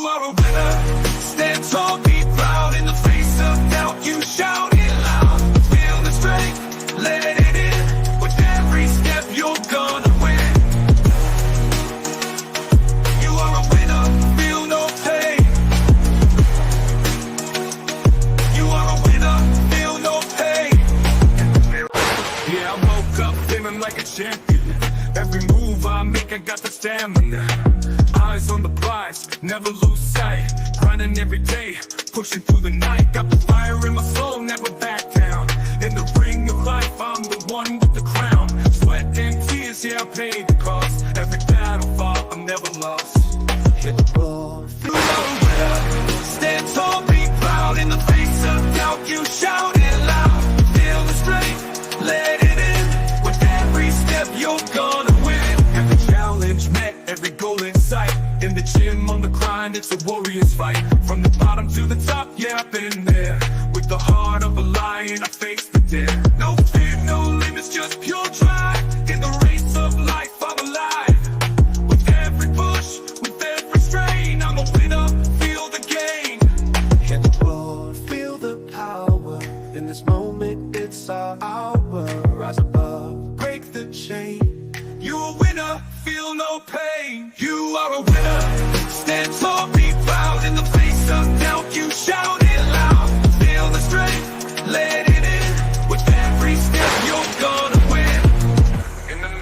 are a winner. Stand tall, be proud. In the face of doubt, you shout it loud. Feel the strength, let it in. With every step, you're gonna win. You are a winner, feel no pain. You are a winner, feel no pain. Yeah, I woke up feeling like a champion. Every move I make, I got the stamina. Eyes on the prize, never lose sight. Grinding every day, pushing through the night. Got the fire in my soul, never back down. In the ring of life, I'm the one with the crown. Sweat and tears, yeah, I paid the cost. Every battle fought, I'm never lost. Hit the road, feel the winner. Stand tall, be proud. In the face of doubt, you shout it loud. Feel the strength, let it in. With every step, you're gonna win. Every challenge met, every goal in sight. In the gym, on the grind, it's a warrior's fight. From the bottom to the top, yeah, I've been there. With the heart of a lion, I face the dare. No fear, no limits, just pure drive. In the race of life, I'm alive. With every push, with every strain, I'm a winner, feel the gain. Hit the road, feel the power. In this moment, it's our hour. Rise above, break the chain. You're a winner, feel no pain. You are a winner. Stand tall, be proud. In the face of doubt, you shout it loud. Feel the strength, let it in. With every step, you're gonna win.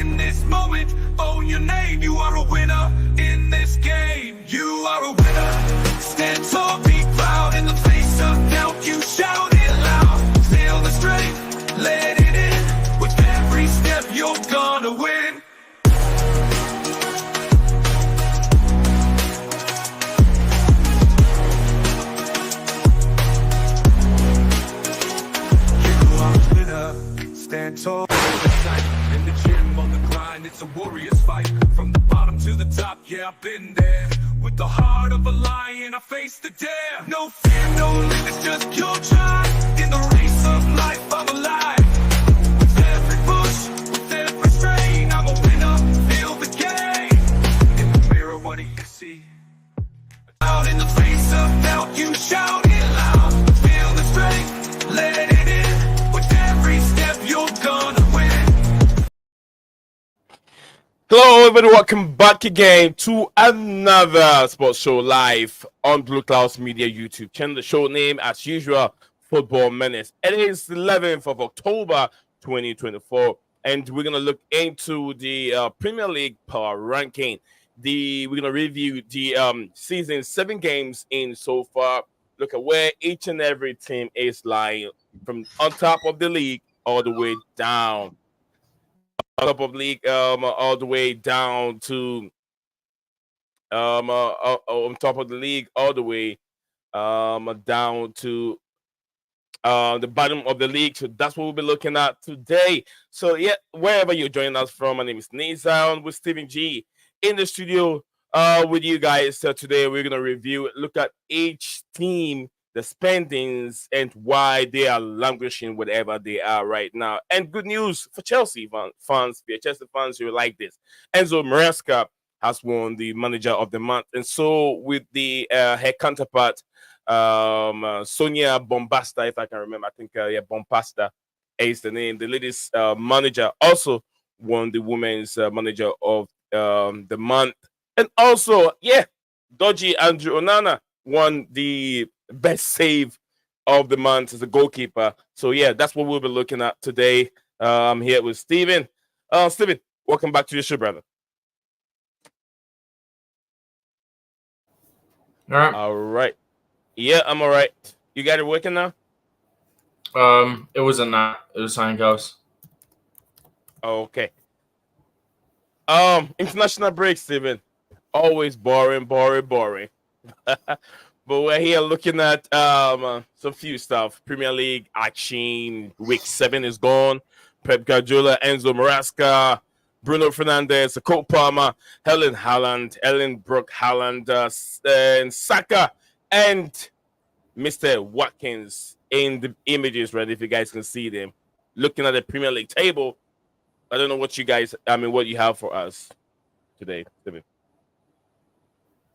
In this moment, own your name. You are a winner in this game. You are a winner. Stand tall, be proud. In the face of doubt, you shout it loud. Feel the strength, let it in. With every step, you're gonna win. Stand tall, in the gym, on the grind, it's a warrior's fight. From the bottom to the top, yeah, I've been there. With the heart of a lion, I face the dare. No fear, no limits, just pure drive. In the race of life, I'm alive. With every push, with every strain, I'm a winner, feel the gain. In the mirror, what do you see? Out in the face of doubt, you shout it loud. Feel the strength, let it in. With every step, you're gonna win. Hello, everybody. Welcome back again to another sports show live on Blueclouds Media YouTube channel. The show name, as usual, Football Menace. It is 11th of October, 2024, and we're gonna look into the Premier League power ranking. We're gonna review the season 7 games in so far. Look at where each and every team is lying from on top of the league all the way down. On top of the league, all the way down to on top of the league, all the way down to the bottom of the league. So that's what we'll be looking at today. So yeah, wherever you're joining us from, my name is Nizam with Stephen G in the studio with you guys. So today we're gonna look at each team, the spendings, and why they are languishing whatever they are right now. And good news for Chelsea fans, you will like this. Enzo Maresca has won the Manager of the Month, and so with the her counterpart, Sonia Bombasta, if I can remember, I think Bombasta is the name. The ladies' manager also won the Women's Manager of the Month, and also Dodgy Andrew Onana won the best save of the month as a goalkeeper. So yeah, that's what we'll be looking at today. I'm here with Steven. Steven, welcome back to the show, brother. All right. Yeah, I'm all right. You got it working now? It was handcuffs. Okay. International break, Steven. Always boring. But we're here looking at some few stuff. Premier League action. Week 7 is gone. Pep Guardiola, Enzo Maresca, Bruno Fernandes, Cole Palmer, Erling Haaland, and Saka, and Mr. Watkins in the images, right? If you guys can see them. Looking at the Premier League table, I don't know what you have for us today, Steven.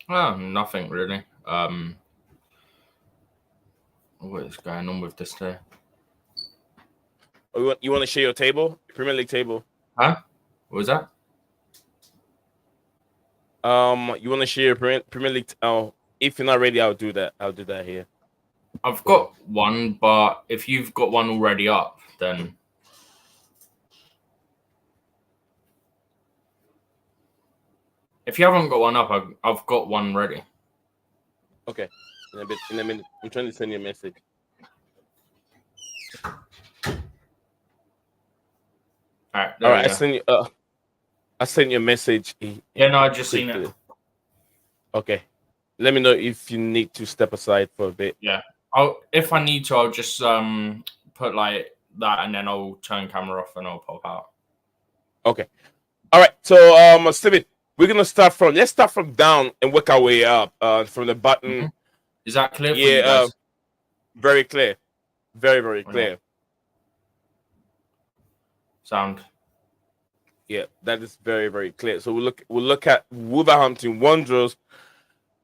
Nothing really. What is going on with this day? Oh, you want to share your table, Premier League table? Huh? What was that? You want to share your Premier League? Oh, if you're not ready, I'll do that. I'll do that here. I've got one, but if you've got one already up, then if you haven't got one up, I've got one ready. Okay. In a minute. I'm trying to send you a message. All All right. I sent you a message. Yeah, no, I just seen it. Okay. Let me know if you need to step aside for a bit. Yeah. If I need to, I'll just put like that, and then I'll turn camera off and I'll pop out. Okay. All right. So, Steven, let's start from down and work our way up. From the button. Mm-hmm. Is that clear for you guys? Very clear. Very, very clear. Okay. Sound. Yeah, that is very, very clear. So we'll look at Wolverhampton Wanderers.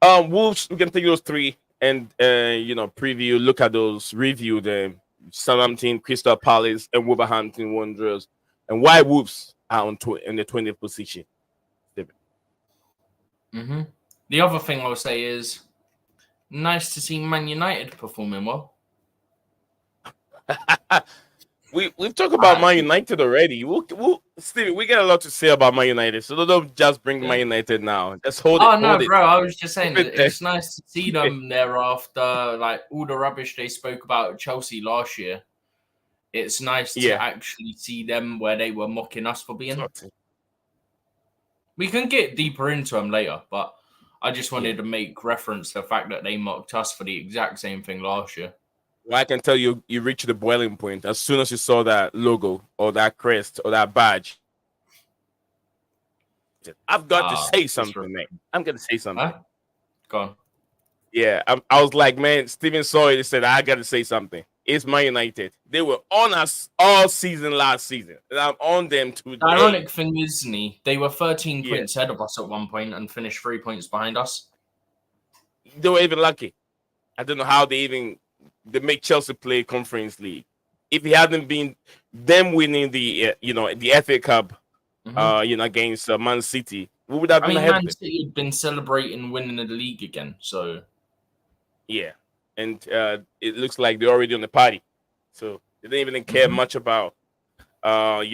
Wolves, we can take those three and preview, look at those, review them. Southampton, Crystal Palace, and Wolverhampton Wanderers, and why Wolves are in the 20th position. Mm-hmm. The other thing I'll say is nice to see Man United performing well. We've talked about Man United already. Stevie, we get a lot to say about Man United, so don't just bring Man United now. Just hold it. Oh no, hold bro! it. I was just saying it's nice to see them there after like all the rubbish they spoke about Chelsea last year. It's nice to actually see them where they were mocking us for being. We can get deeper into them later, but I just wanted to make reference to the fact that they mocked us for the exact same thing last year. Well, I can tell you reached the boiling point as soon as you saw that logo or that crest or that badge. I've got to say something, man. I'm going to say something. Huh? Go on. Yeah, I was like, man, Steven saw it. He said, I got to say something. It's Man United. They were on us all season last season. And I'm on them today. The ironic thing is, they were 13 points ahead of us at one point and finished 3 points behind us. They were even lucky. I don't know how they make Chelsea play Conference League. If it hadn't been them winning the FA Cup, against Man City, we would have been ahead. Man City had been celebrating winning the league again, so yeah, and it looks like they're already on the party, so they didn't even care much about, But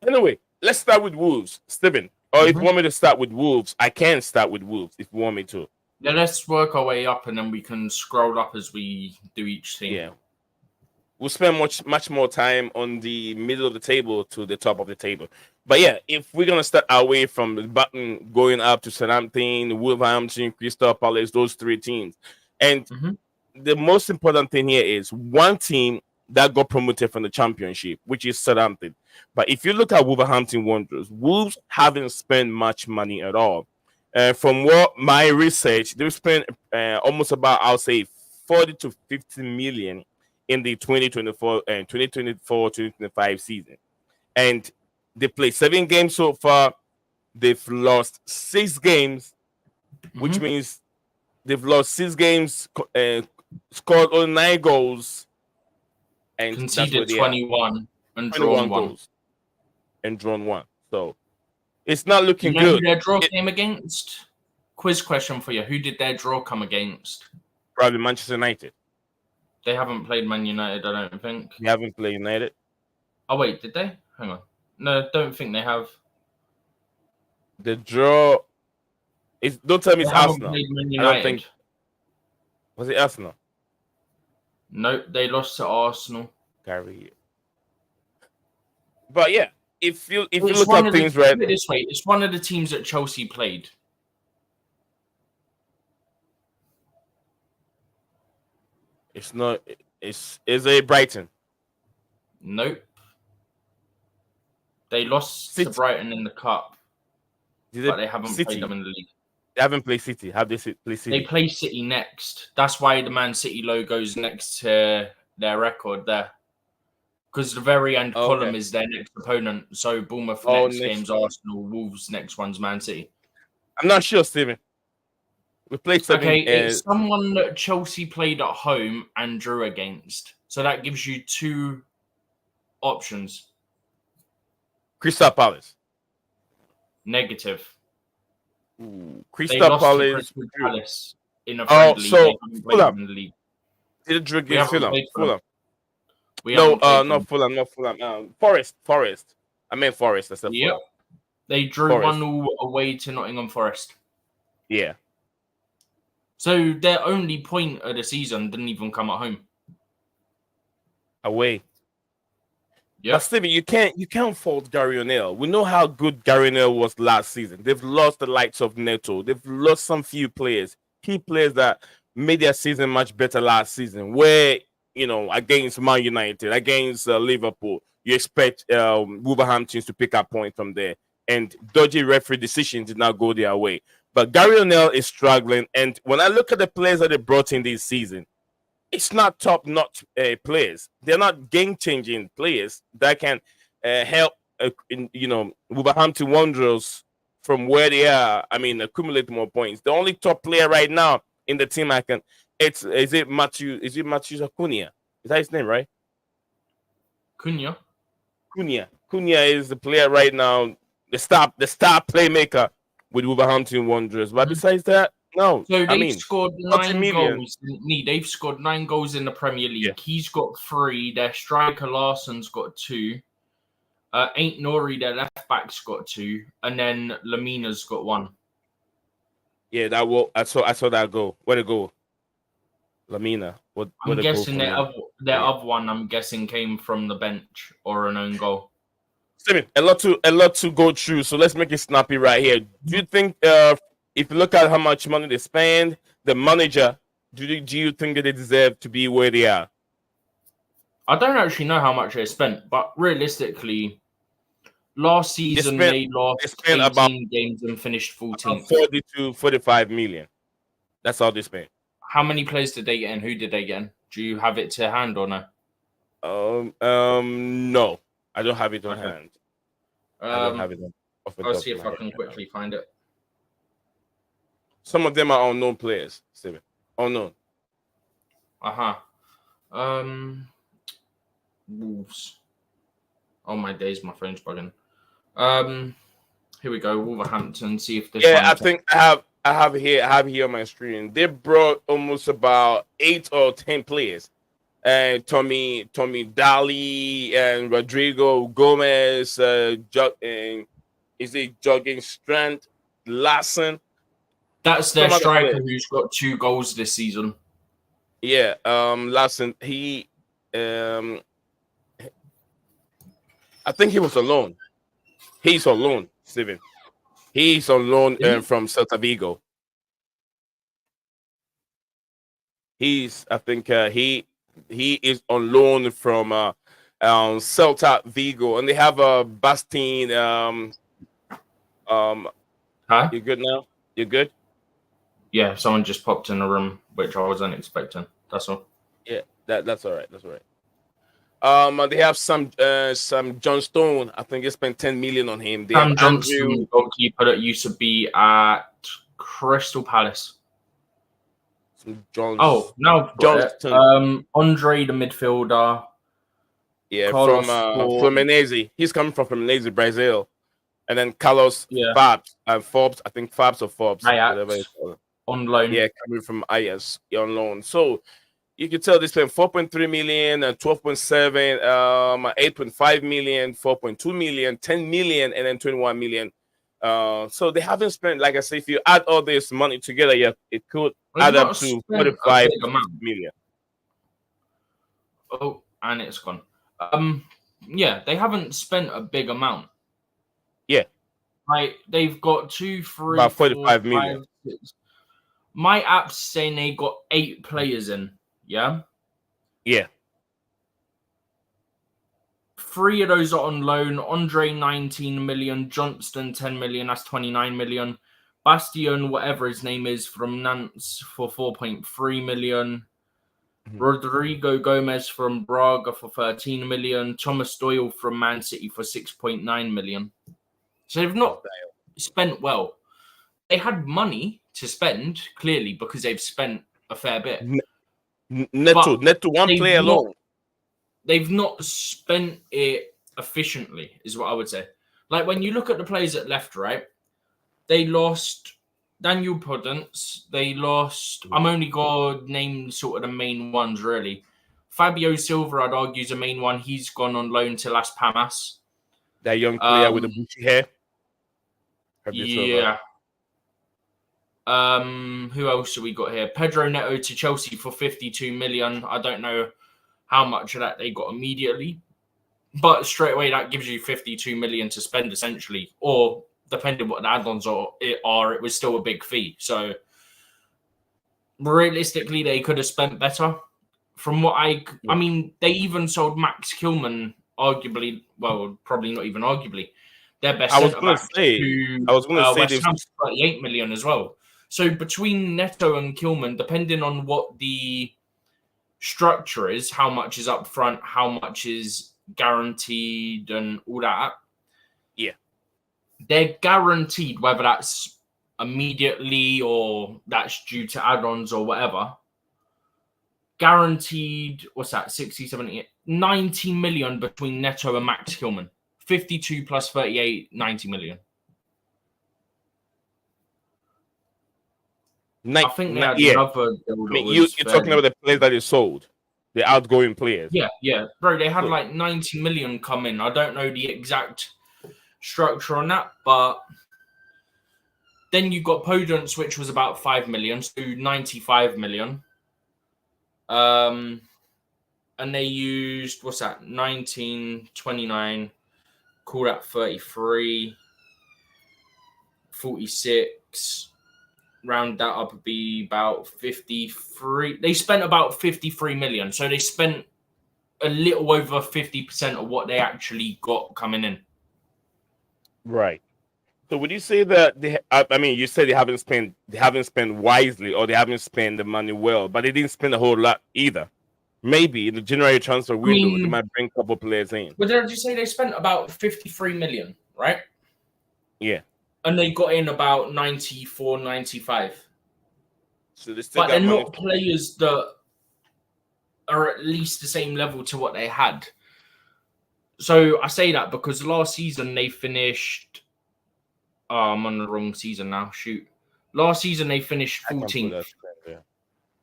anyway, let's start with Wolves, Steven. Or if you want me to start with Wolves, I can start with Wolves if you want me to. Yeah, let's work our way up, and then we can scroll up as we do each team. Yeah, we'll spend much more time on the middle of the table to the top of the table. But yeah, if we're gonna start our way from the button going up to Southampton, Wolverhampton, Crystal Palace, those three teams, and the most important thing here is one team that got promoted from the Championship, which is Southampton. But if you look at Wolverhampton Wanderers, Wolves haven't spent much money at all. From what my research, they've spent almost about, I'll say, 40 to 50 million in the 2024-2025 season. And they played 7 games so far. They've lost 6 games, which means they've lost 6 games, scored only 9 goals, and conceded 21 and drawn 1. Goals and drawn 1. So it's not looking good. Who their draw came against? Quiz question for you. Who did their draw come against? Probably Manchester United. They haven't played Man United, I don't think. They haven't played United. Oh, wait, did they? Hang on. No, don't think they have. The draw is, don't tell me it's Arsenal. I don't think. Was it Arsenal? No, they lost to Arsenal. Gary. But yeah, if you look at things right this way, it's one of the teams that Chelsea played. It's not. Is it Brighton? Nope. They lost to Brighton in the cup, but they haven't played them in the league. They haven't played City. Have they played City? They play City next. That's why the Man City logo's next to their record there. Because the very end column is their next opponent. So Bournemouth next game's Arsenal, Wolves next one's Man City. I'm not sure, Steven. We played 7. Okay, it's someone that Chelsea played at home and drew against. So that gives you 2 options. Crystal Palace. Negative. Ooh, They Crystal lost to Palace. Crystal Palace in a Oh, friendly. so They haven't played Fulham. in the league. Did it drew We against haven't Fulham? played for them. Fulham. We No, haven't played for not them. Fulham. Forest. I meant Forest. I said Yep. Fulham. They drew Forest. 1-0 away to Nottingham Forest. Yeah. So their only point of the season didn't even come at home. Away. Yeah. But Stevie, you can't fault Gary O'Neill. We know how good Gary O'Neill was last season. They've lost the likes of Neto. They've lost some few players, key players that made their season much better last season. Where against Man United, against Liverpool, you expect Wolverhampton to pick up points from there, and dodgy referee decisions did not go their way. But Gary O'Neill is struggling, and when I look at the players that they brought in this season, it's not top-notch players. They're not game-changing players that can help, Wolverhampton Wanderers from where they are. I mean, accumulate more points. The only top player right now in the team is it Matthew Acuna? Is that his name, right? Cunha. Cunha is the player right now, the star playmaker with Wolverhampton Wanderers. But besides that, no. So they've scored 9 goals. They've scored 9 goals in the Premier League. Yeah. He's got 3. Their striker Larsson's got 2. Ain't Nori, their left back's got 2, and then Lamina's got 1. Yeah, I saw that goal. Where'd it go? Lamina. I'm guessing their other one. I'm guessing came from the bench or an own goal. Steven, a lot to go through. So let's make it snappy right here. Do you think if you look at how much money they spend, the manager, do you think that they deserve to be where they are? I don't actually know how much they spent, but realistically, last season they lost 18 games and finished 14th. 40 to 45 million. That's all they spent. How many players did they get in? Who did they get in? Do you have it to hand or no? No, I don't have it on hand. I don't have it on. I'll see if I can quickly find it. Some of them are unknown players, Steven. Unknown. Wolves. Oh my days, my phone's bugging. Here we go. Wolverhampton. See if this. Yeah, I think I have it here on my screen. They brought almost about 8 or 10 players. And Tommy Daly and Rodrigo Gomez, jogging strength, Larsson. That's their striker who's got 2 goals this season. Yeah, Larsson. He, I think he was on loan. He's on loan, Steven. He's on loan from Celta Vigo. He is on loan from Celta Vigo, and they have a Bastien. Hi, you good now? You good? Yeah, someone just popped in the room, which I wasn't expecting. That's all. Yeah, that's all right. That's all right. They have some John Stone. I think they spent 10 million on him. They have Johnson, goalkeeper that used to be at Crystal Palace. Johnston. Andre, the midfielder. Yeah, Carlos from Fluminense. He's coming from Fluminense, Brazil. And then Carlos Forbes. I think Forbes or Forbes. Ajax, on loan. Yeah, coming from Ajax on loan. So you can tell they spent 4.3 million, 12.7, 8.5 million, 4.2 million, 10 million, and then 21 million. So they haven't spent, like I say, if you add all this money together, it could add up to 45 million. Oh, and it's gone. Yeah, they haven't spent a big amount. Yeah. Like, they've got 2, 3, about 45 million. 5, 6. My app's saying they got 8 players in. Yeah? Yeah. 3 of those are on loan. Andre, 19 million. Johnston, 10 million. That's 29 million. Bastien, whatever his name is, from Nantes for 4.3 million. Mm-hmm. Rodrigo Gomez from Braga for 13 million. Thomas Doyle from Man City for 6.9 million. So they've not spent well. They had money to spend, clearly, because they've spent a fair bit. Neto one player alone. They've not spent it efficiently, is what I would say. Like, when you look at the players that left, right, they lost Daniel Podence. They lost... I'm only going to name sort of the main ones, really. Fabio Silva, I'd argue, is a main one. He's gone on loan to Las Palmas. That young player with the bushy hair. Yeah. Who else have we got here? Pedro Neto to Chelsea for 52 million. I don't know how much of that they got immediately, but straight away that gives you 52 million to spend, essentially, or depending what the add-ons are, it was still a big fee. So realistically, they could have spent better. From what I mean, they even sold Max Kilman, arguably, well, probably not even arguably, their best centre back to West Ham, 38 million as well. So between Neto and Kilman, depending on what the structure is, how much is up front, how much is guaranteed, and all that. Yeah, they're guaranteed, whether that's immediately or that's due to add-ons or whatever. Guaranteed, what's that? 60, 70, 90 million between Neto and Max Kilman. 52 plus 38, 90 million. I think they had another deal. You're talking about the players that is sold, the outgoing players. Yeah. Bro, they had like 90 million come in. I don't know the exact structure on that, but then you got Podence, which was about 5 million, so 95 million. And they used, what's that? 19, 29, call that 33, 46. Round that up would be about 53. They spent about 53 million. So they spent a little over 50% of what they actually got coming in. Right. So would you say that you said they haven't spent wisely, or they haven't spent the money well, but they didn't spend a whole lot either. Maybe in the January transfer window, they might bring a couple players in. But did you say they spent about 53 million, right? Yeah. And they got in about 94, 95. So but they're not players that are at least the same level to what they had. So I say that because last season they finished... Oh, I'm on the wrong season now. Shoot. Last season they finished 14th.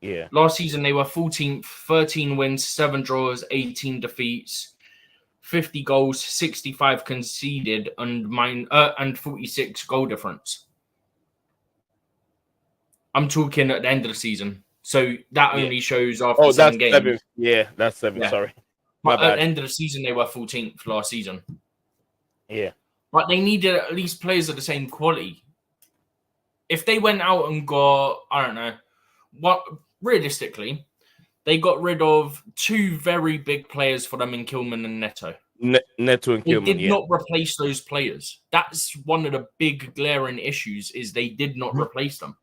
Yeah. Last season they were 14th, 13 wins, 7 draws, 18 defeats, 50 goals, 65 conceded, and 46 goal difference. I'm talking at the end of the season. So that only shows after 7 games. 7. Yeah, that's 7. Yeah. Sorry. But at the end of the season, they were 14th last season. Yeah. But they needed at least players of the same quality. If they went out and got, I don't know, realistically, they got rid of 2 very big players for them in Kilman and Neto. Neto and Kilman, They did not replace those players. That's one of the big glaring issues, is they did not replace them.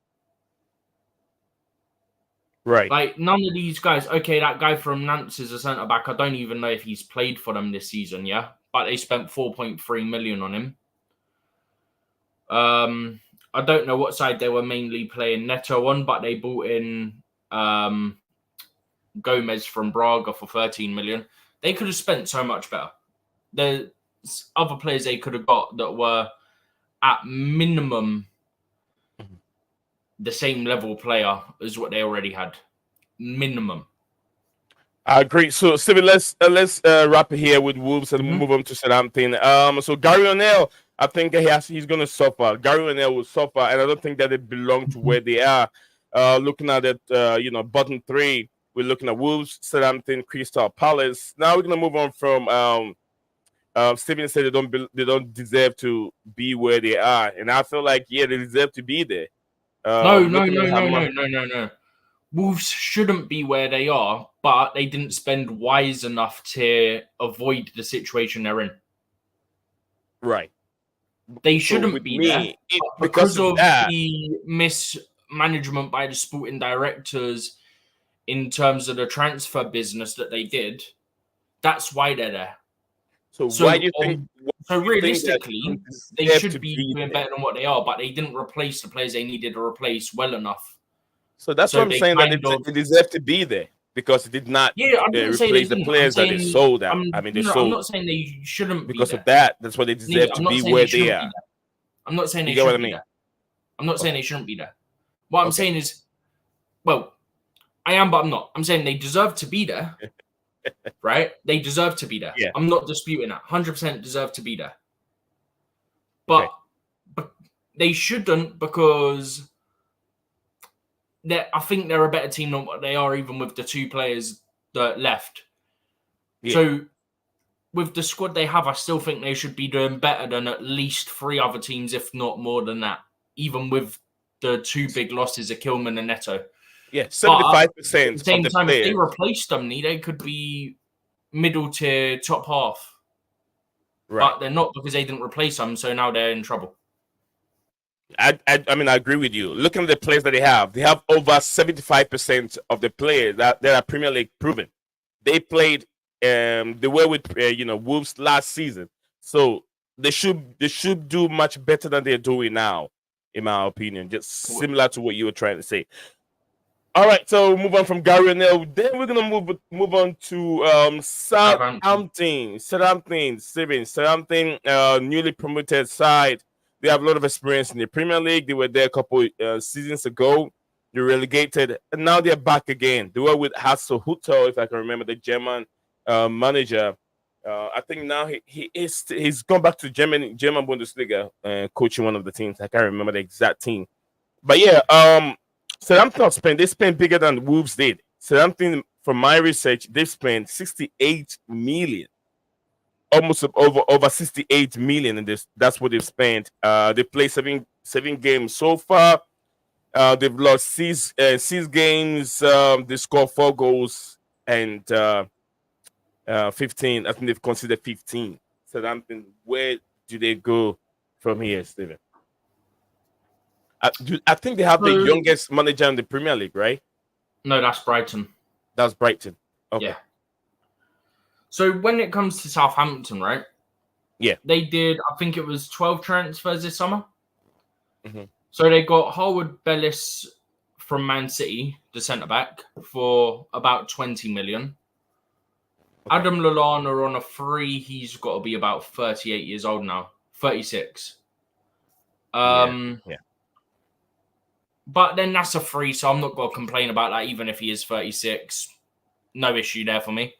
Right. Like, none of these guys, okay, that guy from Nantes is a centre-back. I don't even know if he's played for them this season, yeah? But they spent 4.3 million on him. I don't know what side they were mainly playing Neto on, but they bought in Gomez from Braga for 13 million. They could have spent so much better. There's other players they could have got that were at minimum the same level player as what they already had. Minimum. Great. So, Steven, let's wrap it here with Wolves and move on to Southampton. So Gary O'Neill, I think he's going to suffer. Gary O'Neill will suffer, and I don't think that they belong to where they are. Looking at it, bottom 3, we're looking at Wolves, Southampton, Crystal Palace. Now we're going to move on from. Steven said they don't deserve to be where they are, and I feel like they deserve to be there. No. Wolves shouldn't be where they are, but they didn't spend wise enough to avoid the situation they're in. Right. They shouldn't be there. Because of the mismanagement by the sporting directors in terms of the transfer business that they did, that's why they're there. So why do you think? So realistically, they should be doing there? better than what they are, but they didn't replace the players they needed to replace well enough. So that's what I'm saying, that it deserved to be there because it did not replace the players that they sold out. They sold. I'm not saying they shouldn't be because of that. That's why they deserve to be where they are. I'm not saying they shouldn't be there. I'm not saying they shouldn't be there. What I'm saying is, well, I am, but I'm not. I'm saying they deserve to be there, right? They deserve to be there. Yeah. I'm not disputing that. 100% deserve to be there. But they shouldn't, because I think they're a better team than what they are, even with the 2 players that left. Yeah. So with the squad they have, I still think they should be doing better than at least 3 other teams, if not more than that, even with the 2 big losses of Kilman and Neto. Yeah, 75% at the same time, if they replaced them, they could be middle tier, top half. Right. But they're not, because they didn't replace them, so now they're in trouble. I agree with you. Looking at the players that they have over 75% of the players that are Premier League proven. They played they were with Wolves last season, so they should do much better than they're doing now, in my opinion. Just similar to what you were trying to say. All right, so move on from Gary O'Neill. Then we're gonna move on to Southampton, newly promoted side. They have a lot of experience in the Premier League. They were there a couple seasons ago. They relegated, and now they're back again. They were with Hasso-Hüttl, if I can remember, the German manager. I think now he's gone back to German Bundesliga, coaching one of the teams. I can't remember the exact team, but yeah, Southampton they spent bigger than Wolves did. Southampton, from my research, they've spent 68 million. Almost over 68 million in this. That's what they've spent. They played seven games so far. They've lost six games. They scored 4 goals and 15. I think they've conceded 15. Southampton, where do they go from here, Stephen? I think they have the youngest manager in the Premier League, right? No, that's Brighton. That's Brighton. Okay. Yeah. So when it comes to Southampton, right? Yeah. They did, I think it was 12 transfers this summer. Mm-hmm. So they got Harwood Bellis from Man City, the centre-back, for about 20 million. Okay. Adam Lallana on a free. He's got to be about 38 years old now. 36. Yeah. But then that's a free, so I'm not going to complain about that, even if he is 36. No issue there for me.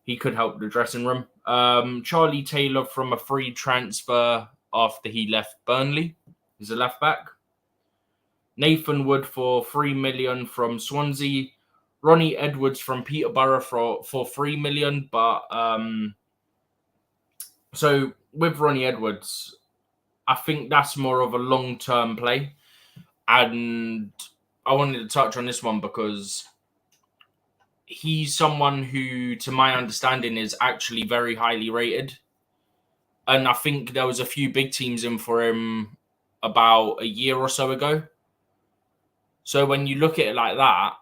He could help the dressing room. Charlie Taylor from a free transfer after he left Burnley. He's a left back. Nathan Wood for 3 million from Swansea. Ronnie Edwards from Peterborough for 3 million. But so with Ronnie Edwards, I think that's more of a long-term play. And I wanted to touch on this one because he's someone who, to my understanding, is actually very highly rated. And I think there was a few big teams in for him about a year or so ago. So when you look at it like that,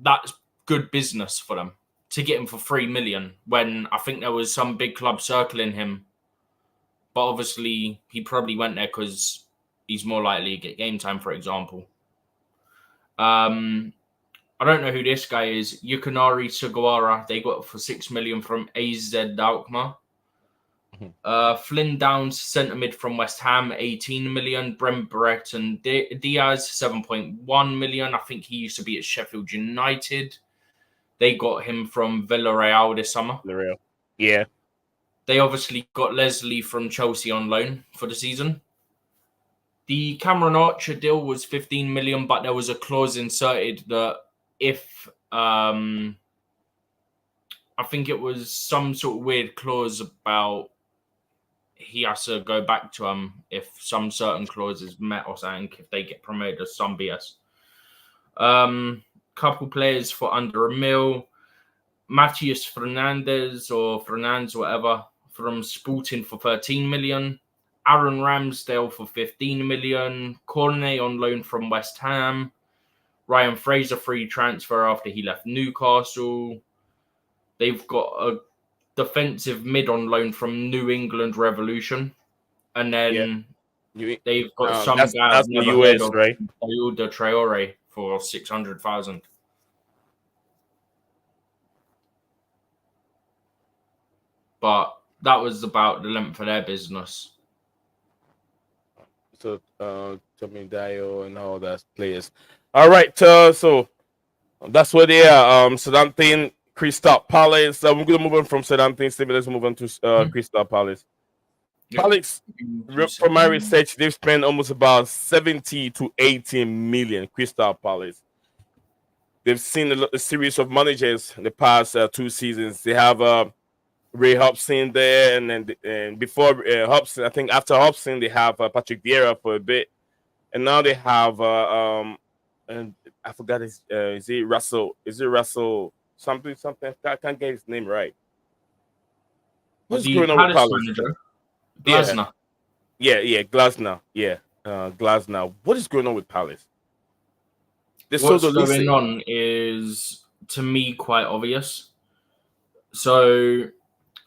that's good business for them to get him for 3 million when I think there was some big club circling him. But obviously, he probably went there because he's more likely to get game time, for example. I don't know who this guy is. Yukinari Sugawara, they got for 6 million from AZ Alkmaar. Flynn Downs, centre mid from West Ham, 18 million. Brent Breton Diaz, 7.1 million. I think he used to be at Sheffield United. They got him from Villarreal this summer. Villarreal. Yeah. They obviously got Leslie from Chelsea on loan for the season. The Cameron Archer deal was 15 million, but there was a clause inserted that if I think it was some sort of weird clause about he has to go back to him if some certain clause is met or something, if they get promoted or some BS. Couple players for under $1 million. Matthias Fernandez or Fernandes, whatever, from Sporting for 13 million. Aaron Ramsdale for 15 million. Cornet on loan from West Ham. Ryan Fraser free transfer after he left Newcastle. They've got a defensive mid on loan from New England Revolution, and then they've got some guy I've never heard of, right? Ayuda Traore for 600,000. But that was about the length of their business. So, Tommy Dio and all that players. All right, so that's where they are. Southampton, Crystal Palace. We're gonna move on from Southampton. Let's move on to Crystal Palace. Yep. Palace, from my research, they've spent almost about 70 to 80 million. Crystal Palace. They've seen a series of managers in the past 2 seasons. They have Ray Hobson there, and before Hobson, I think after Hobson, they have Patrick Vieira for a bit, and now they have and I forgot is it Russell? Is it Russell something? I can't get his name right. What's going on with Palace? Glasner. Yeah, Glasner. Yeah, Glasner. What is going on with Palace? What's going on is, to me, quite obvious. So,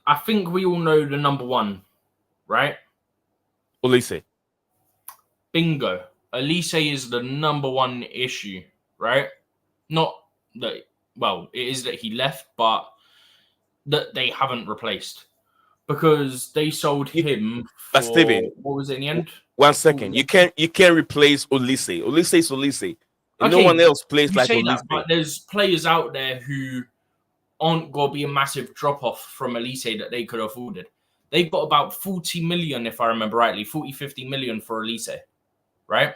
I think we all know the number one, right? Olise. Bingo. Olise is the number one issue, right? Not that, well, it is that he left, but that they haven't replaced. Because they sold him for, Steven, what was it in the end? 1 second. You can't replace Olise. Olise is Olise. Okay, no one else plays like Olise. That, but there's players out there who aren't going to be a massive drop-off from Olise that they could have afforded. They've got about 40 million, if I remember rightly, 40, 50 million for Olise, right?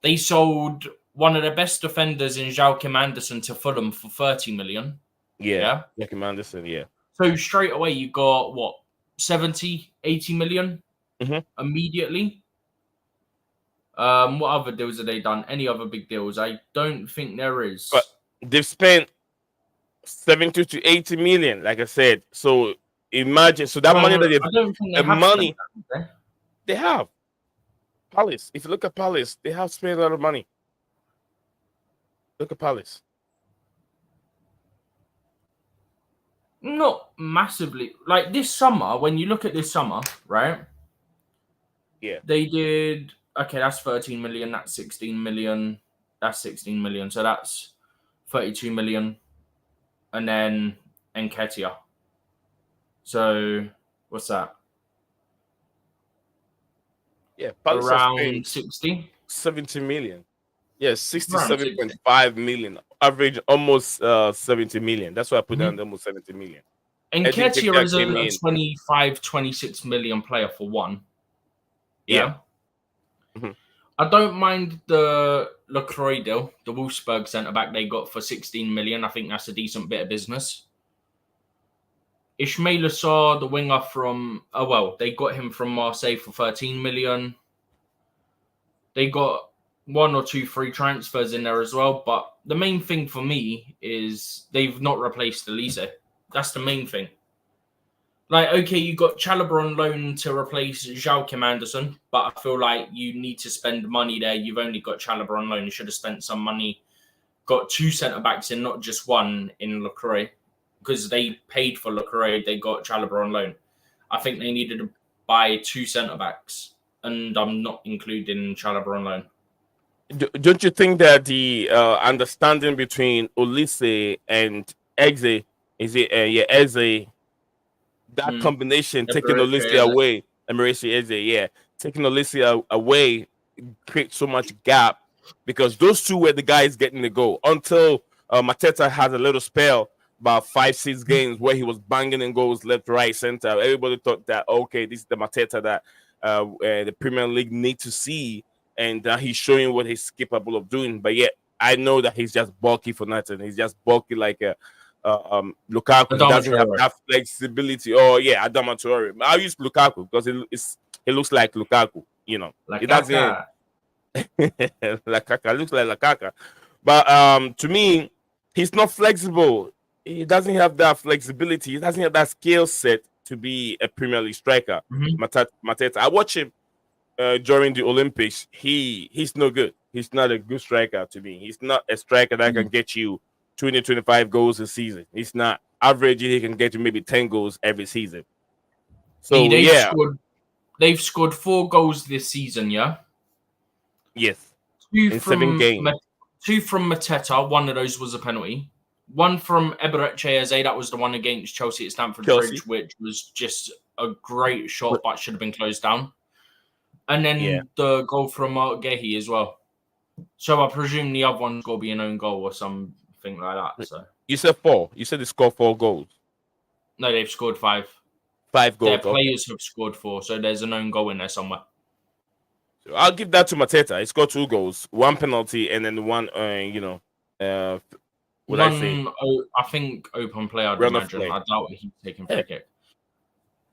They sold one of their best defenders in Joachim Anderson to Fulham for 30 million. Yeah. Joachim Anderson, yeah. So straight away, you got, 70, 80 million immediately? What other deals have they done? Any other big deals? I don't think there is. But they've spent 70 to 80 million, like I said. So imagine, so that money that they've, I don't think they have money. They have. Palace. If you look at Palace, they have spent a lot of money. Look at Palace. Not massively. Like this summer, when you look at this summer, right? Yeah. They did, okay, that's 13 million, that's 16 million, that's 16 million. So that's 32 million. And then Nketiah. So what's that? Yeah, Palace around 60? 70 million. Yeah, 67.5 million. Average almost 70 million. That's why I put down almost 70 million. Nketiah is a 25, 26 million player for one. Yeah. I don't mind the LaCroix deal, the Wolfsburg centre-back they got for 16 million. I think that's a decent bit of business. Ismail Assar, the winger from... they got him from Marseille for 13 million. They got 1 or 2 free transfers in there as well. But the main thing for me is they've not replaced Olise. That's the main thing. Like, okay, you got Chalobah on loan to replace Joachim Anderson, but I feel like you need to spend money there. You've only got Chalobah on loan. You should have spent some money. Got 2 centre-backs in, not just one in LaCroix. Because they paid for LaCroix, they got Chalobah on loan. I think they needed to buy 2 centre-backs, and I'm not including Chalobah on loan. Don't you think that the understanding between Olise and Eze, Eze, that combination, taking Olise away, taking Olise away creates so much gap, because those two were the guys getting the goal until Mateta had a little spell, about 5-6 games where he was banging in goals left, right, center. Everybody thought that, okay, this is the Mateta that the Premier League need to see, and he's showing what he's capable of doing. But yet, I know that he's just bulky for nothing. He's just bulky like a Lukaku. He doesn't have that flexibility. Oh yeah, Adama Traore. I use Lukaku because it looks like Lukaku. You know, it doesn't. Lukaku looks like Lukaku, but to me, he's not flexible. He doesn't have that flexibility. He doesn't have that skill set to be a Premier League striker. Mateta. I watch him during the Olympics. He's no good. He's not a good striker to me. He's not a striker that can get you 20, 25 goals a season. He's not. average he can get to maybe 10 goals every season. So they've scored 4 goals this season. Yeah. Yes. 2 in from 7 games. 2 from Mateta. One of those was a penalty. 1 from Eberechi Eze. That was the one against Chelsea at Stamford Bridge, which was just a great shot, but should have been closed down. And then the goal from Mark Gehi as well. So I presume the other one's got to be an own goal or something like that. So you said 4. You said they scored 4 goals. No, they've scored 5. 5 goals. Their players have scored 4, so there's an own goal in there somewhere. So I'll give that to Mateta. He scored 2 goals, 1 penalty, and then 1. I think open play. I'd imagine. I doubt he's taking free kick.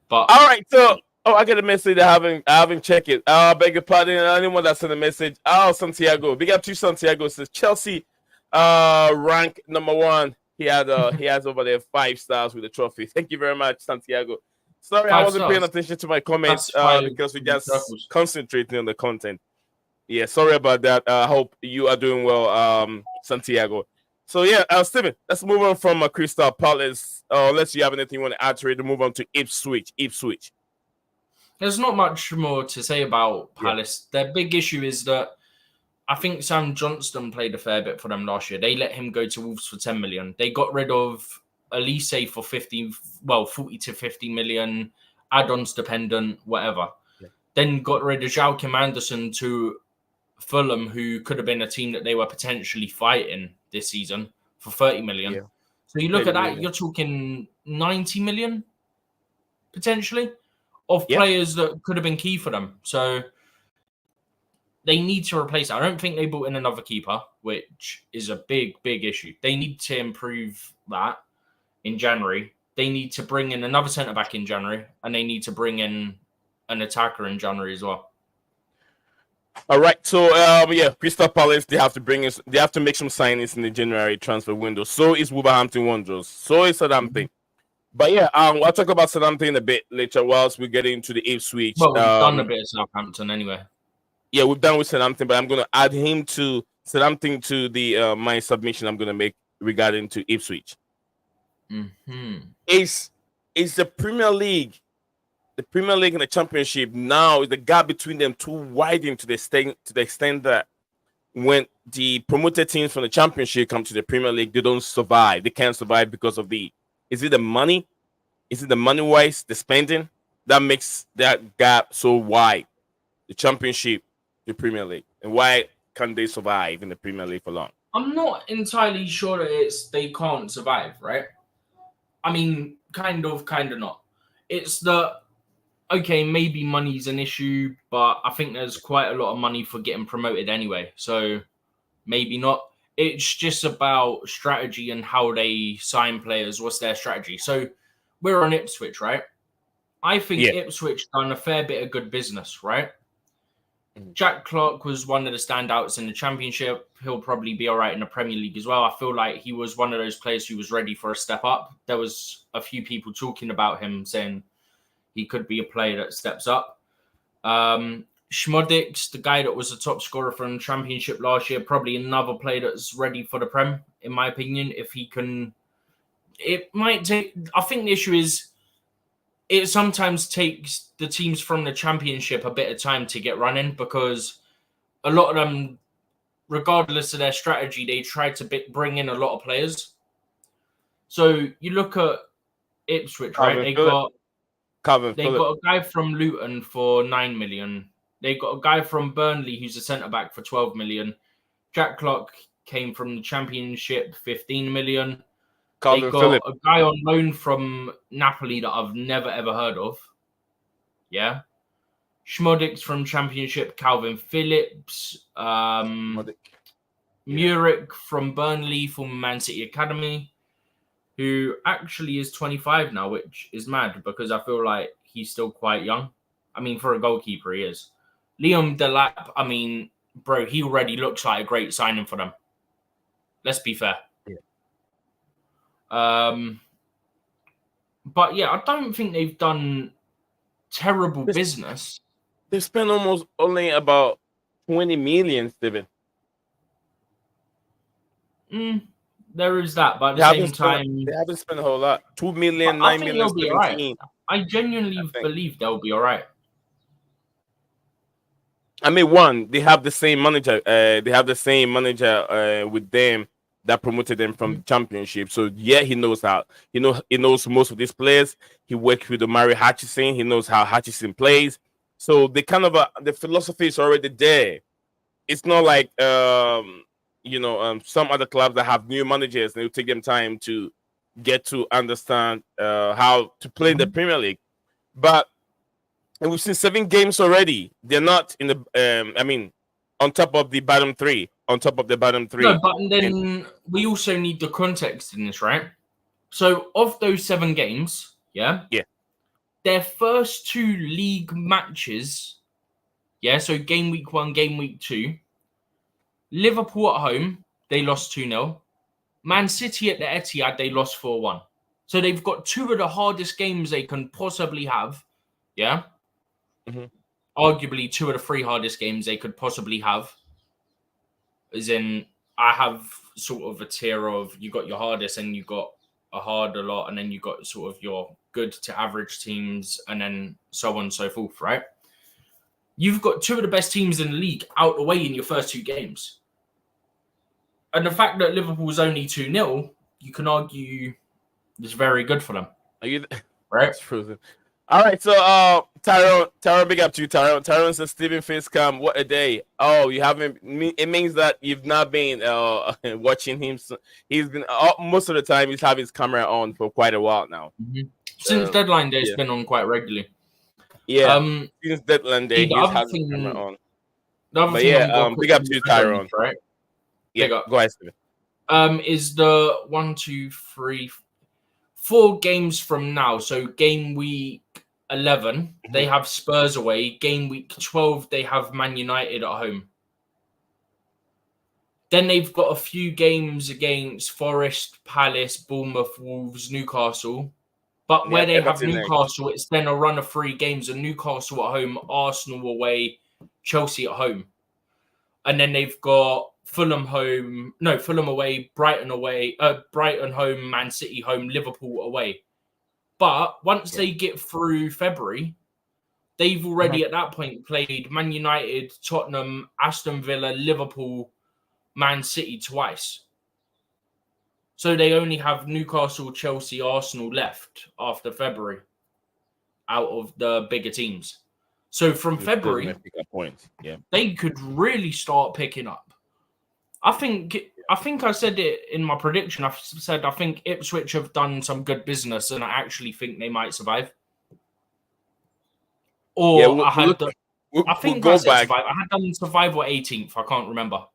But all right, so I get a message. I haven't checked it. I beg your pardon. Anyone that sent a message. Santiago. Big up to Santiago. Says Chelsea, rank number 1. He has over there 5 stars with the trophy. Thank you very much, Santiago. Sorry, I wasn't paying attention to my comments because we just concentrating on the content. Yeah, sorry about that. I hope you are doing well, Santiago. So yeah, Steven, let's move on from Crystal Palace. Unless you have anything you want to add to it, to move on to Ipswich. There's not much more to say about Palace. Yeah. Their big issue is that I think Sam Johnston played a fair bit for them last year. They let him go to Wolves for 10 million. They got rid of Elise for 40 to 50 million, add-ons dependent, whatever. Yeah. Then got rid of Joachim Anderson to Fulham, who could have been a team that they were potentially fighting this season for 30 million. Yeah. So you look at that, you're talking 90 million potentially of players that could have been key for them. So they need to replace that. I don't think they brought in another keeper, which is a big, big issue. They need to improve that in January. They need to bring in another centre-back in January, and they need to bring in an attacker in January as well. All right, so Crystal Palace, they have to make some signings in the January transfer window. So is Wolverhampton Wanderers. So is Southampton. Mm-hmm. But yeah, I'll talk about Southampton a bit later whilst we get into the Ipswich. Well, we've done a bit of Southampton anyway. Yeah, we've done with Southampton, but I'm going to add him to Southampton to the my submission I'm going to make regarding to Ipswich. Mm-hmm. Is the Premier League and the Championship now, is the gap between them too widened to the extent that when the promoted teams from the Championship come to the Premier League, they don't survive. They can't survive because of is it the money? Is it the money-wise, the spending that makes that gap so wide? The Championship, the Premier League, and why can't they survive in the Premier League for long? I'm not entirely sure that they can't survive, right? I mean, kind of not. It's okay, maybe money's an issue, but I think there's quite a lot of money for getting promoted anyway. So maybe not. It's just about strategy and how they sign players. What's their strategy? So we're on Ipswich, right? I think Ipswich done a fair bit of good business, right? Mm-hmm. Jack Clark was one of the standouts in the Championship. He'll probably be all right in the Premier League as well. I feel like he was one of those players who was ready for a step up. There was a few people talking about him saying he could be a player that steps up. Schmodix, the guy that was the top scorer from the Championship last year, probably another player that's ready for the Prem, in my opinion. If he can, it might take. I think the issue is it sometimes takes the teams from the Championship a bit of time to get running because a lot of them, regardless of their strategy, they try to bring in a lot of players. So you look at Ipswich, right? They got a guy from Luton for 9 million. They got a guy from Burnley who's a centre-back for 12 million. Jack Clark came from the Championship, 15 million. They got a guy on loan from Napoli that I've never, ever heard of. Yeah. Schmodix from Championship, Calvin Phillips. Muric from Burnley, from Man City Academy, who actually is 25 now, which is mad because I feel like he's still quite young. I mean, for a goalkeeper, he is. Liam Delap, I mean, bro, he already looks like a great signing for them. Let's be fair. Yeah. But yeah, I don't think they've done terrible business. They spent almost only about 20 million, Steven. there is that, but at the same time, they haven't spent a whole lot. 2 million, I 9 think million, they'll be all right. 17. I genuinely believe they'll be all right. I mean, one, they have the same manager. They have the same manager with them that promoted them from the championship. So yeah, he knows how. He knows most of these players. He worked with Omari Hutchinson. He knows how Hutchinson plays. So the kind of the philosophy is already there. It's not like some other clubs that have new managers and it will take them time to get to understand how to play in the Premier League. But and we've seen 7 games already. They're not in the on top of the bottom 3. On top of the bottom 3. No, but then we also need the context in this, right? So of those 7 games, yeah, their first 2 league matches, so game week 1, game week 2, Liverpool at home, they lost 2-0. Man City at the Etihad, they lost 4-1. So they've got 2 of the hardest games they can possibly have, yeah? Arguably 2 of the 3 hardest games they could possibly have. As in, I have sort of a tier of, you got your hardest and you got a hard a lot, and then you got sort of your good to average teams, and then so on and so forth, right? You've got 2 of the best teams in the league out the way in your first 2 games. And the fact that Liverpool was only 2-0, you can argue is very good for them. Are you right? All right, so Tyrone, big up to you, Tyrone. Tyrone says Stephen Fitzcom, what a day. Oh, you haven't. It means that you've not been watching him. He's been most of the time. He's having his camera on for quite a while now. Since deadline day, it's been on quite regularly. Yeah, since deadline day, he's had his camera on. But big up to you, Tyrone. Right? Yeah, go ahead, Stephen. Is the 1, 2, 3, 4 games from now. So game week 11, they have Spurs away. Game week 12, they have Man United at home. Then they've got a few games against Forest, Palace, Bournemouth, Wolves, Newcastle. But where they have Newcastle, it's then a run of 3 games of Newcastle at home, Arsenal away, Chelsea at home. And then they've got Fulham away, Brighton home, Man City home, Liverpool away. But once they get through February, they've already at that point played Man United, Tottenham, Aston Villa, Liverpool, Man City twice. So they only have Newcastle, Chelsea, Arsenal left after February out of the bigger teams. So from February, they could really start picking up. I think I said it in my prediction. I said I think Ipswich have done some good business, and I actually think they might survive. Or I had them survive or 18th. I can't remember.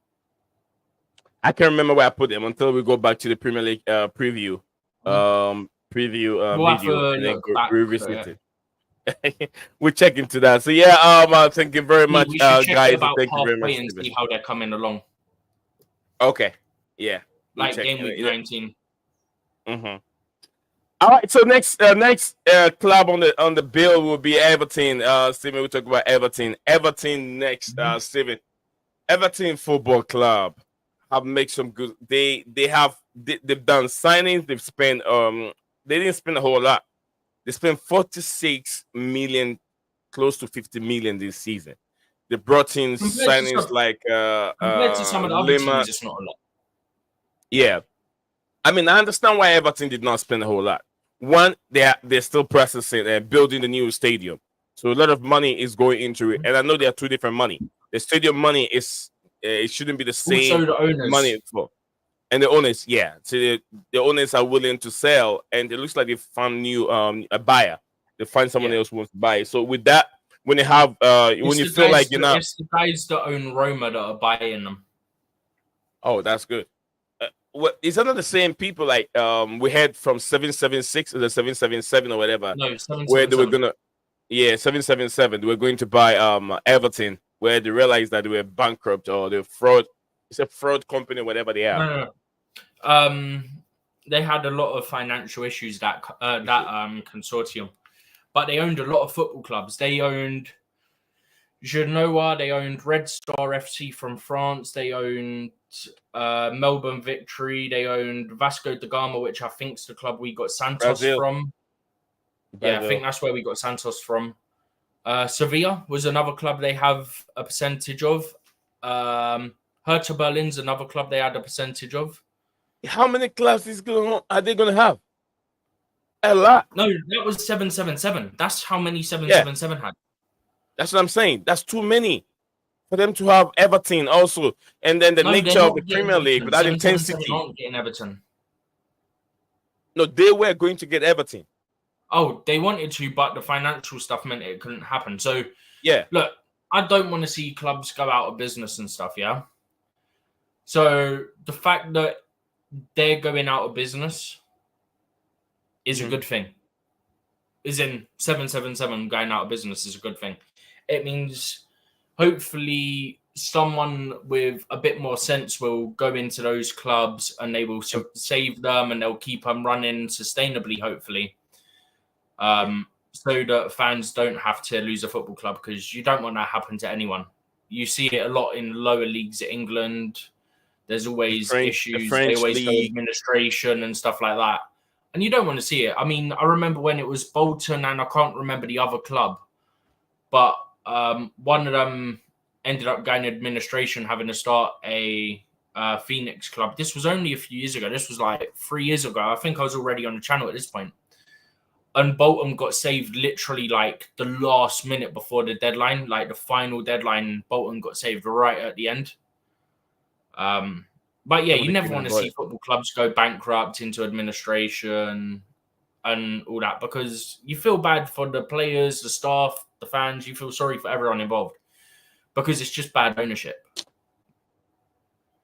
I can't remember where I put them until we go back to the Premier League preview. Video and then revisit it. We'll check into that. So thank you very much, guys. Thank you very much. And see how they're coming along. Okay. Yeah. Like game week 19. All right. So next club on the bill will be Everton. Steven, we talk about Everton. Everton next, Steven. Everton Football Club have made some good. They've done signings. They've spent they didn't spend a whole lot. They spent 46 million, close to 50 million this season. They brought in signings like compared to some of the other teams, it's not a lot. Yeah. I mean, I understand why Everton did not spend a whole lot. One, they're still processing and building the new stadium. So a lot of money is going into it. And I know there are 2 different money. The stadium money is it shouldn't be the same also the owners. Money for. And the owners, so the owners are willing to sell, and it looks like they found a buyer. They find someone else who wants to buy it. So with that, when you have when you feel like it's the guys that own Roma that are buying them. Oh, that's good. Is that not the same people like we had from 776 or the 777 or whatever? No, 777. Where they were gonna 777. They were going to buy Everton, where they realized that they were bankrupt or they were fraud. It's a fraud company, whatever they are. No. They had a lot of financial issues that consortium, but they owned a lot of football clubs. They owned Genoa, they owned Red Star FC from France. They owned Melbourne Victory. They owned Vasco da Gama, which I think is the club we got Santos from. Yeah, I think that's where we got Santos from. Sevilla was another club they have a percentage of. Hertha Berlin's another club they had a percentage of. How many clubs are they going to have? A lot. No, that was 777. That's how many 777 had. That's what I'm saying. That's too many for them to have Everton also. And then the nature of the Premier League with that intensity. Aren't getting Everton. No, they were going to get Everton. Oh, they wanted to, but the financial stuff meant it couldn't happen. So, yeah. Look, I don't want to see clubs go out of business and stuff, yeah? So, the fact that they're going out of business is a good thing. Is in 777 going out of business is a good thing. It means hopefully someone with a bit more sense will go into those clubs and they will save them and they'll keep them running sustainably, hopefully. So that fans don't have to lose a football club, because you don't want that to happen to anyone. You see it a lot in lower leagues in England. There's always issues. They always go administration and stuff like that. And you don't want to see it. I mean, I remember when it was Bolton and I can't remember the other club, but one of them ended up going administration, having to start a Phoenix club. This was only a few years ago. This was like 3 years ago. I think I was already on the channel at this point. And Bolton got saved literally like the last minute before the deadline, like the final deadline. Bolton got saved right at the end. But yeah, you never want to see football clubs go bankrupt into administration and all that, because you feel bad for the players, the staff, the fans. You feel sorry for everyone involved, because it's just bad ownership.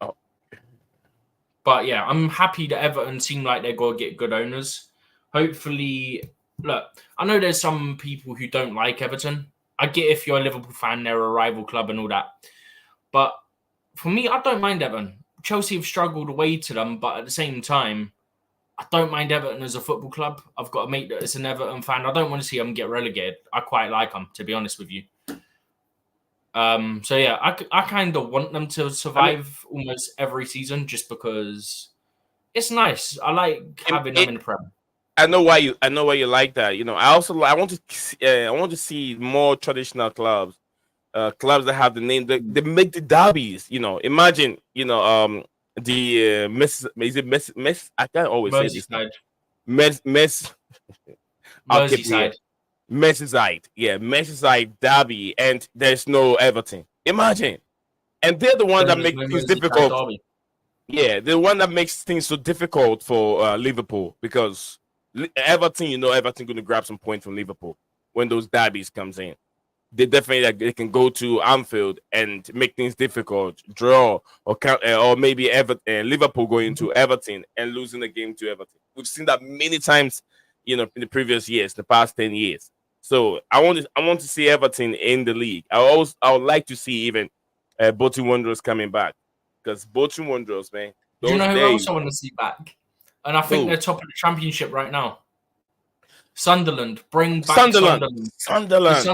Oh. But yeah, I'm happy that Everton seem like they're going to get good owners. Hopefully, look, I know there's some people who don't like Everton. I get if you're a Liverpool fan, they're a rival club and all that. But for me, I don't mind Everton. Chelsea have struggled away to them, but at the same time, I don't mind Everton as a football club. I've got a mate that is an Everton fan. I don't want to see them get relegated. I quite like them, to be honest with you. So yeah, I kind of want them to survive almost every season, just because it's nice. I like having them in the Prem. I know why you like that. You know, I want to see more traditional clubs. Clubs that have the name, they make the derbies. You know, imagine, the Mess. I can't always say this. Merseyside, yeah, Merseyside derby, and there's no Everton. Imagine, and they're the one that make things difficult. Derby. Yeah, the one that makes things so difficult for Liverpool, because Everton, Everton going to grab some points from Liverpool when those derbies comes in. They definitely they can go to Anfield and make things difficult, draw, or maybe Liverpool going to Everton and losing the game to Everton. We've seen that many times, in the previous years, the past 10 years. So I want to see Everton in the league. I would like to see even Bolton Wanderers coming back, because Bolton Wanderers, man. Do you know who else I want to see back? And I think they're top of the Championship right now. Sunderland, bring back Sunderland. Sunderland.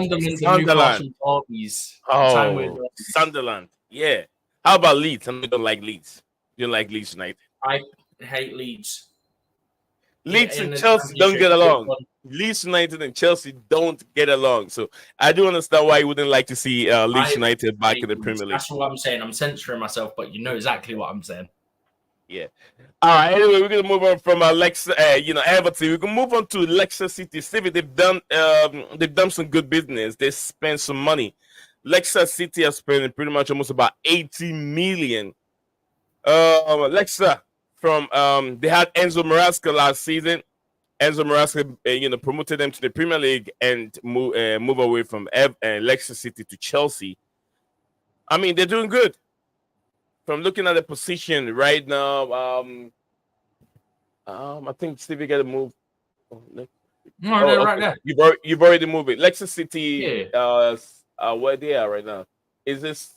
Newcastle derbies. Oh, Sunderland. Yeah. How about Leeds? I know you don't like Leeds. You don't like Leeds United. I hate Leeds. Leeds and Chelsea don't get along. Leeds United and Chelsea don't get along. So I do understand why you wouldn't like to see Leeds United back in the Premier League. That's what I'm saying. I'm censoring myself, but you know exactly what I'm saying. Yeah. All right. Anyway, we're gonna move on from Everton. We can move on to Leicester City. Stevie, they've done some good business. They spent some money. Leicester City has spent pretty much almost about 80 million. Leicester from they had Enzo Maresca last season. Enzo Maresca, promoted them to the Premier League and move away from Leicester City to Chelsea. I mean, they're doing good. From looking at the position right now, I think Stevie got to move. Right there. You've already moved it. Leicester City, where they are right now? Is this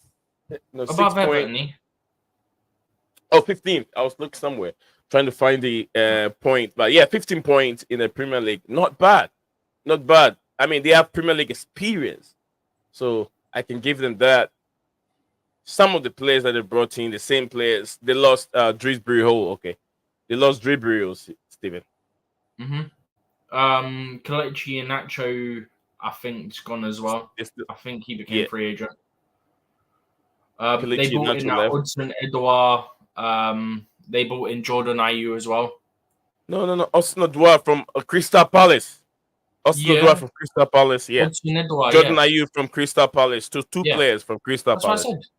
above Everton? 15. I was looking somewhere trying to find the point, but yeah, 15 points in the Premier League. Not bad. I mean, they have Premier League experience, so I can give them that. Some of the players that they brought in, the same players, they lost Drisbury Hole. Okay, they lost Drisbury, Stephen. Kelechi Iheanacho, I think, is gone as well. I think he became free agent. They bought in that Hudson Edouard. They bought in Jordan Ayew as well. No. Hudson Edouard from Crystal Palace. Hudson Edouard from Crystal Palace. Yeah. Hudson Edouard, Jordan Ayew from Crystal Palace. Two players from Crystal Palace. That's what I said.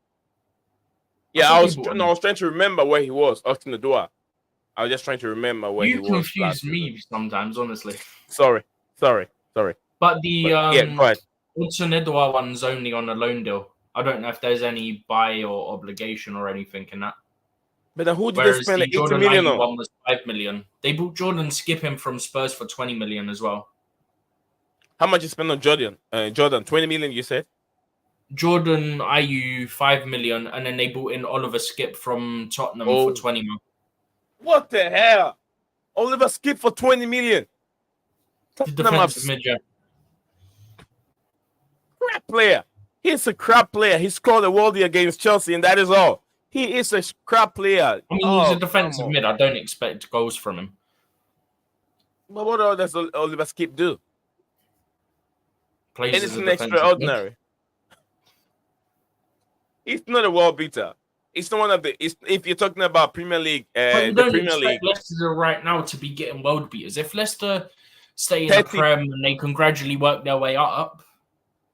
Yeah, I was trying to remember where he was. Hudson Edouard. I was just trying to remember where he was. You confuse me sometimes, honestly. Sorry. But the Hudson Edouard one's only on a loan deal. I don't know if there's any buy or obligation or anything in that. But then who did they spend the 80 million on? One was 5 million. They bought Jordan Skipping from Spurs for 20 million as well. How much you spend on Jordan? 20 million, you said? Jordan Ayew 5 million, and then they bought in Oliver Skip from Tottenham for 20 million. What the hell? Oliver Skip for 20 million. The defensive midget. Crap player. He's a crap player. He scored a worldie against Chelsea, and that is all. He is a crap player. I mean, he's a defensive mid. I don't expect goals from him. But what does Oliver Skip do? Plays Anything extraordinary. He's not a world beater. It's not one of the. If you're talking about Premier League, you don't expect Leicester right now to be getting world beaters. If Leicester stay in the Prem and they can gradually work their way up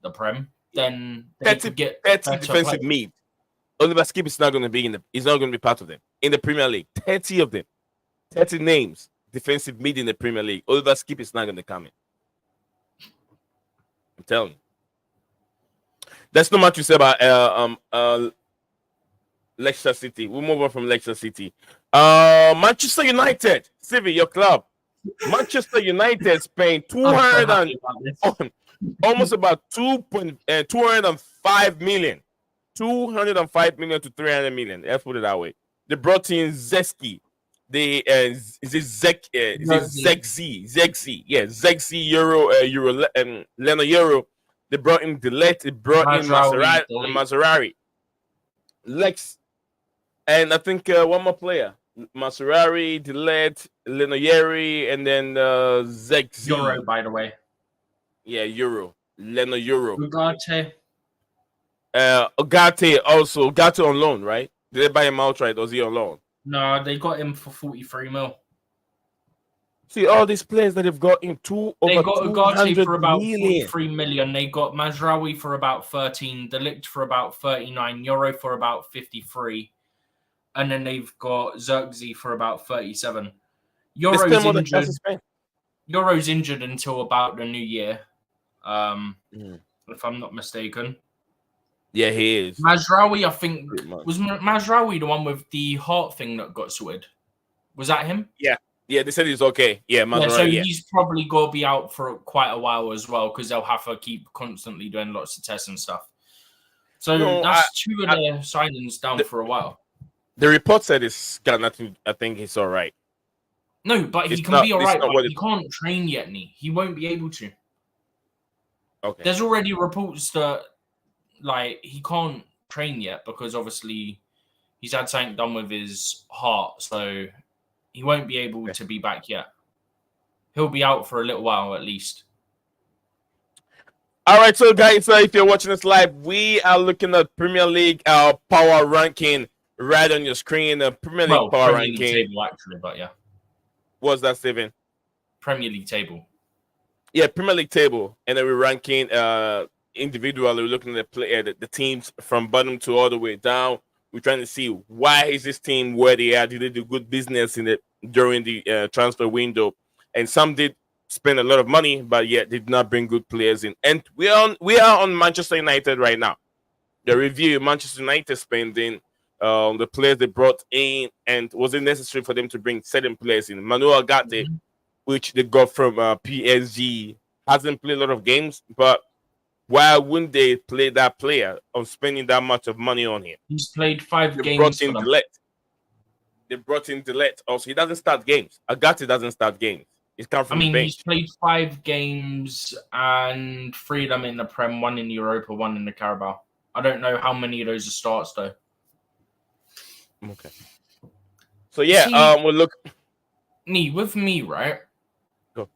the Prem, then they could get 30 defensive mid. Oliver Skip is not going to be in the. He's not going to be part of them in the Premier League. 30 of them, 30 names defensive mid in the Premier League. Oliver Skip is not going to come in. I'm telling you. That's not much to say about Leicester City. We'll move on from Leicester City. Manchester United, Civi, your club. Manchester United spent almost about 205 million. 205 million to 300 million. Let's put it that way. They brought in Zeski. Zegzi. Yeah, Zegzi, Leno Euro. They brought in Delete. They brought in Maserati. Lex. And I think one more player. Maserati, Delete, Lenoyeri, and then Zegzi. Euro, by the way. Yeah, Euro. Leno Euro. Ugarte. Ugarte also. Ugarte on loan, right? Did they buy him outright or was he on loan? No, they got him for 43 mil. See, all these players that they've got in they got Ugarte for about 43 million. They got Mazraoui for about 13, Delict for about 39, Euro for about 53. And then they've got Xerxes for about 37. Euro's injured until about the new year, if I'm not mistaken. Yeah, he is. Mazraoui, I think, was Mazraoui the one with the heart thing that got sorted? Was that him? Yeah, they said he's okay. Yeah, Mazraoui, so he's probably got to be out for quite a while as well because they'll have to keep constantly doing lots of tests and stuff. So that's two of their signings down for a while. The report said it's got nothing. I think he's all right. No, but he can be all right. He can't train yet, he won't be able to. Okay. There's already reports that he can't train yet because obviously he's had something done with his heart, so he won't be able to be back yet. He'll be out for a little while at least. All right, so guys, if you're watching this live, we are looking at Premier League power ranking right on your screen. The Premier League power ranking table, actually, but yeah. What's that, Steven? Premier League table. Yeah, Premier League table, and then we're ranking individually. We're looking at the teams from bottom to all the way down. We're trying to see why is this team where they are. Did they do good business during the transfer window? And some did spend a lot of money, but yet did not bring good players in. And we are on Manchester United right now. The review Manchester United spending, the players they brought in, and was it necessary for them to bring certain players in? Manuel Ugarte, which they got from PSG, hasn't played a lot of games, but why wouldn't they play that player of spending that much of money on him? He's played 5 games. They brought in Delete also. He doesn't start games. Ugarte doesn't start games. He's come from I mean, the he's bench. played 5 games and 3 of them in the Prem, 1 in Europa, 1 in the Carabao. I don't know how many of those are starts though. Okay. So yeah, we'll look. With me, right? Go.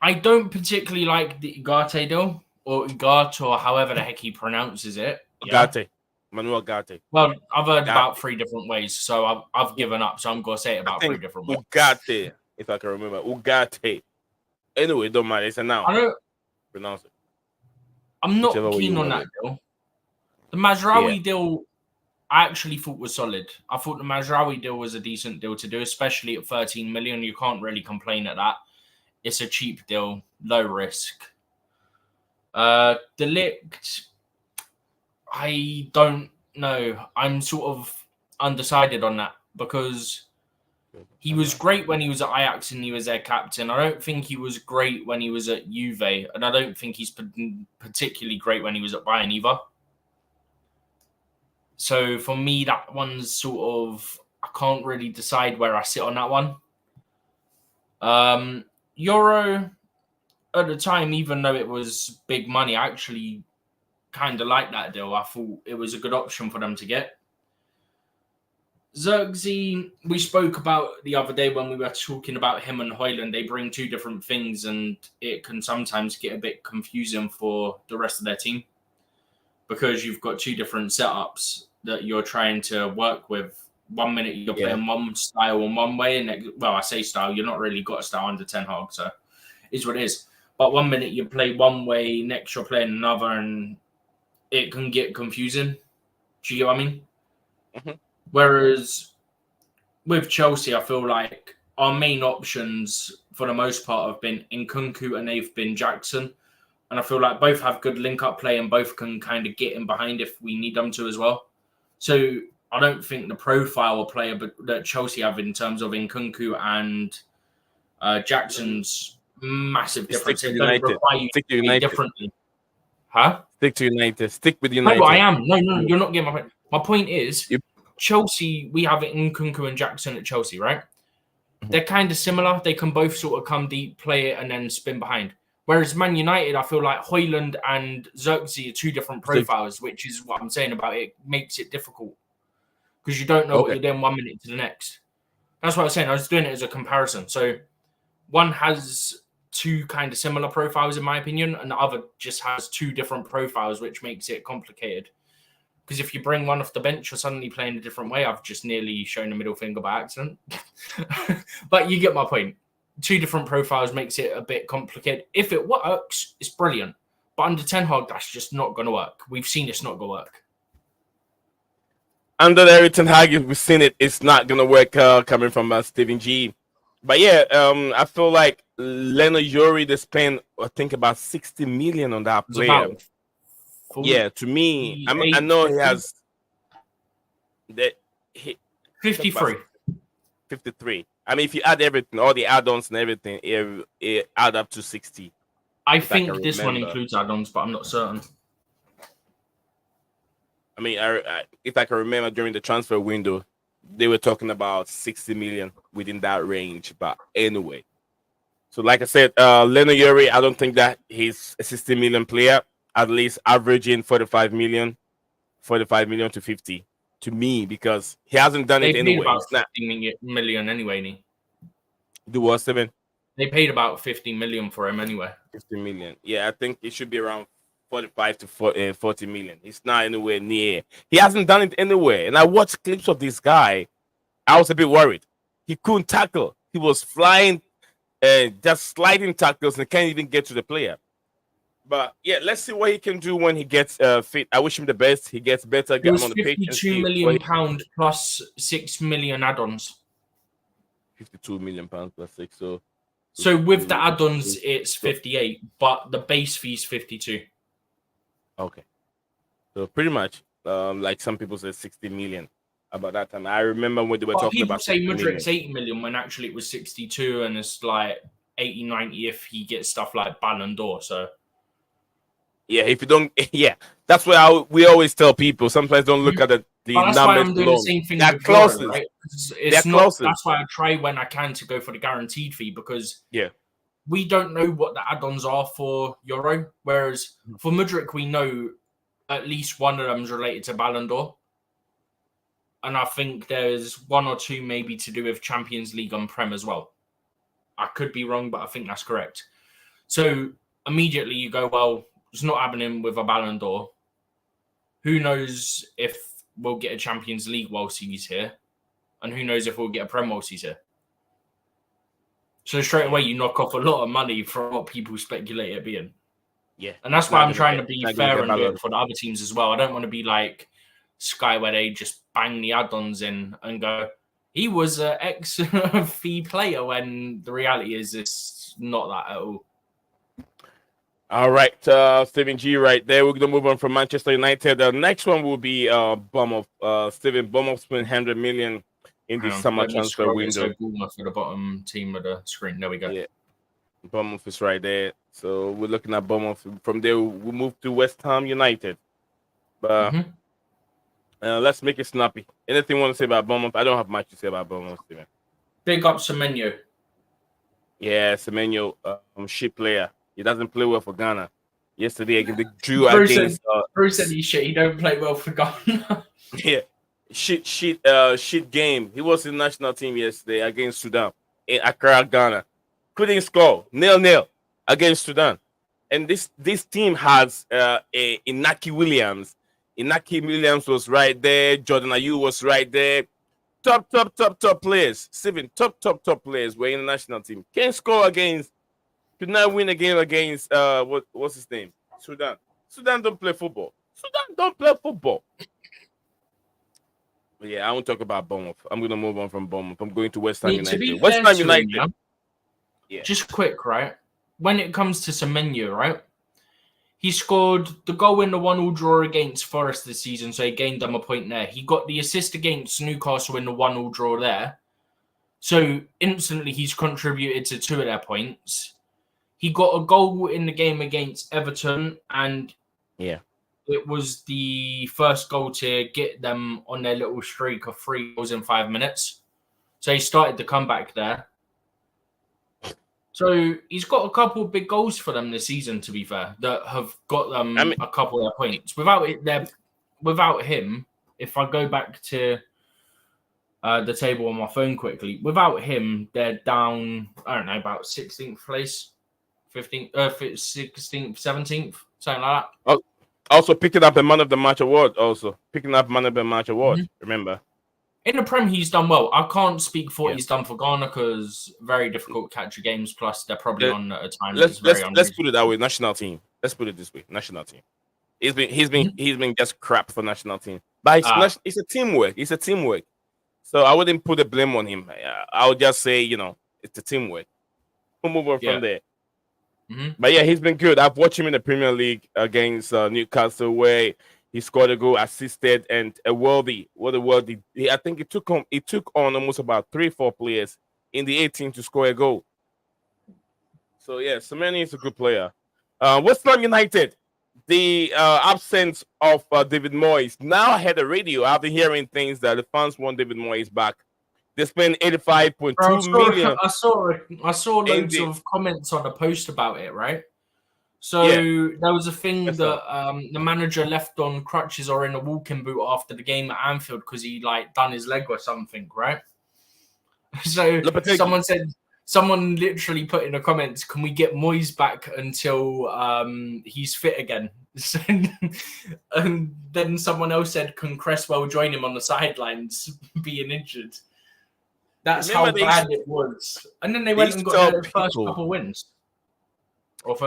I don't particularly like the Ugarte deal or Ugarte or however the heck he pronounces it. Yeah. Ugarte. Manuel Ugarte. Well, I've heard Ugarte. about 3 different ways, so I've given up. So I'm gonna say it about 3 different ways. Ugarte, if I can remember. Ugarte. Anyway, don't matter. It's a noun. I don't pronounce it. I'm not keen on that deal. The Mazraoui deal, I actually thought was solid. I thought the Mazraoui deal was a decent deal to do, especially at 13 million. You can't really complain at that. It's a cheap deal, low risk. Delict, I don't know. I'm sort of undecided on that because he was great when he was at Ajax and he was their captain. I don't think he was great when he was at Juve, and I don't think he's particularly great when he was at Bayern either. So for me, that one's sort of, I can't really decide where I sit on that one. Euro, at the time, even though it was big money, I actually kind of liked that deal. I thought it was a good option for them to get. Zirkzee, we spoke about the other day when we were talking about him and Højlund. They bring 2 different things, and it can sometimes get a bit confusing for the rest of their team because you've got 2 different setups that you're trying to work with. 1 minute you're playing one style in one way, and well, I say style, you're not really got a style under Ten Hag, so it's what it is. But 1 minute you play one way, next you're playing another, and it can get confusing. Do you get what I mean? Mm-hmm. Whereas with Chelsea, I feel like our main options for the most part have been Nkunku and they've been Jackson. And I feel like both have good link-up play and both can kind of get in behind if we need them to as well. So I don't think the profile of player that Chelsea have in terms of Nkunku and Jackson's massive difference. It don't require you to play differently. Huh? Stick to United. Stick with United. No, I am. No, you're not getting my point. My point is, Chelsea, we have Nkunku and Jackson at Chelsea, right? Mm-hmm. They're kind of similar. They can both sort of come deep, play it, and then spin behind. Whereas Man United, I feel like Højlund and Zirkzee are 2 different profiles, which is what I'm saying about it. Makes it difficult because you don't know what you're doing 1 minute to the next. That's what I was saying. I was doing it as a comparison. So one has 2 kind of similar profiles, in my opinion, and the other just has 2 different profiles, which makes it complicated. Because if you bring one off the bench, you're suddenly playing a different way. I've just nearly shown a middle finger by accident. But you get my point. 2 different profiles makes it a bit complicated. If it works, it's brilliant. But under Ten Hag, that's just not going to work. We've seen it's not going to work. Under Eric Ten Hag, we've seen it. It's not going to work coming from Steven G. But yeah, I feel like Leno Yuri, they spent, I think, about 60 million on that player. Yeah, to me, I know he has 53. 53. I mean, if you add everything, all the add-ons and everything, it add up to 60. I think this one includes add-ons, but I'm not certain. I mean, if I can remember during the transfer window, they were talking about 60 million within that range. But anyway, so like I said, Leno Yuri, I don't think that he's a 60 million player. At least averaging 45 million to 50 to me, because he hasn't done it anyway. About 50 million anyway. Do what, 7? They paid about 50 million for him anyway. 50 million. Yeah, I think it should be around 45 to 40 million. He's not anywhere near. He hasn't done it anywhere. And I watched clips of this guy. I was a bit worried. He couldn't tackle. He was flying, just sliding tackles and can't even get to the player. But yeah, let's see what he can do when he gets fit. I wish him the best. He gets better. It was £52 million plus 6 million add-ons. £52 million plus 6. So with the add-ons, it's 58, but the base fee is 52. Okay. So pretty much, like some people say, 60 million about that time. I remember when they were talking about. People say Mudrik's 80 million when actually it was 62, and it's like 80, 90 if he gets stuff like Ballon d'Or. So. Yeah, if you don't, that's what we always tell people. Sometimes don't look at the numbers. That's why I'm doing the same thing. They're closest, right? That's why I try when I can to go for the guaranteed fee, because we don't know what the add-ons are for Euro, whereas for Mudryk, we know at least one of them is related to Ballon d'Or. And I think there's one or two maybe to do with Champions League on Prem as well. I could be wrong, but I think that's correct. So immediately you go, well, it's not happening with a Ballon d'Or. Who knows if we'll get a Champions League whilst he's here? And who knows if we'll get a Prem whilst he's here? So straight away, you knock off a lot of money from what people speculate it being. Yeah. And that's why I'm trying to be fair and do it for the other teams as well. I don't want to be like Sky where they just bang the add-ons in and go, he was an ex-fee player, when the reality is it's not that at all. All right, Stephen G right there. We're going to move on from Manchester United. The next one will be Bournemouth. Stephen, Bournemouth spent 100 million in the summer transfer window. Bournemouth at the bottom team of the screen. There we go. Yeah, Bournemouth is right there. So we're looking at Bournemouth. From there, we'll move to West Ham United. But let's make it snappy. Anything you want to say about Bournemouth? I don't have much to say about Bournemouth, Stephen. Big up Semenyo. Yeah, Semenyo, shit player. He doesn't play well for Ghana. Yesterday, they drew against. Bruce said he's shit. He don't play well for Ghana. Yeah, shit game. He was in the national team yesterday against Sudan in Accra, Ghana. Couldn't score. 0-0 against Sudan. And this team has Inaki Williams. Inaki Williams was right there. Jordan Ayew was right there. Top players. 7 top players were in the national team. Can't score against. Could not win a game against what's his name? Sudan. Sudan don't play football. But yeah, I won't talk about Bournemouth. I'm gonna move on from Bournemouth. I'm going to West Ham United. West Ham United. Yeah. Just quick, right? When it comes to Semenyo, right? He scored the goal in the 1-1 draw against Forest this season, so he gained them a point there. He got the assist against Newcastle in the 1-1 draw there. So instantly he's contributed to 2 of their points. He got a goal in the game against Everton, and it was the first goal to get them on their little streak of 3 goals in 5 minutes. So he started the comeback there. So he's got a couple of big goals for them this season, to be fair, that have got them a couple of their points. Without him, if I go back to the table on my phone quickly, without him, they're down, I don't know, about 16th place. 15th, 16th, 17th, something like that. Oh, also picking up a Man of the Match award. Remember? In the Prem, he's done well. I can't speak for what he's done for Ghana because very difficult catcher games. Plus, they're probably on at a time. Let's put it that way. National team. Let's put it this way. National team. He's been just crap for national team. But it's a teamwork. It's a teamwork. So I wouldn't put the blame on him. I would just say, it's a teamwork. We'll move on from there. But yeah, he's been good. I've watched him in the Premier League against Newcastle, where he scored a goal, assisted, and a worldie. I think it took on almost about 3-4 players in the 18 to score a goal. So yeah, Semenyo is a good player. West Ham United, the absence of David Moyes. Now I had the radio. I've been hearing things that the fans want David Moyes back. They spent 85.2 million. I saw loads of comments on the post about it, right? So there was a thing that the manager left on crutches or in a walking boot after the game at Anfield because he done his leg or something, right? So someone literally put in the comments, "Can we get Moyes back until he's fit again?" And then someone else said, "Can Cresswell join him on the sidelines, being injured?" That's how bad it was. And then they went and got their first couple wins.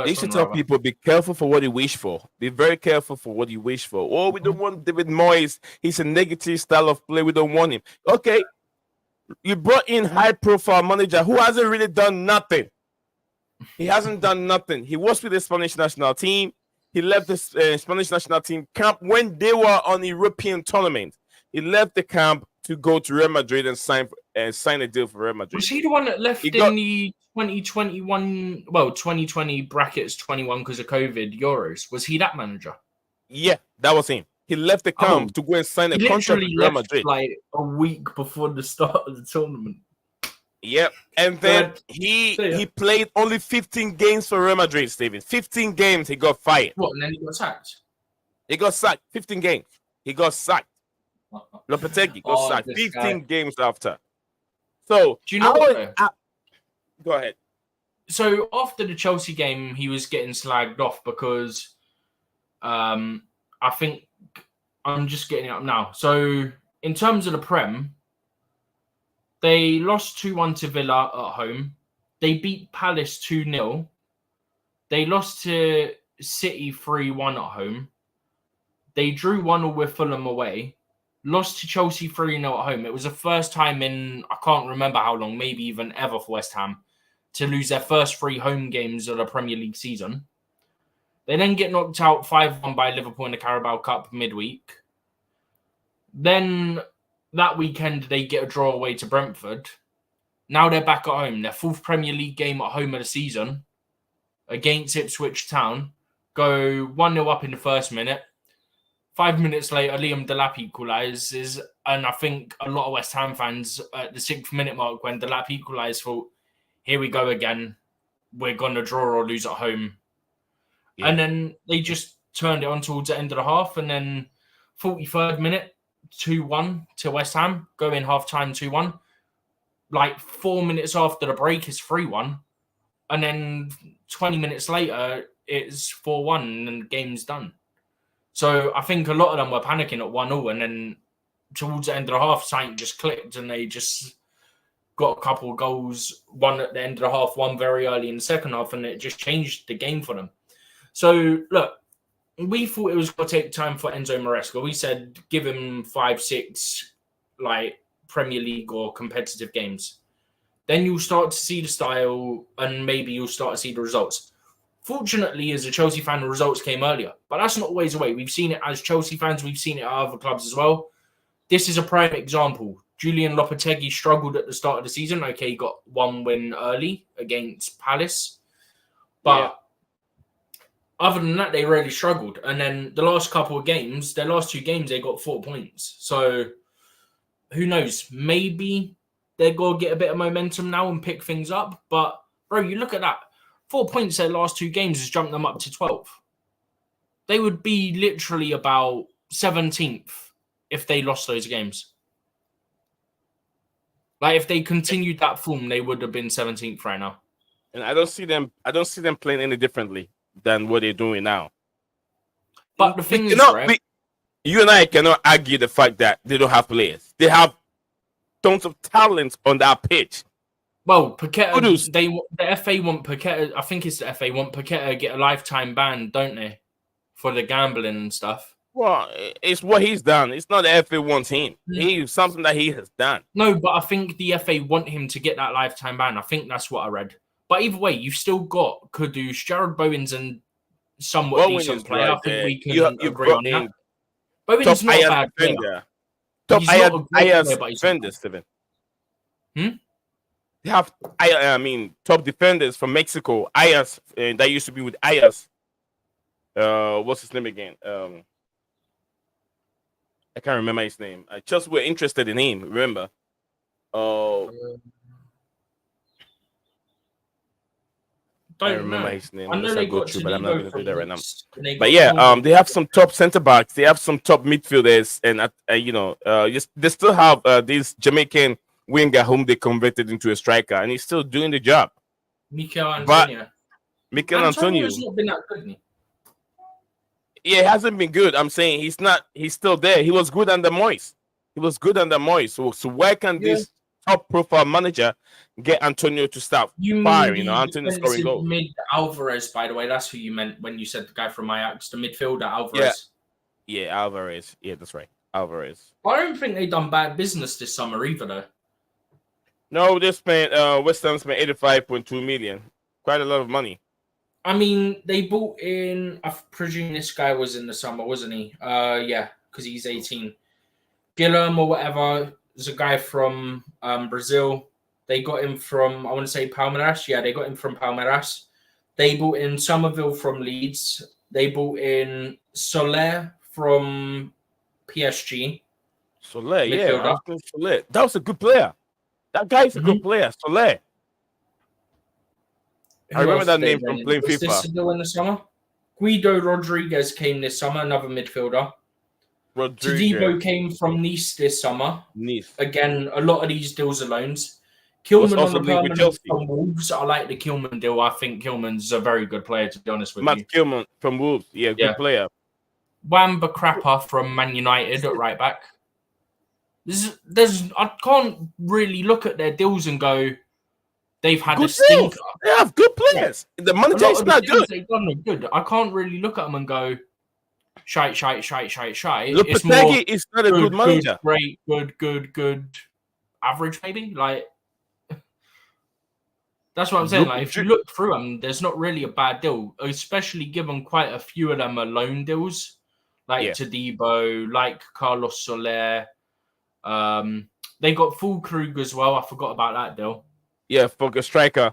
They should tell people, be careful for what you wish for. Be very careful for what you wish for. Oh, we don't want David Moyes. He's a negative style of play. We don't want him. Okay. You brought in high-profile manager who hasn't really done nothing. He hasn't done nothing. He was with the Spanish national team. He left the Spanish national team camp when they were on the European tournament. He left the camp to go to Real Madrid and sign a deal for Real Madrid. Was he the one that left the 2021, 2020 brackets 21 because of COVID Euros? Was he that manager? Yeah, that was him. He left the camp to go and sign a contract with Real Madrid. Like a week before the start of the tournament. Yep. And then he played only 15 games for Real Madrid, Steven. 15 games, he got fired. What, and then he got sacked? He got sacked. 15 games. He got sacked. Lopetegui got sacked 15 games after. So, do you know what? Go ahead. So, after the Chelsea game, he was getting slagged off because I think I'm just getting it up now. So, in terms of the Prem, they lost 2-1 to Villa at home. They beat Palace 2-0. They lost to City 3-1 at home. They drew 1-0 with Fulham away. Lost to Chelsea 3-0 at home. It was the first time in, I can't remember how long, maybe even ever for West Ham, to lose their first 3 home games of the Premier League season. They then get knocked out 5-1 by Liverpool in the Carabao Cup midweek. Then that weekend, they get a draw away to Brentford. Now they're back at home. Their 4th Premier League game at home of the season against Ipswich Town. Go 1-0 up in the first minute. 5 minutes later, Liam Delap equalises. And I think a lot of West Ham fans at the 6th minute mark when Delap equalised thought, here we go again. We're going to draw or lose at home. Yeah. And then they just turned it on towards the end of the half. And then 43rd minute, 2-1 to West Ham. Go in half-time 2-1. Like 4 minutes after the break is 3-1. And then 20 minutes later, it's 4-1 and the game's done. So I think a lot of them were panicking at 1-0, and then towards the end of the half, something just clicked and they just got a couple of goals, one at the end of the half, one very early in the second half, and it just changed the game for them. So, look, we thought it was going to take time for Enzo Maresca. We said give him 5-6 like Premier League or competitive games. Then you'll start to see the style and maybe you'll start to see the results. Fortunately, as a Chelsea fan, the results came earlier. But that's not always the way. We've seen it as Chelsea fans. We've seen it at other clubs as well. This is a prime example. Julian Lopetegui struggled at the start of the season. Okay, he got 1 win early against Palace. But other than that, they really struggled. And then the last couple of games, their last 2 games, they got 4 points. So who knows? Maybe they're going to get a bit of momentum now and pick things up. But, bro, you look at that. 4 points their last 2 games has jumped them up to 12th. They would be literally about 17th if they lost those games. Like if they continued that form, they would have been 17th right now. And I don't see them playing any differently than what they're doing now. But the thing is, right? You and I cannot argue the fact that they don't have players. They have tons of talent on that pitch. Well, Paqueta, the FA want Paqueta. I think it's the FA want Paqueta to get a lifetime ban, don't they, for the gambling and stuff? Well, it's what he's done. It's not the FA wants him. It's something that he has done. No, but I think the FA want him to get that lifetime ban. I think that's what I read. But either way, you've still got Kudus, Jared Bowen's, and somewhat decent player. I think we can agree on that. Bowen's not a bad player. Top Ayers defenders, Steven. They have, top defenders from Mexico. Ayers, that used to be with Ayers. What's his name again? I can't remember his name. I just were interested in him. Remember? I remember his name. I know they go through, but I'm not going to do that right now. But yeah, they have some top center backs. They have some top midfielders, and they still have this Jamaican winger whom they converted into a striker, and he's still doing the job. Mikel Antonio. Antonio's not been that good. Yeah, it hasn't been good. I'm saying he's not. He's still there. He was good under Moyes. So where can this top-profile manager get Antonio to stop firing? Antonio scoring goals. Mid Alvarez, by the way, that's who you meant when you said the guy from Ajax, the midfielder Alvarez. Yeah, Alvarez. Yeah, that's right, Alvarez. I don't think they've done bad business this summer either, though. No, they spent West Ham spent 85.2 million. Quite a lot of money. I mean, they bought in. I presume this guy was in the summer, wasn't he? Yeah, because he's 18. Guilherme or whatever is a guy from Brazil. They got him from, I want to say Palmeiras. Yeah, they got him from Palmeiras. They bought in Somerville from Leeds. They bought in Soler from PSG. Soler, yeah. Soler. That was a good player. That guy is a good player, Soler. I remember that name from playing Was FIFA. this still in the summer? Guido Rodriguez came this summer, another midfielder. Todibo came from Nice this summer. Nice. Again, a lot of these deals are loans. Kilman on the permanent from Wolves. I like the Kilman deal. I think Kilman's a very good player, to be honest with you. Matt Kilman from Wolves. Yeah, good player. Wamba Krapper from Man United at right back. I can't really look at their deals and go, they've had a stinker. They have good players. Yeah. The manager is not good. They've done good. I can't really look at them and go, shite. Lopetegui is not a good manager. Great, good, average maybe. Like that's what I'm saying. Like if you look through them, there's not really a bad deal, especially given quite a few of them are loan deals, like Todibo, like Carlos Soler. They got Füllkrug as well. I forgot about that deal. Yeah, for a striker,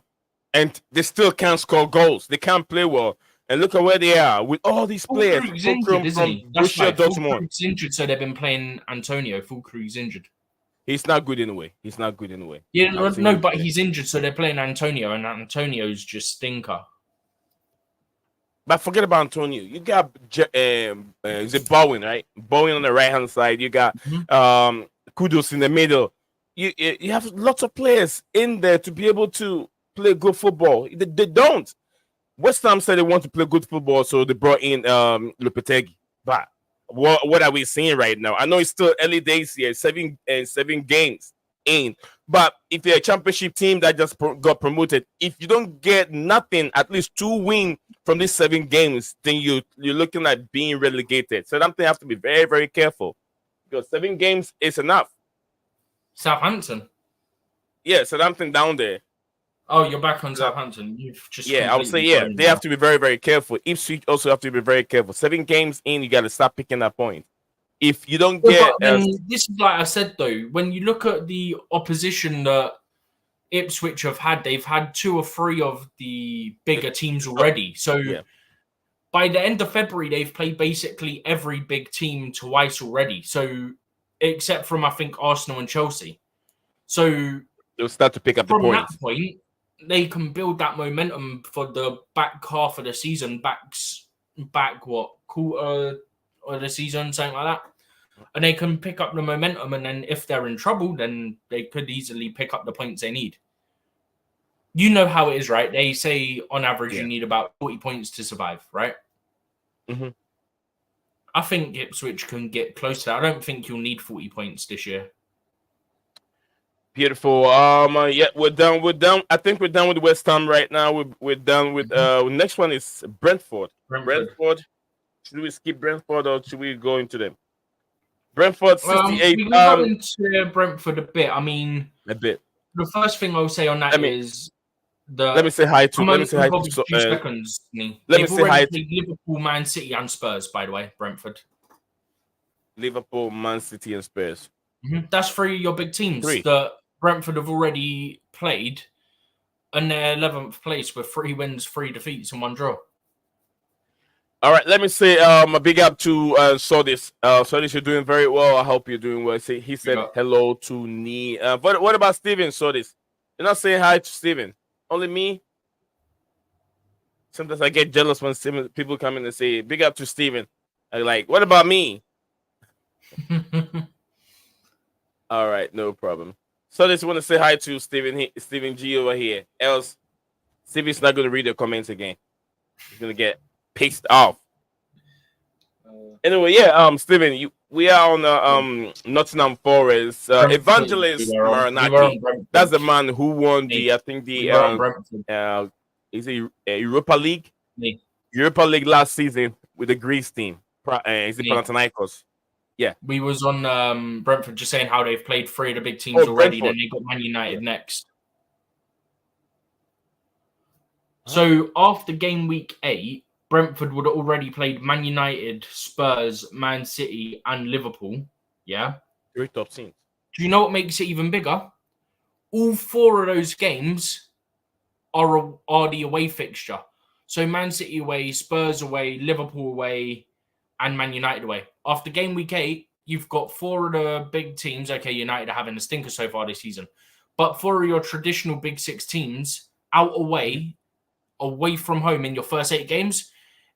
and they still can't score goals. They can't play well. And look at where they are with all these players. Füllkrug's injured, isn't he? That's right. Füllkrug's injured, so they've been playing Antonio. Füllkrug's injured. He's not good in a way. Yeah, no, but he's injured, so they're playing Antonio, and Antonio's just stinker. But forget about Antonio. You got is it Bowen, right? Bowen on the right hand side. You got Kudus in the middle. You have lots of players in there to be able to play good football. They don't. West Ham said they want to play good football, so they brought in Lopetegui. But what are we seeing right now? I know it's still early days here, seven games in. But if you're a championship team that just got promoted, if you don't get nothing, at least 2 wins from these 7 games, then you're looking at being relegated. So they have to be very, very careful because 7 games is enough. Southampton. Yeah, Southampton down there. Oh, you're back on Southampton. You've just I would say they have to be very, very careful. Ipswich also have to be very careful. 7 games in, you got to start picking up points. If you don't get, this is like I said though. When you look at the opposition that Ipswich have had, they've had 2 or 3 of the bigger teams already. So by the end of February, they've played basically every big team twice already. So except from I think Arsenal and Chelsea. So they'll start to pick up the points. From that point, they can build that momentum for the back half of the season, quarter of the season, something like that. And they can pick up the momentum, and then if they're in trouble, then they could easily pick up the points they need. You know how it is, right? They say on average you need about 40 points to survive, right? Mm-hmm. I think Ipswich can get close to that. I don't think you'll need 40 points this year. Beautiful. We're done. I think we're done with West Ham right now. We're done with next one is Brentford. Should we skip Brentford or should we go into them? Brentford 68. We can go into Brentford a bit. I mean, a bit. The first thing I'll say on that is let me say hi to. Let me say hi to. Let me say hi to Liverpool, Man City, and Spurs. By the way, Brentford. Liverpool, Man City, and Spurs. Mm-hmm. That's 3 of your big teams that Brentford have already played, and they're 11th place with 3 wins, 3 defeats, and 1 draw. All right, let me say a big up to Sodis. Sodis, you're doing very well. I hope you're doing well. He said hello to me. But what about Steven, Sodis? You're not saying hi to Steven. Only me? Sometimes I get jealous when people come in and say, big up to Steven. I'm like, what about me? All right, no problem. So I just want to say hi to Steven G over here. Else, Steven's not going to read the comments again. He's going to get pissed off. Anyway, Steven, we are on Nottingham Forest. Evangelist Maranati. That's the man who won is it Europa League? Me. Europa League last season with the Greece team. Is it Panathinaikos? Yeah. We was on Brentford just saying how they've played 3 of the big teams already. Brentford. Then they got Man United next. So after game week 8, Brentford would have already played Man United, Spurs, Man City, and Liverpool. Yeah. 3 top teams. Do you know what makes it even bigger? All 4 of those games are the away fixture. So Man City away, Spurs away, Liverpool away, and Man United away. After game week 8, you've got 4 of the big teams. Okay, United are having a stinker so far this season. But for your traditional Big Six teams, away from home in your first 8 games,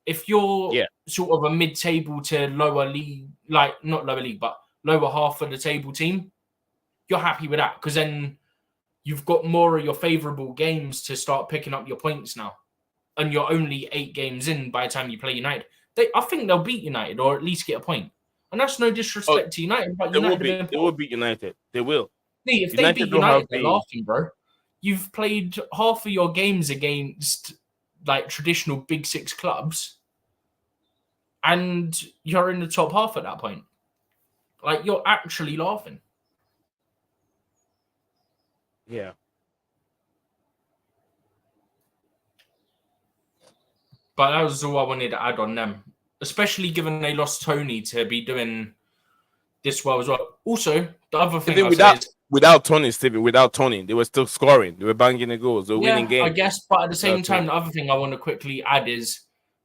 if you're sort of a mid-table to lower league, like not lower league, but lower half of the table team, you're happy with that because then you've got more of your favourable games to start picking up your points now. And you're only 8 games in by the time you play United. I think they'll beat United or at least get a point. And that's no disrespect to United, but they will beat United. They will. If they beat United, they're laughing, bro. You've played half of your games against like traditional Big Six clubs, and you're in the top half at that point. Like you're actually laughing. Yeah. But that was all I wanted to add on them, especially given they lost Tony to be doing this well as well. Also, the other thing without Tony, Steven, without Tony, they were still scoring. They were banging the goals. They were winning games. I guess, but at the same time, the other thing I want to quickly add is,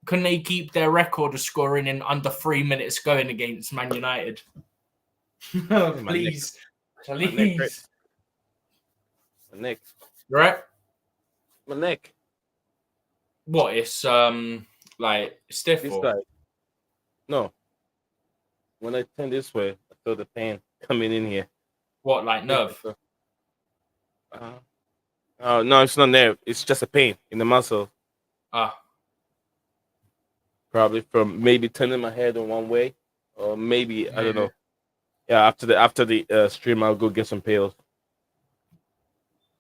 can they keep their record of scoring in under 3 minutes going against Man United? Please. My neck. Right? My neck. What? It's like stiff? This side. No. When I turn this way, I feel the pain coming in here. What, like nerve? Oh no, it's not nerve. It's just a pain in the muscle. Probably from maybe turning my head in one way, or maybe I don't know. Yeah, after the stream, I'll go get some pills.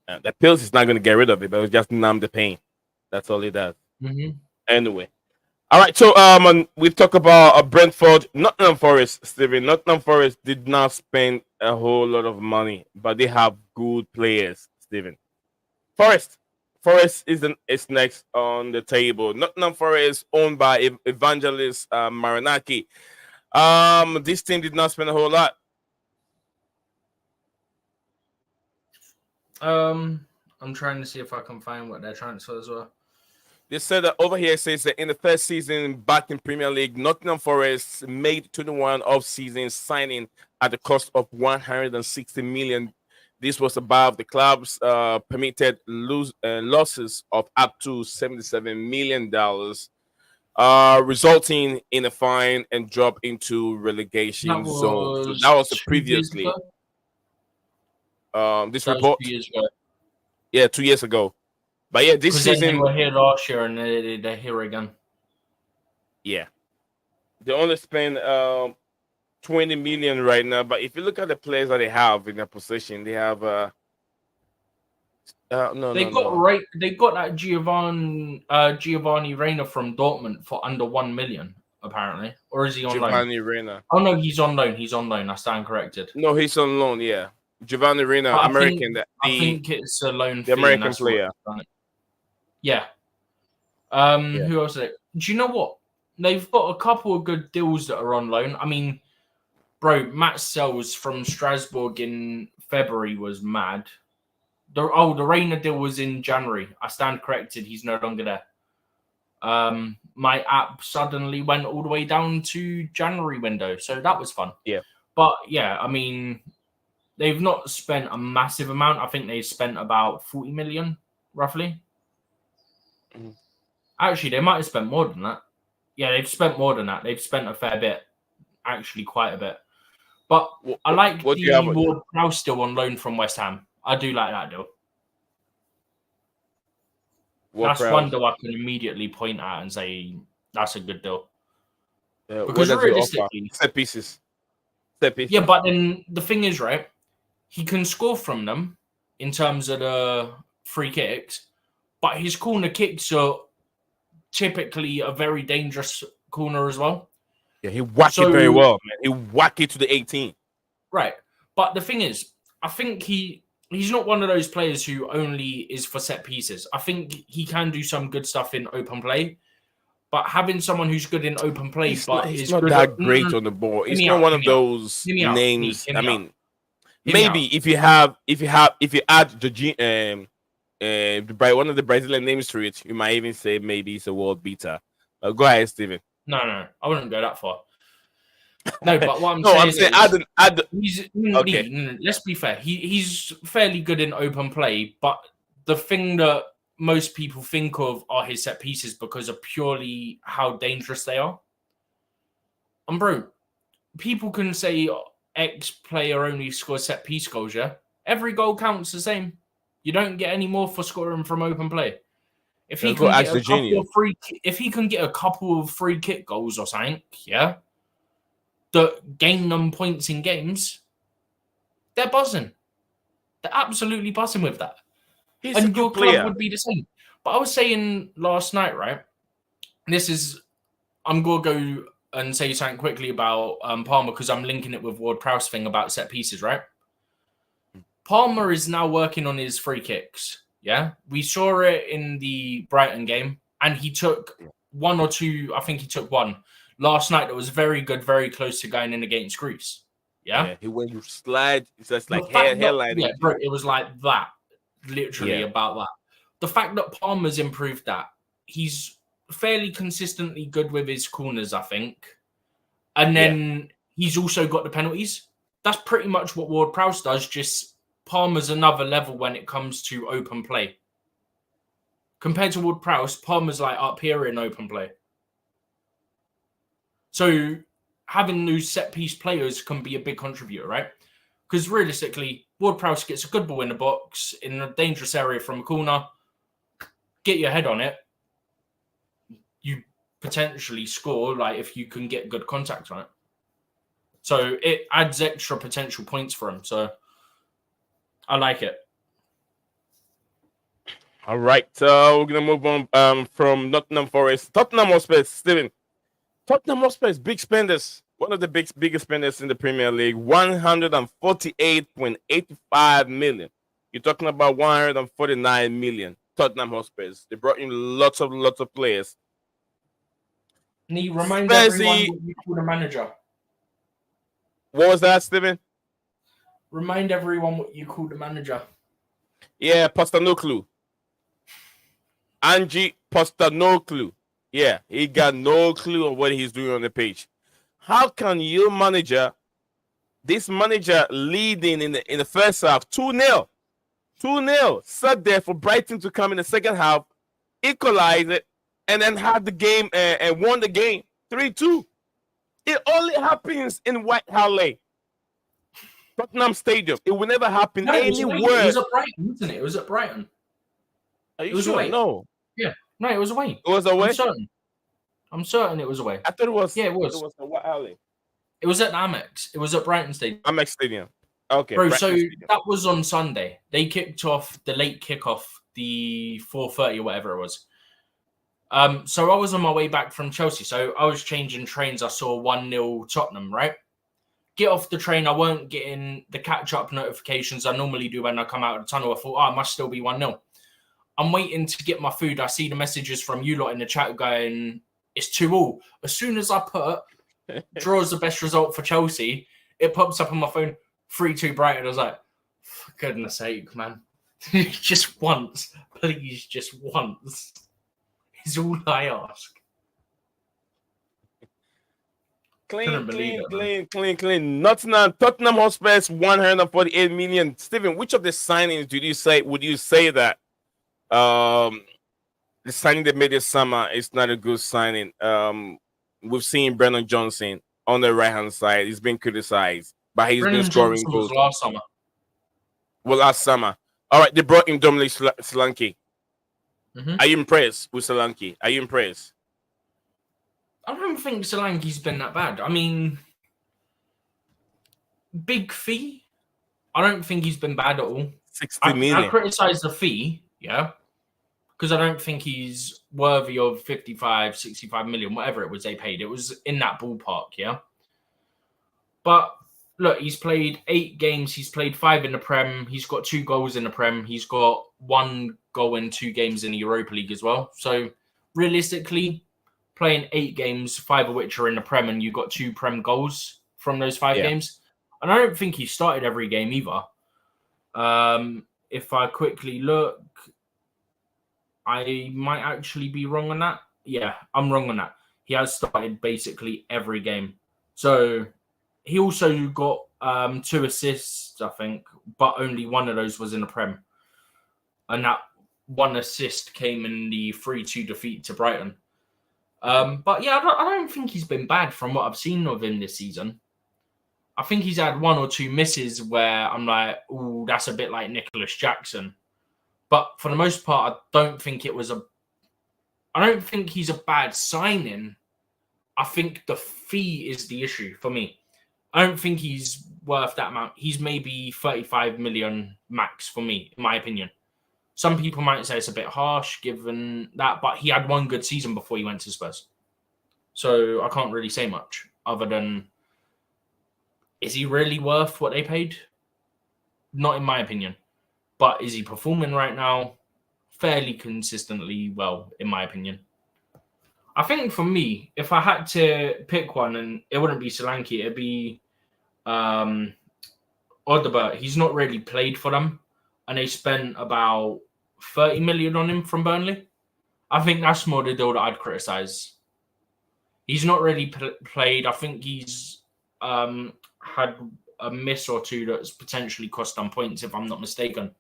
The pills is not going to get rid of it, but it'll just numb the pain. That's all it does. Anyway. All right, so we've talked about Brentford, Nottingham Forest, Steven. Nottingham Forest did not spend a whole lot of money, but they have good players, Steven. Forest is next on the table. Nottingham Forest, owned by Evangelist Maranaki. This team did not spend a whole lot. I'm trying to see if I can find what their transfers were. They said that over here it says that in the first season back in Premier League, Nottingham Forest made 21 off-season signing at the cost of 160 million. This was above the club's permitted losses of up to $77 million, resulting in a fine and drop into relegation zone. So that was previously. This report. 2 years ago. Yeah, 2 years ago. But yeah, this season they were here last year and they're here again. Yeah, they only spend 20 million right now. But if you look at the players that they have in their position, they have They got that Giovanni Reina from Dortmund for under 1 million apparently, or is he on loan? Giovanni Reina. Oh no, he's on loan. He's on loan. I stand corrected. No, he's on loan. Yeah, Giovanni Reina, American. I think it's a loan. The American player. Yeah. Who else is it? Do you know what? They've got a couple of good deals that are on loan. I mean, bro, Matt Sells from Strasbourg in February was mad. The Reina deal was in January. I stand corrected. He's no longer there. My app suddenly went all the way down to January window. So that was fun. Yeah. But yeah, I mean, they've not spent a massive amount. I think they spent about 40 million, roughly. Actually, they might have spent more than that. Yeah, they've spent more than that. They've spent a fair bit. Actually, quite a bit. But I like the Ward-Prowse still on loan from West Ham. I do like that deal. That's one deal I can immediately point at and say that's a good deal. Because realistically, set pieces. Yeah, but then the thing is, right? He can score from them in terms of the free kicks, but his corner kicks are typically a very dangerous corner as well. Yeah, he whacked it very well, man. He whacked it to the 18. Right. But the thing is, I think he's not one of those players who only is for set pieces. I think he can do some good stuff in open play. But having someone who's good in open play, he's not that great on the ball. He's not one of those names. I mean, maybe if you add the one of the Brazilian names to it, you might even say maybe it's a world beater. Go ahead, Steven. No, I wouldn't go that far. No, but what I'm No, I'm saying saying is he's okay. let's be fair. He's fairly good in open play, but the thing that most people think of are his set pieces because of purely how dangerous they are. And bro, people can say X player only scores set piece goals, yeah? Every goal counts the same. You don't get any more for scoring from open play. If he Go can ask get the a couple junior. of if he can get a couple of free kick goals or something, yeah, that gain them points in games, they're buzzing. They're absolutely buzzing with that. He's a And your good club player. would be the same. But I was saying last night, right? I'm gonna go and say something quickly about Palmer because I'm linking it with Ward Prowse thing about set pieces, right? Palmer is now working on his free kicks. Yeah, we saw it in the Brighton game, and he took one or two. I think he took one last night. That was very good, very close to going in against Greece. Yeah, he went to slide. It's just the like fact that hairlining. bro, it was like that, literally Yeah, about that. The fact that Palmer's improved that, he's fairly consistently good with his corners, I think, and yeah. then he's also got the penalties. That's pretty much what Ward Prowse does. Just Palmer's another level when it comes to open play. Compared to Ward Prowse, Palmer's like up here in open play. So having those set piece players can be a big contributor, right? Because realistically, Ward Prowse gets a good ball in the box in a dangerous area from a corner, get your head on it, you potentially score, like if you can get good contact on it. So it adds extra potential points for him. So I like it. All right. So we're gonna move on from Nottingham Forest. Tottenham Hotspur, Steven. Tottenham Hotspur is big spenders. One of the biggest spenders in the Premier League. 148.85 million. You're talking about 149 million. Tottenham Hotspurs. They brought in lots of players. And he reminds everyone Spursy, what you call a manager. what was that, Steven? Remind everyone what you call the manager. Yeah, Postecoglou. Angie Postecoglou. Yeah, he got no clue on what he's doing on the pitch. How can your manager, this manager leading in the first half, 2-0, 2-0, sat there for Brighton to come in the second half, equalize it, and then have the game and won the game 3-2. It only happens in White Hart Lane, Tottenham Stadium. It will never happen No, anywhere. It was at Brighton, wasn't it? It was at Brighton. Are you it was sure? away. No. Yeah. No, it was away. It was away? I'm certain it was away. I thought it was. Yeah, it was. It was at White Hart Lane. It was at Amex. It was at Brighton Stadium. Amex Stadium. Okay. Bro, Brighton so Stadium. that was on Sunday. They kicked off the late kickoff, the 4:30 or whatever it was. So I was on my way back from Chelsea. So I was changing trains. I saw 1-0 Tottenham, right? Get off the train. I weren't getting the catch-up notifications I normally do when I come out of the tunnel. I thought, it must still be 1-0. I'm waiting to get my food. I see the messages from you lot in the chat going, it's 2-2. As soon as I put draws the best result for Chelsea, it pops up on my phone, 3-2 Brighton. I was like, for goodness sake, man. Just once. Please, just once. Is all I ask. Clean. Tottenham Hotspur's 148 million. Stephen, which of the signings would you say that the signing they made this summer is not a good signing? We've seen Brennan Johnson on the right hand side. He's been criticized, but he's been scoring goals. Last summer. Well, last summer. All right, they brought in Dominic Solanke. Mm-hmm. Are you impressed with Solanke? Are you impressed? I don't think Solanke's been that bad. I mean, big fee. I don't think he's been bad at all. 60 million. I criticize the fee, yeah, because I don't think he's worthy of 55, 65 million, whatever it was they paid. It was in that ballpark, yeah. But look, he's played 8 games. He's played 5 in the Prem. He's got 2 goals in the Prem. He's got 1 goal in 2 games in the Europa League as well. So realistically, playing 8 games, 5 of which are in the Prem, and you got 2 Prem goals from those 5 games. And I don't think he started every game either. If I quickly look, I might actually be wrong on that. Yeah, I'm wrong on that. He has started basically every game. So he also got 2 assists, I think, but only one of those was in the Prem. And that one assist came in the 3-2 defeat to Brighton. But yeah, I don't think he's been bad from what I've seen of him this season. I think he's had 1 or 2 misses where I'm like, oh, that's a bit like Nicholas Jackson. But for the most part, I don't think he's a bad signing. I think the fee is the issue for me. I don't think he's worth that amount. He's maybe 35 million max for me, in my opinion. Some people might say it's a bit harsh given that, but he had 1 good season before he went to Spurs. So I can't really say much other than, is he really worth what they paid? Not in my opinion. But is he performing right now? Fairly consistently well, in my opinion. I think for me, if I had to pick one, and it wouldn't be Solanke, it'd be Odegaard. He's not really played for them, and they spent about 30 million on him from Burnley. I think that's more the deal that I'd criticise. He's not really played. I think he's had a miss or 2 that's potentially cost them points, if I'm not mistaken.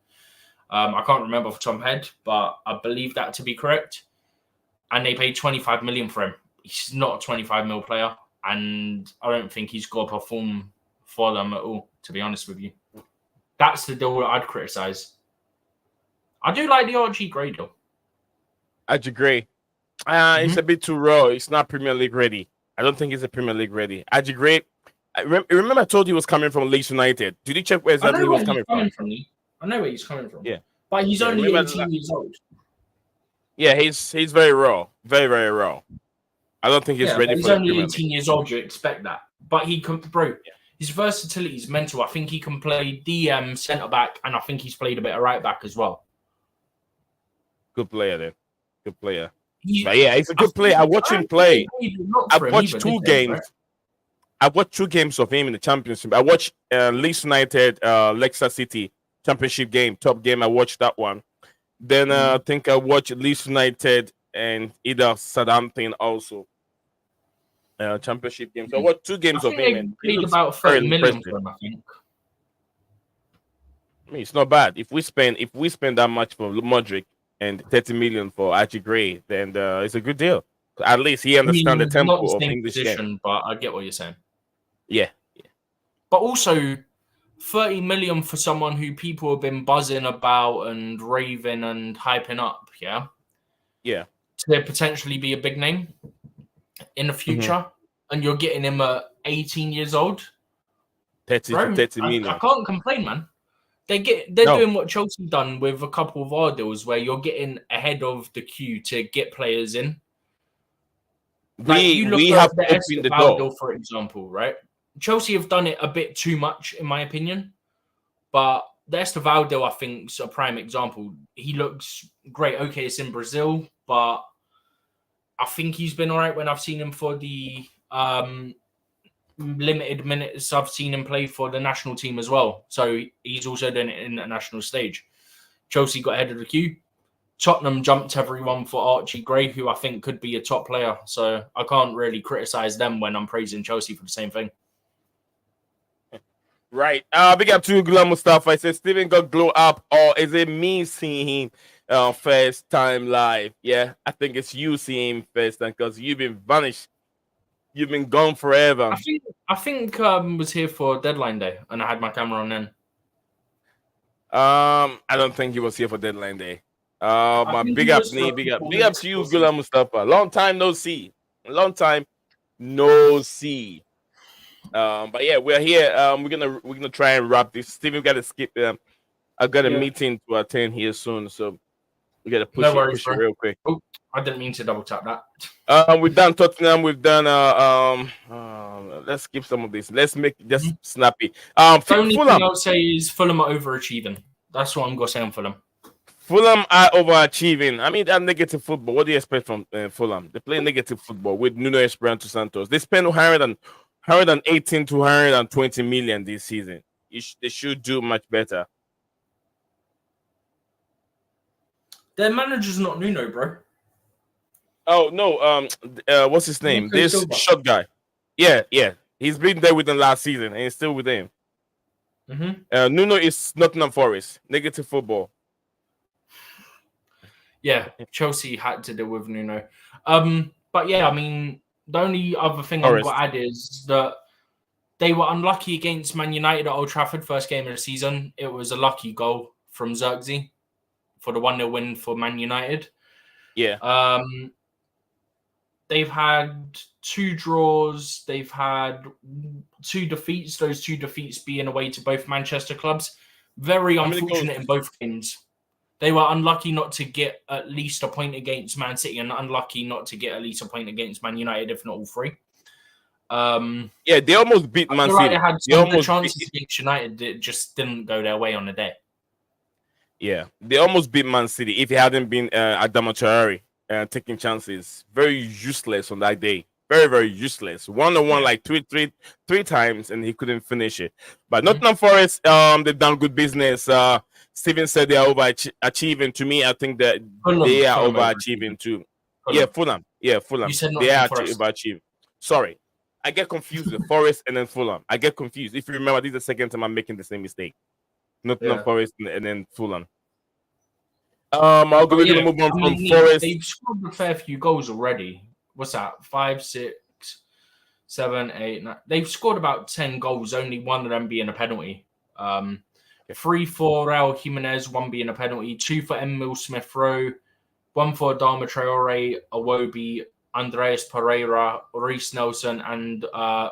I can't remember off the top of my head, but I believe that to be correct. And they paid 25 million for him. He's not a 25 mil player, and I don't think he's got to perform for them at all, to be honest with you. That's the deal that I'd criticise. I do like the Archie Gray deal. Archie Gray. It's a bit too raw. It's not Premier League ready. I don't think it's a Premier League ready. Archie Gray, remember I told you he was coming from Leeds United. Did you check where exactly he was coming from? I know where he's coming from. Yeah. But he's only 18 years old. Yeah, he's very raw. Very, very raw. I don't think he's ready for He's only 18 years old. You expect that. But he can, bro, his versatility is mental. I think he can play DM, centre-back, and I think he's played a bit of right-back as well. Good player, then. Good player. But yeah, he's a good player. I watch him play. I watched 2 games. Right? I watched 2 games of him in the Championship. I watched Leeds United, Leicester City Championship game, top game. I watched that one. Then I think I watched Leeds United and either Southampton also. Championship game. So I watched 2 games of him. And paid about 30 million for him, I think. I mean, it's not bad. If we spend that much for Modric and 30 million for Archie Gray, then it's a good deal. At least he understands the tempo of English game. But I get what you're saying. Yeah. But also 30 million for someone who people have been buzzing about and raving and hyping up, yeah? Yeah. To potentially be a big name in the future, and you're getting him at 18 years old. 30 million. I can't complain, man. They're doing what Chelsea done with a couple of our deals where you're getting ahead of the queue to get players in. We have opened the door, deal, for example, right? Chelsea have done it a bit too much, in my opinion. But the Estevaldo, I think, is a prime example. He looks great. Okay, it's in Brazil, but I think he's been all right when I've seen him for the limited minutes I've seen him play for the national team as well. So he's also doing it in the national stage. Chelsea got ahead of the queue. Tottenham jumped everyone for Archie Gray, who I think could be a top player. So I can't really criticise them when I'm praising Chelsea for the same thing. Right. Big up to Gula Mustafa. I said Steven got glow up, or is it me seeing him first time live? Yeah, I think it's you seeing him first time because you've been vanished. You've been gone forever. I think was here for deadline day and I had my camera on then. I don't think he was here for deadline day. My big up to you, Gula Mustafa. Long time no see. But yeah, we're here. We're gonna try and wrap this. Steven, we gotta skip. I got a meeting to attend here soon, so we gotta push it real quick. Oh, I didn't mean to double tap that. We've done Tottenham. We've done. Let's skip some of this. Let's make it just snappy. The only thing I'll say is Fulham are overachieving. That's what I'm gonna say on Fulham. Fulham are overachieving. I mean, that negative football. What do you expect from Fulham? They play negative football with Nuno Espirito Santos. They spend 118 to 120 million this season. They should do much better. Their manager's not Nuno, bro. Oh no, what's his name? This short guy. Yeah. He's been there with them last season, and he's still with them. Nuno is Nottingham Forest. Negative football. Yeah, Chelsea had to deal with Nuno. But yeah, I mean, the only other thing I've got to add is that they were unlucky against Man United at Old Trafford, first game of the season. It was a lucky goal from Xerxes for the 1-0 win for Man United. Yeah. They've had 2 draws. They've had 2 defeats. Those 2 defeats being away to both Manchester clubs. Very unfortunate in both games. They were unlucky not to get at least a point against Man City and unlucky not to get at least a point against Man United, if not all 3. Yeah, they almost beat Man City. They had some good chances against United. It just didn't go their way on the day. Yeah, they almost beat Man City if it hadn't been Adama Traore taking chances. Very useless on that day. Very, very useless. 1-on-1 like three times, and he couldn't finish it. But Nottingham Forest, they've done good business. Steven said they are overachieving. To me, I think that they are overachieving too. Yeah, Fulham. Yeah, Fulham. You said they are Forest. overachieving. Sorry, I get confused with Forest and then Fulham. I get confused. If you remember, this is the second time I'm making the same mistake. Nottingham Forest and then Fulham. We're going to move on from Forest. They've scored a fair few goals already. What's that? 5, 6, 7, 8, 9. They've scored about 10 goals, only one of them being a penalty. 3 for Raul Jimenez, 1 being a penalty, 2 for Emil Smith-Rowe, 1 for Adama Traore, Iwobi, Andreas Pereira, Reece Nelson, and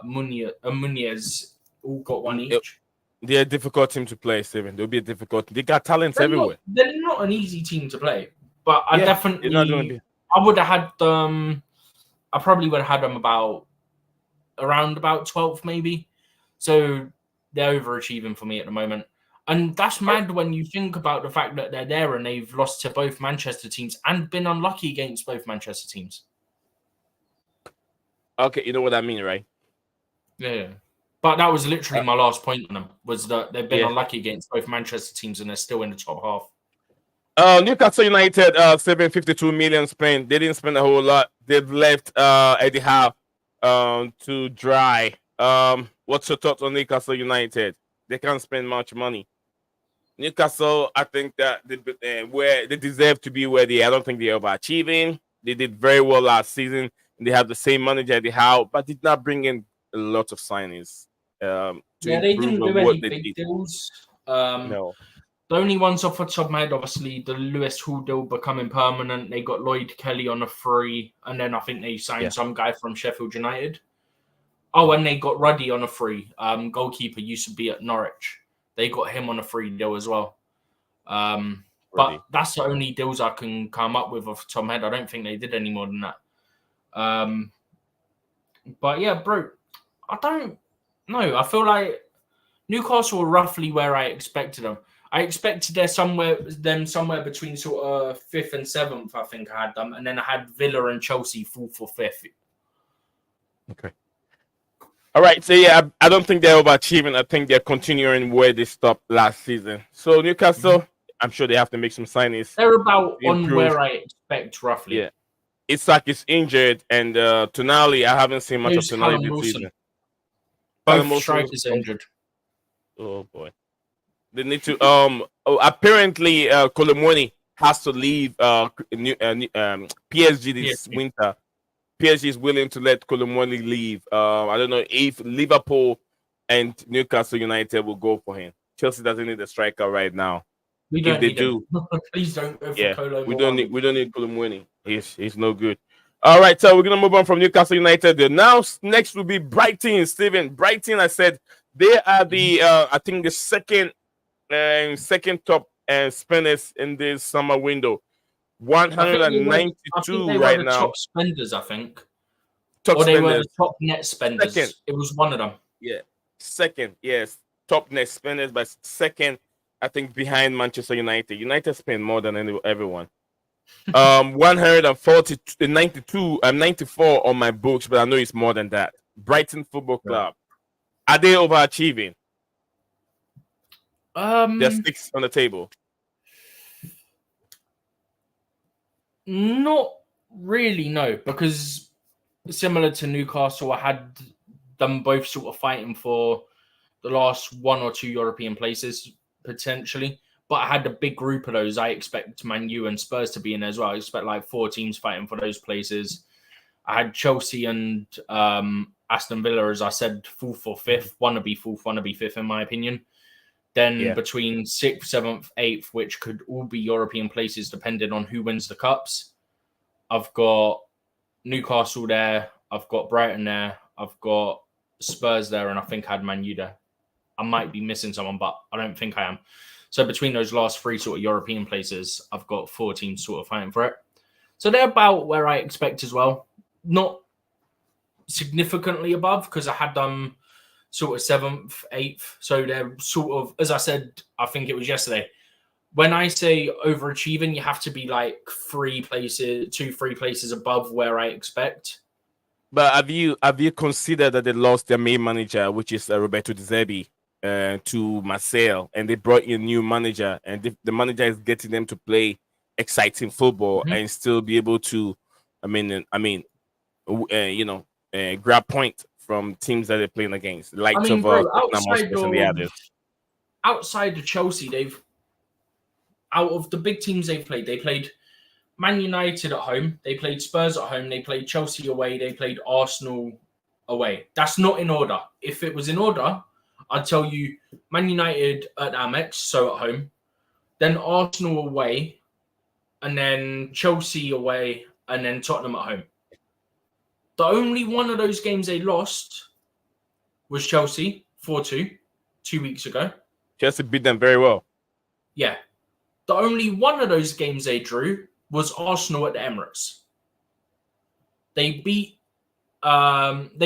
Muniz all got 1 each. They're a difficult team to play, Steven. They'll be a difficult. They got talents everywhere. They're not an easy team to play, but I definitely, I would have had them. I probably would have had them around 12th, maybe. So they're overachieving for me at the moment, and that's mad when you think about the fact that they're there and they've lost to both Manchester teams and been unlucky against both Manchester teams. Okay, you know what I mean, right? Yeah. But that was literally my last point on them, was that they've been unlucky against both Manchester teams and they're still in the top half. Newcastle United, 752 million spent. They didn't spend a whole lot. They've left Eddie Howe to dry. What's your thoughts on Newcastle United? They can't spend much money. Newcastle, I think that where they deserve to be where they are. I don't think they're overachieving. They did very well last season. And they have the same manager, Eddie Howe, but did not bring in a lot of signings. They didn't do any big deals. No. The only ones off the top of my head, obviously, the Lewis Hall deal becoming permanent. They got Lloyd Kelly on a free, and then I think they signed some guy from Sheffield United. Oh, and they got Ruddy on a free. Goalkeeper used to be at Norwich. They got him on a free deal as well. But that's the only deals I can come up with off the top of my head. I don't think they did any more than that. But yeah, bro, I don't know. I feel like Newcastle were roughly where I expected them. I expected them somewhere between sort of 5th and 7th. I think I had them, and then I had Villa and Chelsea 4th or 5th. Okay. All right. So yeah, I don't think they're overachieving. I think they're continuing where they stopped last season. So Newcastle, I'm sure they have to make some signings. They're about on where I expect roughly. Yeah. Isak is injured, and Tonali, I haven't seen much of Tonali this season. Both strikers injured. Oh boy. They need to apparently Colomoni has to leave PSG this winter. PSG is willing to let Colomoni leave. I don't know if Liverpool and Newcastle United will go for him. Chelsea doesn't need a striker right now. If they do, please don't go for Colomoni. We don't need Colomoni. He's no good. All right, so we're gonna move on from Newcastle United. Now next will be Brighton. Steven, Brighton. I said they are the I think the second top spenders in this summer window. 192 right now. Top spenders, I think. Top or they spenders. were the top net spenders. Second. It was one of them. Yeah, second. Yes, top net spenders, but second, I think, behind Manchester United. United spend more than everyone. 94 on my books, but I know it's more than that. Brighton Football Club. Are they overachieving? They're 6 on the table. Not really, no, because similar to Newcastle, I had them both sort of fighting for the last 1 or 2 European places, potentially. But I had a big group of those. I expect Man U and Spurs to be in there as well. I expect like 4 teams fighting for those places. I had Chelsea and Aston Villa, as I said, 4th or 5th. One to be 4th, one to be 5th, in my opinion. Then between 6th, 7th, 8th, which could all be European places depending on who wins the cups. I've got Newcastle there. I've got Brighton there. I've got Spurs there. And I think I had Man U there. I might be missing someone, but I don't think I am. So between those last 3 sort of European places, I've got 4 teams sort of fighting for it. So they're about where I expect as well. Not significantly above because I had them sort of 7th, 8th. So they're sort of, as I said, I think it was yesterday. When I say overachieving, you have to be like 3 places above where I expect. But have you considered that they lost their main manager, which is Roberto De Zerbi, to Marseille, and they brought in a new manager, and the manager is getting them to play exciting football and still be able to, grab point from teams that they're playing against, like outside of Chelsea, out of the big teams they played Man United at home, they played Spurs at home, they played Chelsea away, they played Arsenal away. That's not in order. If it was in order, I'd tell you Man United at Amex, so at home, then Arsenal away, and then Chelsea away, and then Tottenham at home. The only one of those games they lost was Chelsea, 4-2, 2 weeks ago. Chelsea beat them very well. Yeah. The only one of those games they drew was Arsenal at the Emirates. They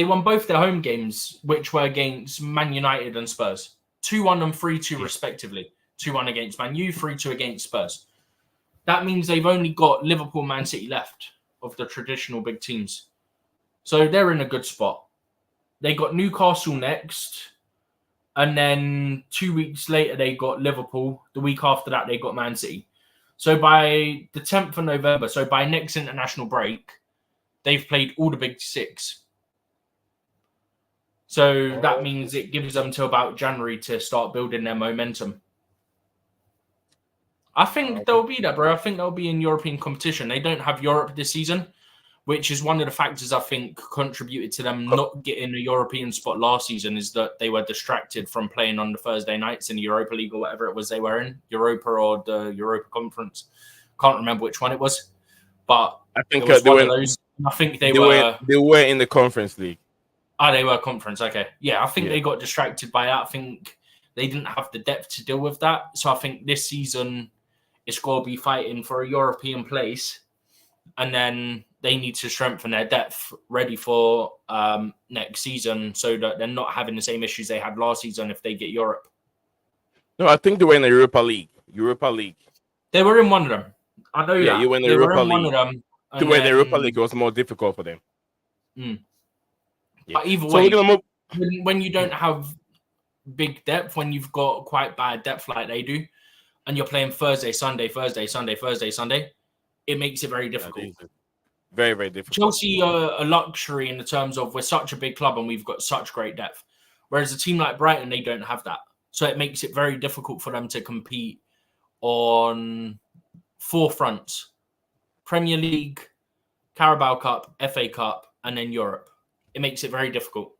won both their home games, which were against Man United and Spurs. 2-1 and 3-2 respectively. 2-1 against Man U, 3-2 against Spurs. That means they've only got Liverpool, Man City left of the traditional big teams. So they're in a good spot. They got Newcastle next. And then 2 weeks later, they got Liverpool. The week after that, they got Man City. So by the 10th of November, so by next international break, they've played all the big 6. So that means it gives them till about January to start building their momentum. I think they'll be there, bro. I think they'll be in European competition. They don't have Europe this season, which is one of the factors I think contributed to them not getting a European spot last season, is that they were distracted from playing on the Thursday nights in the Europa League or whatever it was they were in, Europa or the Europa Conference. Can't remember which one it was, but I think it was one of those. I think they were in the Conference League. Oh, they were conference. Okay. Yeah, I think they got distracted by that. I think they didn't have the depth to deal with that. So I think this season it's going to be fighting for a European place, and then they need to strengthen their depth ready for next season so that they're not having the same issues they had last season if they get Europe. No, I think they were in the Europa League. They were in one of them. I know that. Yeah, you were in the Europa League. One of them. They were in the Europa League. It was more difficult for them. Yeah. But either way, when you don't have big depth, when you've got quite bad depth like they do, and you're playing Thursday, Sunday, it makes it very difficult. Very, very difficult. Chelsea are a luxury in the terms of we're such a big club and we've got such great depth. Whereas a team like Brighton, they don't have that. So it makes it very difficult for them to compete on 4 fronts: Premier League, Carabao Cup, FA Cup, and then Europe. It makes it very difficult.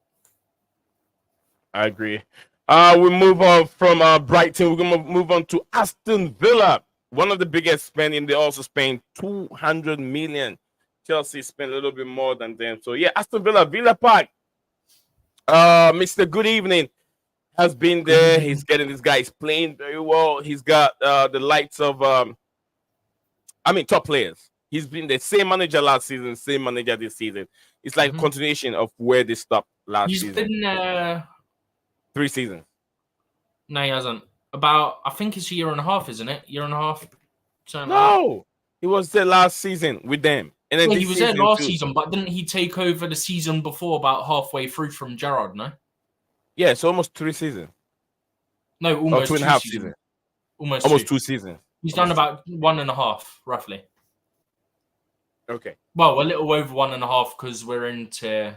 I agree. We move on from Brighton. We're going to move on to Aston Villa. One of the biggest spending. They also spent 200 million. Chelsea spent a little bit more than them. So, yeah, Aston Villa Park. Mr. Good Evening has been there. He's getting this guy. He's playing very well. He's got the likes of, top players. He's been the same manager last season, same manager this season. It's like a continuation of where they stopped last season. He's been 3 seasons. No, he hasn't. I think it's a year and a half, isn't it? Year and a half? No. He was there last season with them. And then he was there last season, but didn't he take over the season before about halfway through from Gerrard, no? Yeah, it's almost 3 seasons. No, almost 2.5 seasons. Almost 2 seasons. He's done about 1.5, roughly. Okay. Well, a little over 1.5 because we're into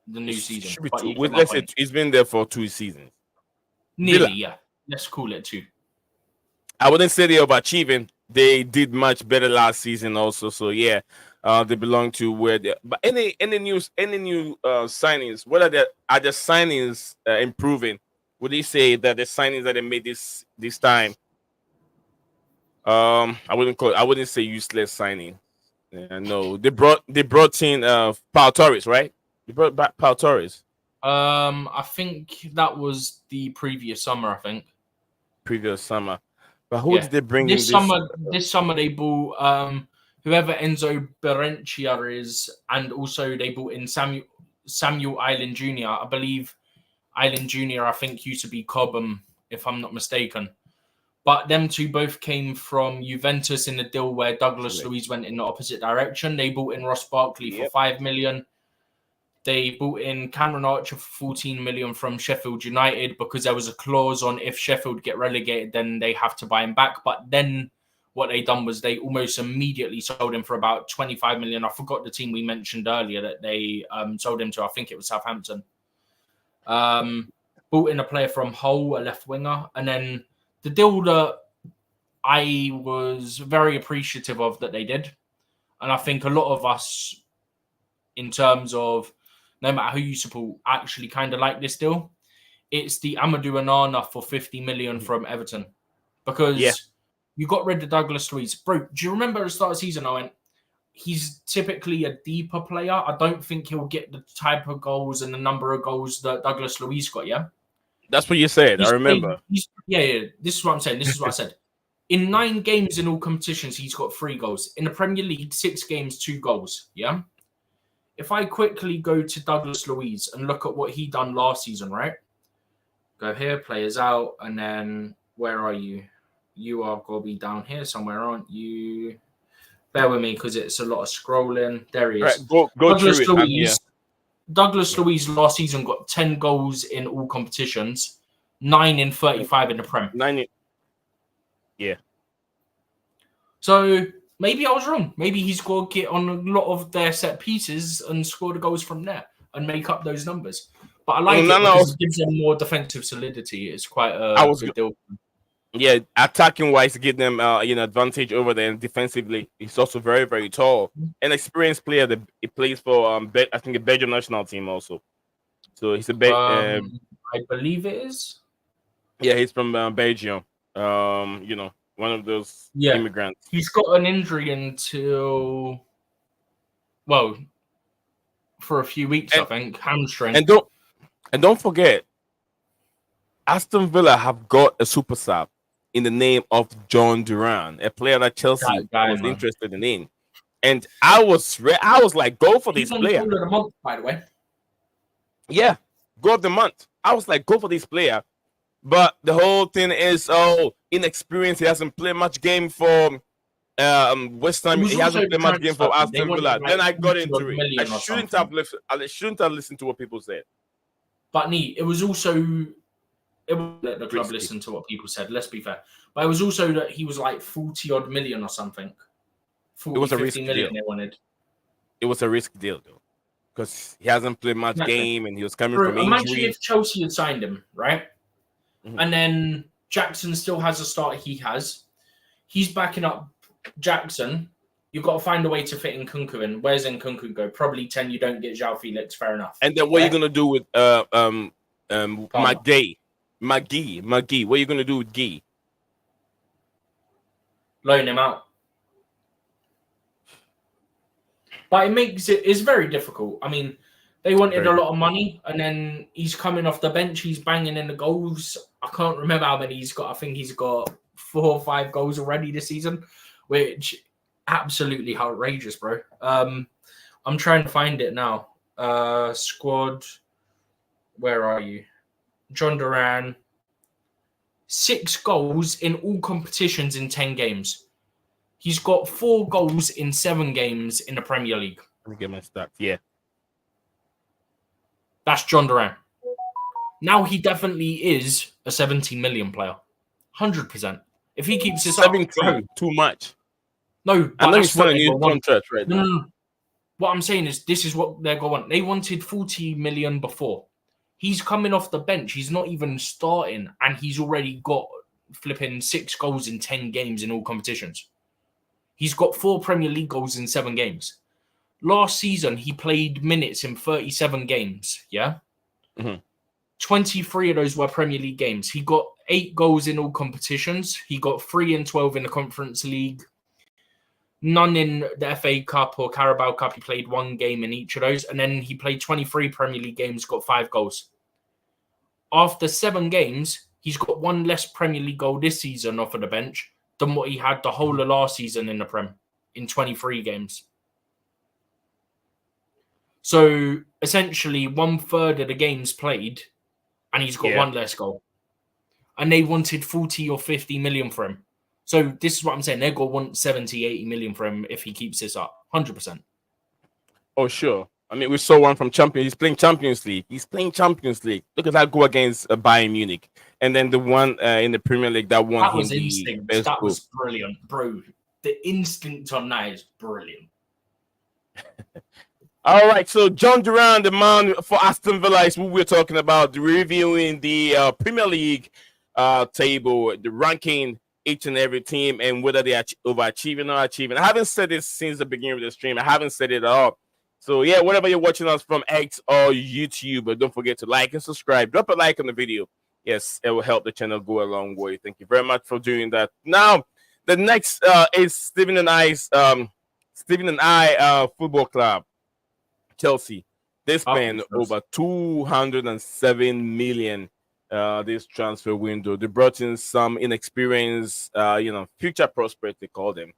the new season. Should be But two. Let's say it's been there for 2 seasons. Nearly, yeah. Let's call it 2. I wouldn't say they're overachieving. They did much better last season also. So yeah, they belong to where they. But any new signings, what are the signings improving? Would you say that the signings that they made this time? I wouldn't say useless signing. Yeah, no, they brought in Pau Torres, right? They brought back Pau Torres. I think that was the previous summer. I think previous summer. But who did they bring this in summer? This summer they bought whoever Enzo Berentia is, and also they bought in Samuel Island Jr. I believe Island Jr. I think used to be Cobham, if I'm not mistaken. But them two both came from Juventus in the deal where Douglas Luiz went in the opposite direction. They bought in Ross Barkley for 5 million. They bought in Cameron Archer for 14 million from Sheffield United because there was a clause on if Sheffield get relegated, then they have to buy him back. But then what they done was they almost immediately sold him for about 25 million. I forgot the team we mentioned earlier that they sold him to. I think it was Southampton. Bought in a player from Hull, a left winger, and then the deal that I was very appreciative of that they did, and I think a lot of us, in terms of no matter who you support, actually kind of like this deal. It's the Amadou Onana for 50 million from Everton. Because you got rid of Douglas Luiz. Bro, do you remember at the start of the season I went, he's typically a deeper player. I don't think he'll get the type of goals and the number of goals that Douglas Luiz got, yeah? That's what you said. I remember. This is what I'm saying. This is what I said. In 9 games in all competitions, he's got 3 goals. In the Premier League, 6 games, 2 goals. Yeah. If I quickly go to Douglas Luiz and look at what he done last season, right? Go here, players out, and then where are you? You are going to be down here somewhere, aren't you? Bear with me because it's a lot of scrolling. There he is. Right, go Douglas through it. Luiz. Douglas Luiz last season got 10 goals in all competitions, 9 in 35 in the Prem. 9. Yeah. So maybe I was wrong. Maybe he's going to get on a lot of their set pieces and score the goals from there and make up those numbers. But I like it because it gives them more defensive solidity. It's quite a good deal. Yeah, attacking wise, give them advantage over them defensively. He's also very, very tall, an experienced player. That he plays for I think a Belgium national team also. So he's a I believe it is. Yeah, he's from Belgium. One of those immigrants. He's got an injury until for a few weeks, I think, hamstring. And don't forget, Aston Villa have got a super sub in the name of John Duran, a player that Chelsea was interested in. And I was like, go for this player. Goal of the month, by the way. Yeah, goal of the month. I was like, go for this player. But the whole thing is, inexperienced. He hasn't played much game for West Ham. He hasn't played much game for Aston Villa. Then I got into it. I shouldn't have listened to what people said. But it was also. It wouldn't let the club listen to what people said, let's be fair. But it was also that he was like 40-odd million or something. 50 million they wanted. It was a risk deal, though. Because he hasn't played much game and he was coming from injury. Imagine if Chelsea had signed him, right? Mm-hmm. And then Jackson still has a start he has. He's backing up Jackson. You've got to find a way to fit in Nkunku in. Where's Nkunku go? Probably 10, you don't get João Felix, fair enough. And then what are you going to do with McGee? What are you going to do with Gee? Loan him out. But it's very difficult. I mean, they wanted a lot of money, and then he's coming off the bench. He's banging in the goals. I can't remember how many he's got. I think he's got 4 or 5 goals already this season, which absolutely outrageous, bro. I'm trying to find it now. Squad. Where are you? John Duran. 6 goals in all competitions in 10 games. He's got 4 goals in 7 games in the Premier League. Let me get my stats. Yeah. That's John Duran. Now he definitely is a 17 million player. 100%. If he keeps this up. 17, too much. No, I know he's signing a new contract right now. No. what I'm saying is this is what they're going to want. They wanted 40 million before. He's coming off the bench. He's not even starting, and he's already got flipping 6 goals in 10 games in all competitions. He's got 4 Premier League goals in 7 games. Last season, he played minutes in 37 games, yeah? 23 of those were Premier League games. He got 8 goals in all competitions. He got 3 and 12 in the Conference League. None in the FA Cup or Carabao Cup. He played 1 game in each of those. And then he played 23 Premier League games, got 5 goals. After 7 games, he's got 1 less Premier League goal this season off of the bench than what he had the whole of last season in the Prem in 23 games. So essentially 1/3 of the games played and he's got 1 less goal. And they wanted 40 or 50 million for him. So this is what I'm saying. They're going to want 70, 80 million for him if he keeps this up. 100%. Oh, sure. I mean, we saw one from Champions. He's playing Champions League. Look at that goal against Bayern Munich. And then the one in the Premier League that won That him was the instinct. best That goal. was brilliant, bro. The instinct on that is brilliant. All right, so John Duran, the man for Aston Villa, is who we're talking about, reviewing the Premier League table, the ranking each and every team, and whether they are overachieving or achieving. I haven't said this since the beginning of the stream. I haven't said it at all. So, yeah, whatever you're watching us from X or YouTube, but don't forget to like and subscribe. Drop a like on the video. Yes, it will help the channel go a long way. Thank you very much for doing that. Now, the next is Stephen and I Football Club. Chelsea. They spent over 207 million this transfer window. They brought in some inexperienced, future prospects, they call them.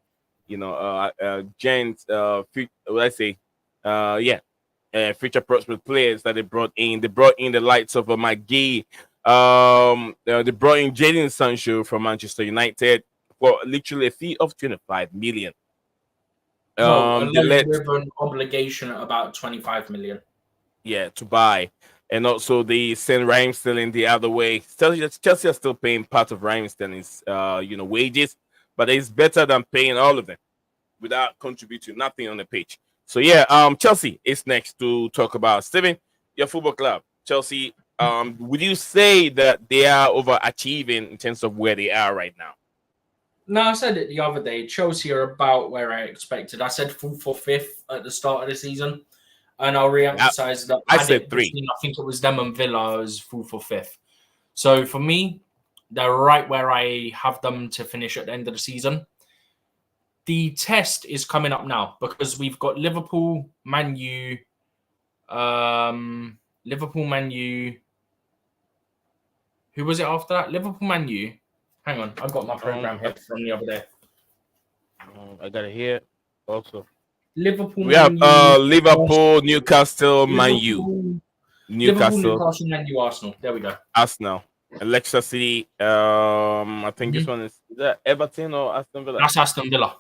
Future prospect players that they brought in. They brought in the likes of McGee. They brought in Jadon Sancho from Manchester United for literally a fee of 25 million. With an obligation at about 25 million. Yeah, to buy. And also they send Raheem Sterling the other way. Chelsea are still paying part of Raheem Sterling's wages, but it's better than paying all of them without contributing nothing on the pitch. So yeah, Chelsea is next to talk about. Steven, your football club, Chelsea. Would you say that they are overachieving in terms of where they are right now? No, I said it the other day. Chelsea are about where I expected. I said 4th or 5th at the start of the season. And I'll re-emphasize that. I said 3. I think it was them and Villa as 4th or 5th. So for me, they're right where I have them to finish at the end of the season. The test is coming up now because we've got Liverpool, Man U. Who was it after that? Liverpool, Man U. Hang on, I've got my program here from the other day. I got it here also. Liverpool. We have Liverpool, Newcastle, Man U. Newcastle, Man U, Arsenal. There we go. Arsenal. And Leicester City. I think this one is that Everton or Aston Villa? That's Aston Villa.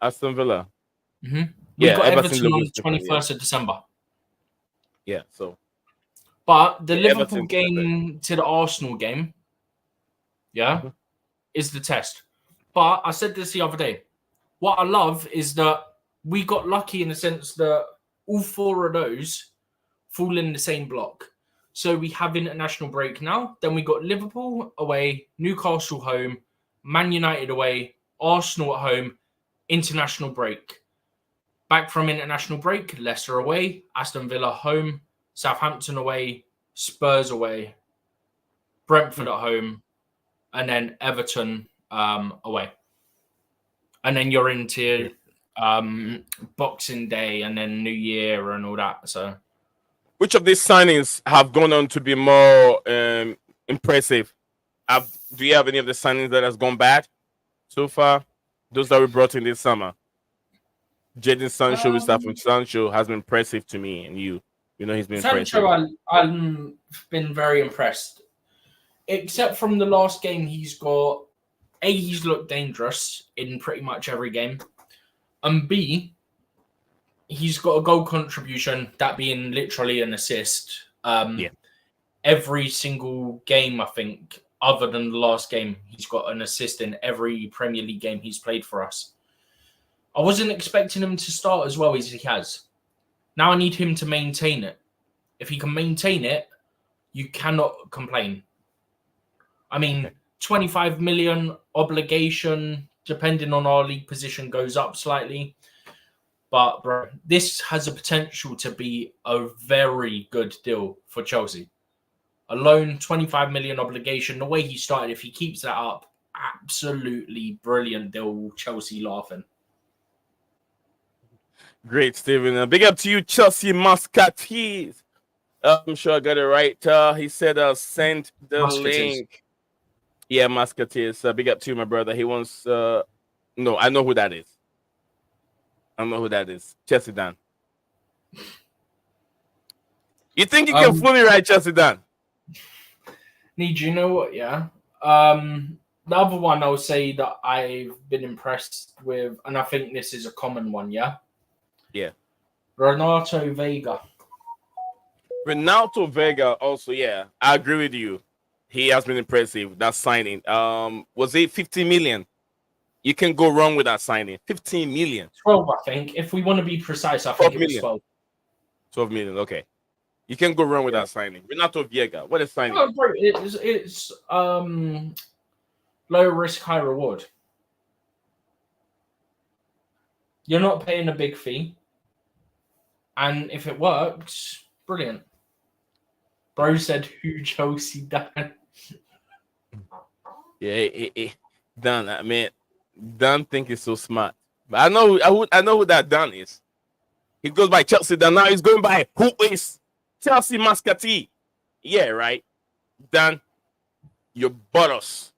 Aston Villa. We've got Everton on the 21st of December. Yeah, so. But the Liverpool game to the Arsenal game, is the test. But I said this the other day. What I love is that we got lucky in the sense that all 4 of those fall in the same block. So we have international break now. Then we got Liverpool away, Newcastle home, Man United away, Arsenal at home, international break. Back from international break, Leicester away, Aston Villa home, Southampton away, Spurs away, Brentford at home, and then Everton away. And then you're into Boxing Day and then New Year and all that. So, which of these signings have gone on to be more impressive? Do you have any of the signings that has gone bad so far? Those that we brought in this summer. Jadon Sancho, we start from Sancho, has been impressive to me, and you know he's been Sancho, impressive. I've been very impressed. Except from the last game, he's looked dangerous in pretty much every game. And B, he's got a goal contribution, that being literally an assist. Every single game, I think, other than the last game, he's got an assist in every Premier League game he's played for us. I wasn't expecting him to start as well as he has. Now I need him to maintain it. If he can maintain it, you cannot complain. I mean, 25 million obligation, depending on our league position, goes up slightly. But, bro, this has a potential to be a very good deal for Chelsea. A loan, 25 million obligation. The way he started, if he keeps that up, absolutely brilliant deal. Chelsea laughing. Great, Steven. Big up to you, Chelsea Muscateers. I'm sure I got it right. He said, send the link. Yeah, Muscateers. Big up to you, my brother. He wants, no, I know who that is. I don't know who that is. Chelsea Dan. You think you can fool me, right, Chelsea Dan? Need you know what? Yeah. The other one I'll say that I've been impressed with, and I think this is a common one. Yeah. Yeah. Renato Vega. Renato Vega also, yeah. I agree with you. He has been impressive. That signing. Was it 50 million? You can go wrong with that signing. 15 million. 12, I think. If we want to be precise, I think it was 12. 12 million, okay. You can go wrong with that signing. Renato Vega, what is signing? Oh, bro, it's low risk, high reward. You're not paying a big fee. And if it works, brilliant. Bro said, who Chelsea Dan? Yeah, Dan, I mean, Dan think he's so smart. But I know who that Dan is. He goes by Chelsea Dan. Now he's going by who is Chelsea Muscatee. Yeah, right. Dan, you bought us.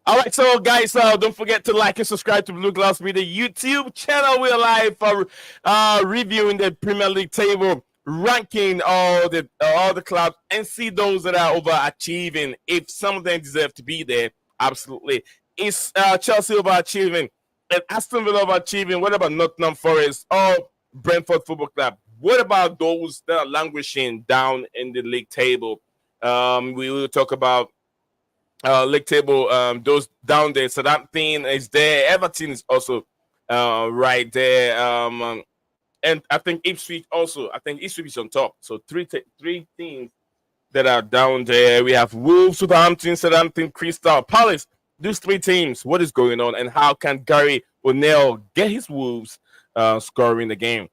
All right, so guys, don't forget to like and subscribe to Blueclouds Media YouTube channel. We're live for reviewing the Premier League table, ranking all the clubs, and see those that are overachieving. If some of them deserve to be there, absolutely. Is Chelsea overachieving? And Aston Villa overachieving? What about Nottingham Forest or Brentford Football Club? What about those that are languishing down in the league table? We will talk about league table, those down there. Southampton is there. Everton is also right there. And I think Ipswich also. I think Ipswich is on top. So three teams that are down there. We have Wolves, Southampton, Crystal Palace. These three teams. What is going on, and how can Gary O'Neill get his Wolves scoring the game?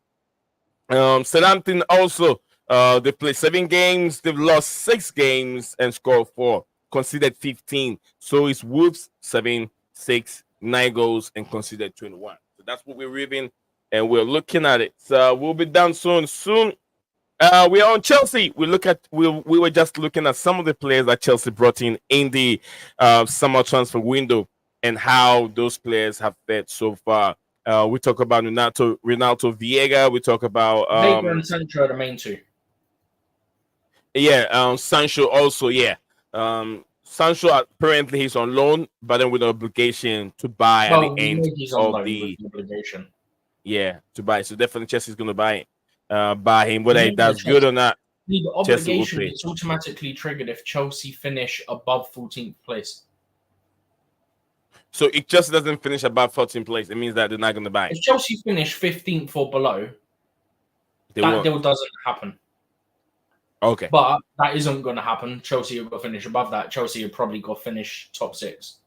Southampton also. They played 7 games. They've lost 6 games and scored 4. Conceded 15. So it's Wolves 7, 6, 9 goals and conceded 21. So that's what we're reading, and we're looking at it. So we'll be done soon. We are on Chelsea. We were just looking at some of the players that Chelsea brought in the summer transfer window and how those players have fared so far. We talk about Renato Vieira. We talk about Vega and Sancho are the main two. Yeah, Sancho also. Yeah, Sancho apparently he's on loan, but then with an obligation to buy at the end of the obligation. Yeah, to buy. So definitely Chelsea's going to buy him. Whether that's good or not, the obligation is automatically triggered if Chelsea finish above 14th place. So if Chelsea doesn't finish above 14th place, it means that they're not going to buy. If Chelsea finish 15th or below, that deal doesn't happen. Okay. But that isn't going to happen. Chelsea will finish above that. Chelsea will probably go finish top 6.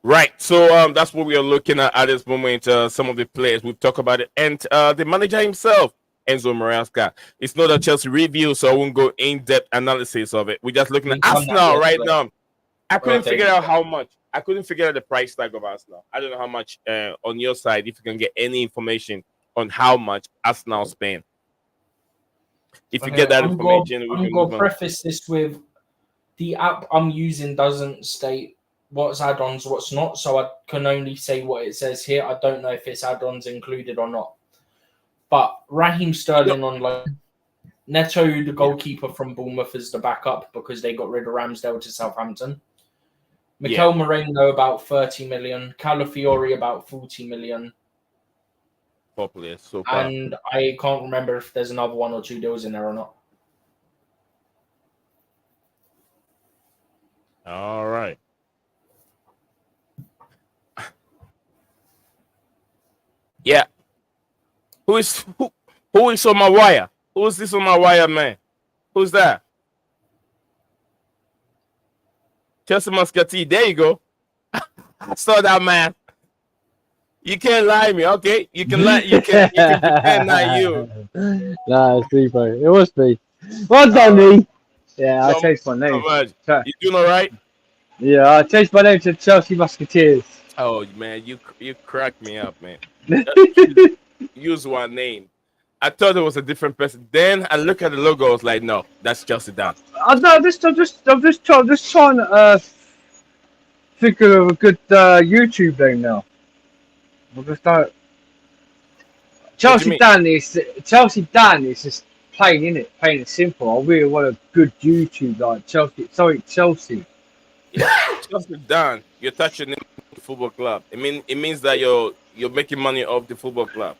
Right. So that's what we are looking at this moment. Some of the players, we've talked about it. And the manager himself, Enzo Maresca. It's not a Chelsea review, so I won't go in-depth analysis of it. We're just looking at Arsenal right now. I couldn't figure out how much. I couldn't figure out the price tag of Arsenal. I don't know how much on your side, if you can get any information on how much Arsenal spend. If you get that information, I'm going to preface this with the app I'm using doesn't state what's add-ons, what's not, so I can only say what it says here. I don't know if it's add-ons included or not. But Raheem Sterling on loan. Neto, the goalkeeper from Bournemouth, is the backup because they got rid of Ramsdale to Southampton. Mikel Moreno about 30 million. Calafiori about 40 million. Popular so far. And I can't remember if there's another 1 or 2 deals in there or not. All right. Yeah. Who is on my wire? Who is this on my wire, man? Who's that? Chelsea Muscatine. There you go. I saw that, man. You can't lie me, okay? You can lie. You can pretend not you. Nah, it's me, bro. It was me. Well done, me. Yeah, I changed my name. You doing all right? Yeah, I changed my name to Chelsea Musketeers. Oh man, you cracked me up, man. Use one name. I thought it was a different person. Then I look at the logo. I was like, no, that's Chelsea Down. I'm just trying to think of a good YouTube name now. I just don't. Chelsea Dan is just plain, innit? Plain and simple. I really want a good YouTube like Chelsea. Sorry, Chelsea. Yeah, Chelsea Down. You're touching the football club. It means that you're making money off the football club.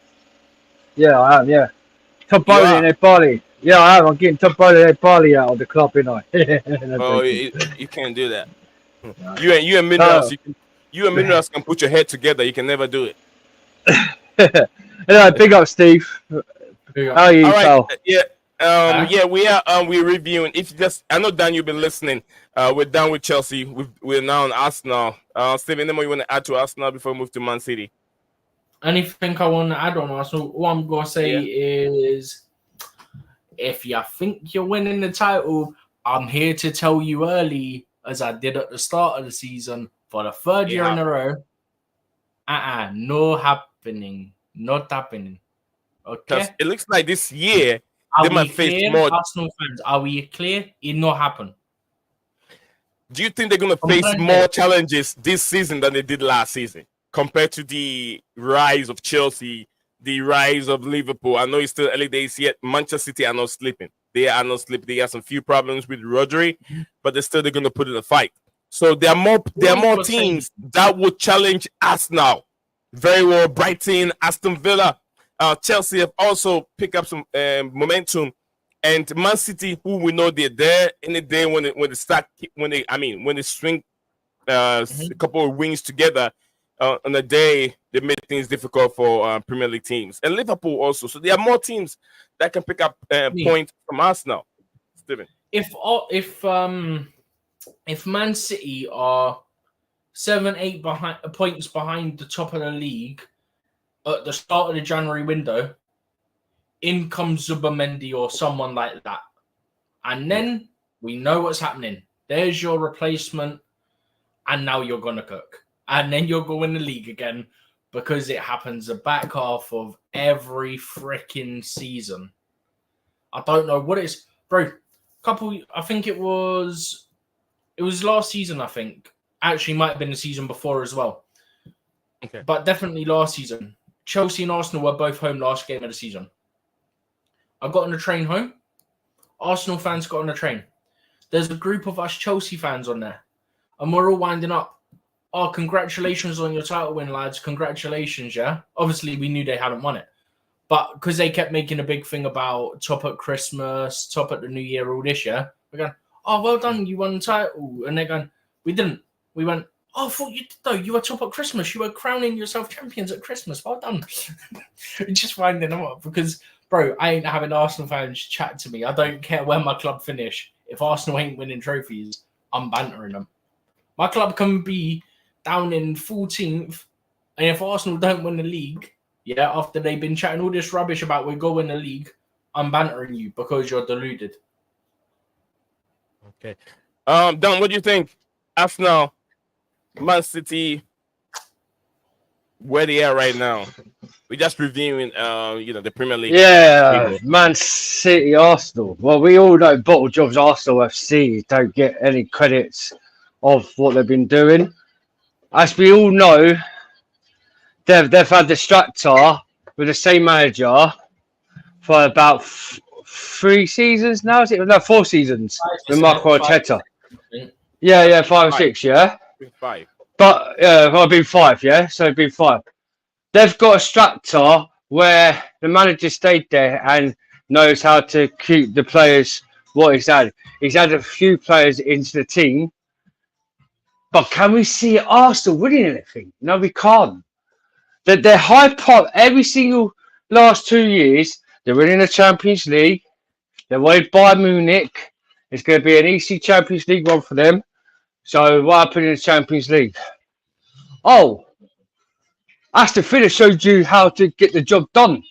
Yeah, I am. Yeah, top bowling in Bali. Yeah, I am. I'm getting top bowling in Bali out of the club, you you can't do that. You and Minerals. You and Minerals can put your head together. You can never do it. Anyway, big up, Steve. How are you, pal? Yeah. We're reviewing. I know Dan, you've been listening. We're done with Chelsea. We're now on Arsenal. Steve, anything you want to add to Arsenal before we move to Man City? Anything I want to add on Arsenal? What I'm gonna say is, if you think you're winning the title, I'm here to tell you early, as I did at the start of the season, for the third year in a row. No happening. Not happening. Okay. It looks like this year they might face more. Arsenal fans, are we clear? It not happen. Do you think they're gonna face more challenges this season than they did last season, compared to the rise of Chelsea, the rise of Liverpool? I know it's still early days yet. Manchester City are not sleeping. They are not sleeping. They have some few problems with Rodri, but they're gonna put in a fight. So there are more teams that would challenge us now. Very well, Brighton, Aston Villa, Chelsea have also picked up some momentum, and Man City, who we know they're there in the day when they string a couple of wins together on a day, they make things difficult for Premier League teams, and Liverpool also. So there are more teams that can pick up points from us now. Steven, if Man City are 7-8 points behind the top of the league at the start of the January window, in comes Zubimendi or someone like that. And then we know what's happening. There's your replacement, and now you're going to cook. And then you're going to the league again, because it happens the back half of every freaking season. I don't know what it's... Bro, I think it was last season, I think. Actually, might have been the season before as well. Okay. But definitely last season. Chelsea and Arsenal were both home last game of the season. I got on the train home. Arsenal fans got on the train. There's a group of us Chelsea fans on there. And we're all winding up. Oh, congratulations on your title win, lads. Congratulations, yeah? Obviously, we knew they hadn't won it. But because they kept making a big thing about top at Christmas, top at the New Year, all this year, we're going, oh, well done, you won the title. And they're going, we didn't. We went, oh, I thought you did, though. You were top at Christmas. You were crowning yourself champions at Christmas. Well done. Just winding them up because, bro, I ain't having Arsenal fans chat to me. I don't care where my club finish. If Arsenal ain't winning trophies, I'm bantering them. My club can be down in 14th, and if Arsenal don't win the league, after they've been chatting all this rubbish about we're going to win the league, I'm bantering you because you're deluded. Okay. Don, what do you think? Arsenal, Man City, where they are right now. We're just reviewing, the Premier League. Yeah, Man City, Arsenal. Well, we all know Bottle Jobs Arsenal FC don't get any credits of what they've been doing. As we all know, they've had the structure with the same manager for about 3 seasons now. Is it? No, 4 seasons with Marco Arteta. 5 or 6, yeah? 5. But, I've been 5, yeah? So it'd been 5. They've got a structure where the manager stayed there and knows how to keep the players what he's had. He's had a few players into the team. But can we see Arsenal winning anything? No, we can't. They're hype up every single last 2 years, they're winning the Champions League. They're with Bayern Munich. It's going to be an easy Champions League one for them. So what happened in the Champions League? Oh, Aston Villa showed you how to get the job done.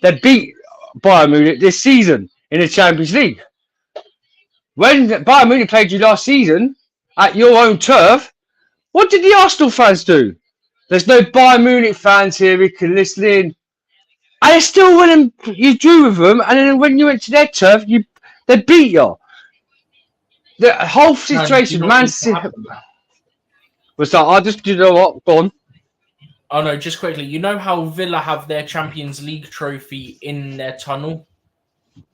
They beat Bayern Munich this season in the Champions League. When Bayern Munich played you last season at your own turf, what did the Arsenal fans do? There's no Bayern Munich fans here who can listen in. And it's still when you drew with them, and then when you went to their turf, they beat you. The whole situation, Man City. Was that? I just, you know what? Go on. Oh no, just quickly. You know how Villa have their Champions League trophy in their tunnel?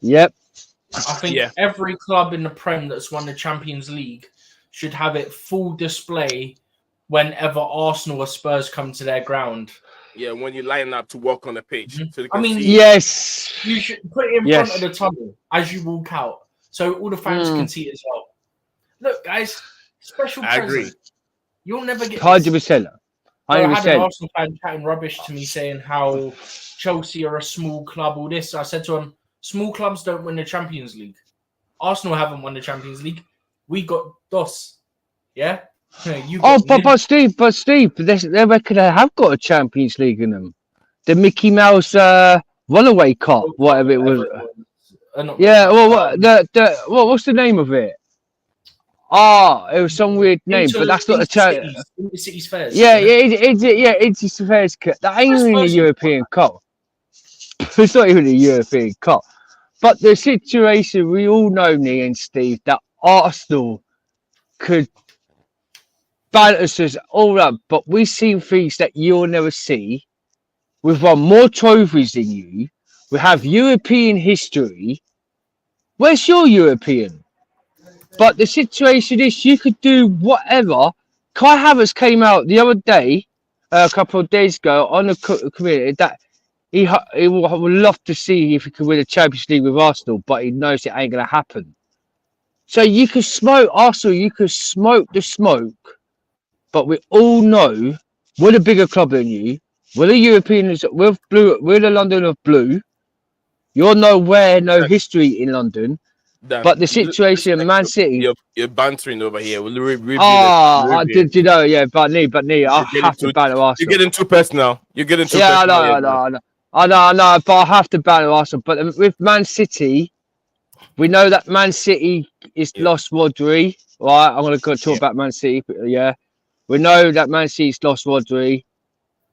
Yep. I think every club in the Prem that's won the Champions League should have it full display whenever Arsenal or Spurs come to their ground. Yeah, when you line up to walk on the pitch. Mm-hmm. So I mean, yes. You should put it in front of the tunnel as you walk out, so all the fans can see it as well. Look, guys, special present. Agree. You'll never get 100%. I had an Arsenal fan chatting rubbish to me saying how Chelsea are a small club, all this. I said to him, small clubs don't win the Champions League. Arsenal haven't won the Champions League. We got DOS. Yeah? But Steve, they reckon they have got a Champions League in them. The Mickey Mouse Runaway Cup, whatever it was. Yeah, well, what's the name of it? It was some weird name, but that's not a Champions City's Fairs. Yeah, it's Fairs Cup. That ain't even a European Cup. It's not even a European Cup. But the situation, we all know, me and Steve, that Arsenal could balance us all up, but we've seen things that you'll never see. We've won more trophies than you. We have European history. Where's your European? But the situation is, you could do whatever. Kai Havertz came out the other day, a couple of days ago, on the community that he would love to see if he could win a Champions League with Arsenal, but he knows it ain't going to happen. So you could smoke Arsenal, you could smoke the smoke, but we all know we're the bigger club than you. We're the Europeans, we're the London of blue. You're nowhere, no history in London. But the situation in Man City, you're bantering over here. We'll did you know? Yeah, but I have to banter Arsenal. You're getting too personal. I know, but I have to banter Arsenal. But with Man City, we know that Man City is lost Rodri. Right, I'm going to talk about Man City. Yeah, we know that Man City's lost Rodri,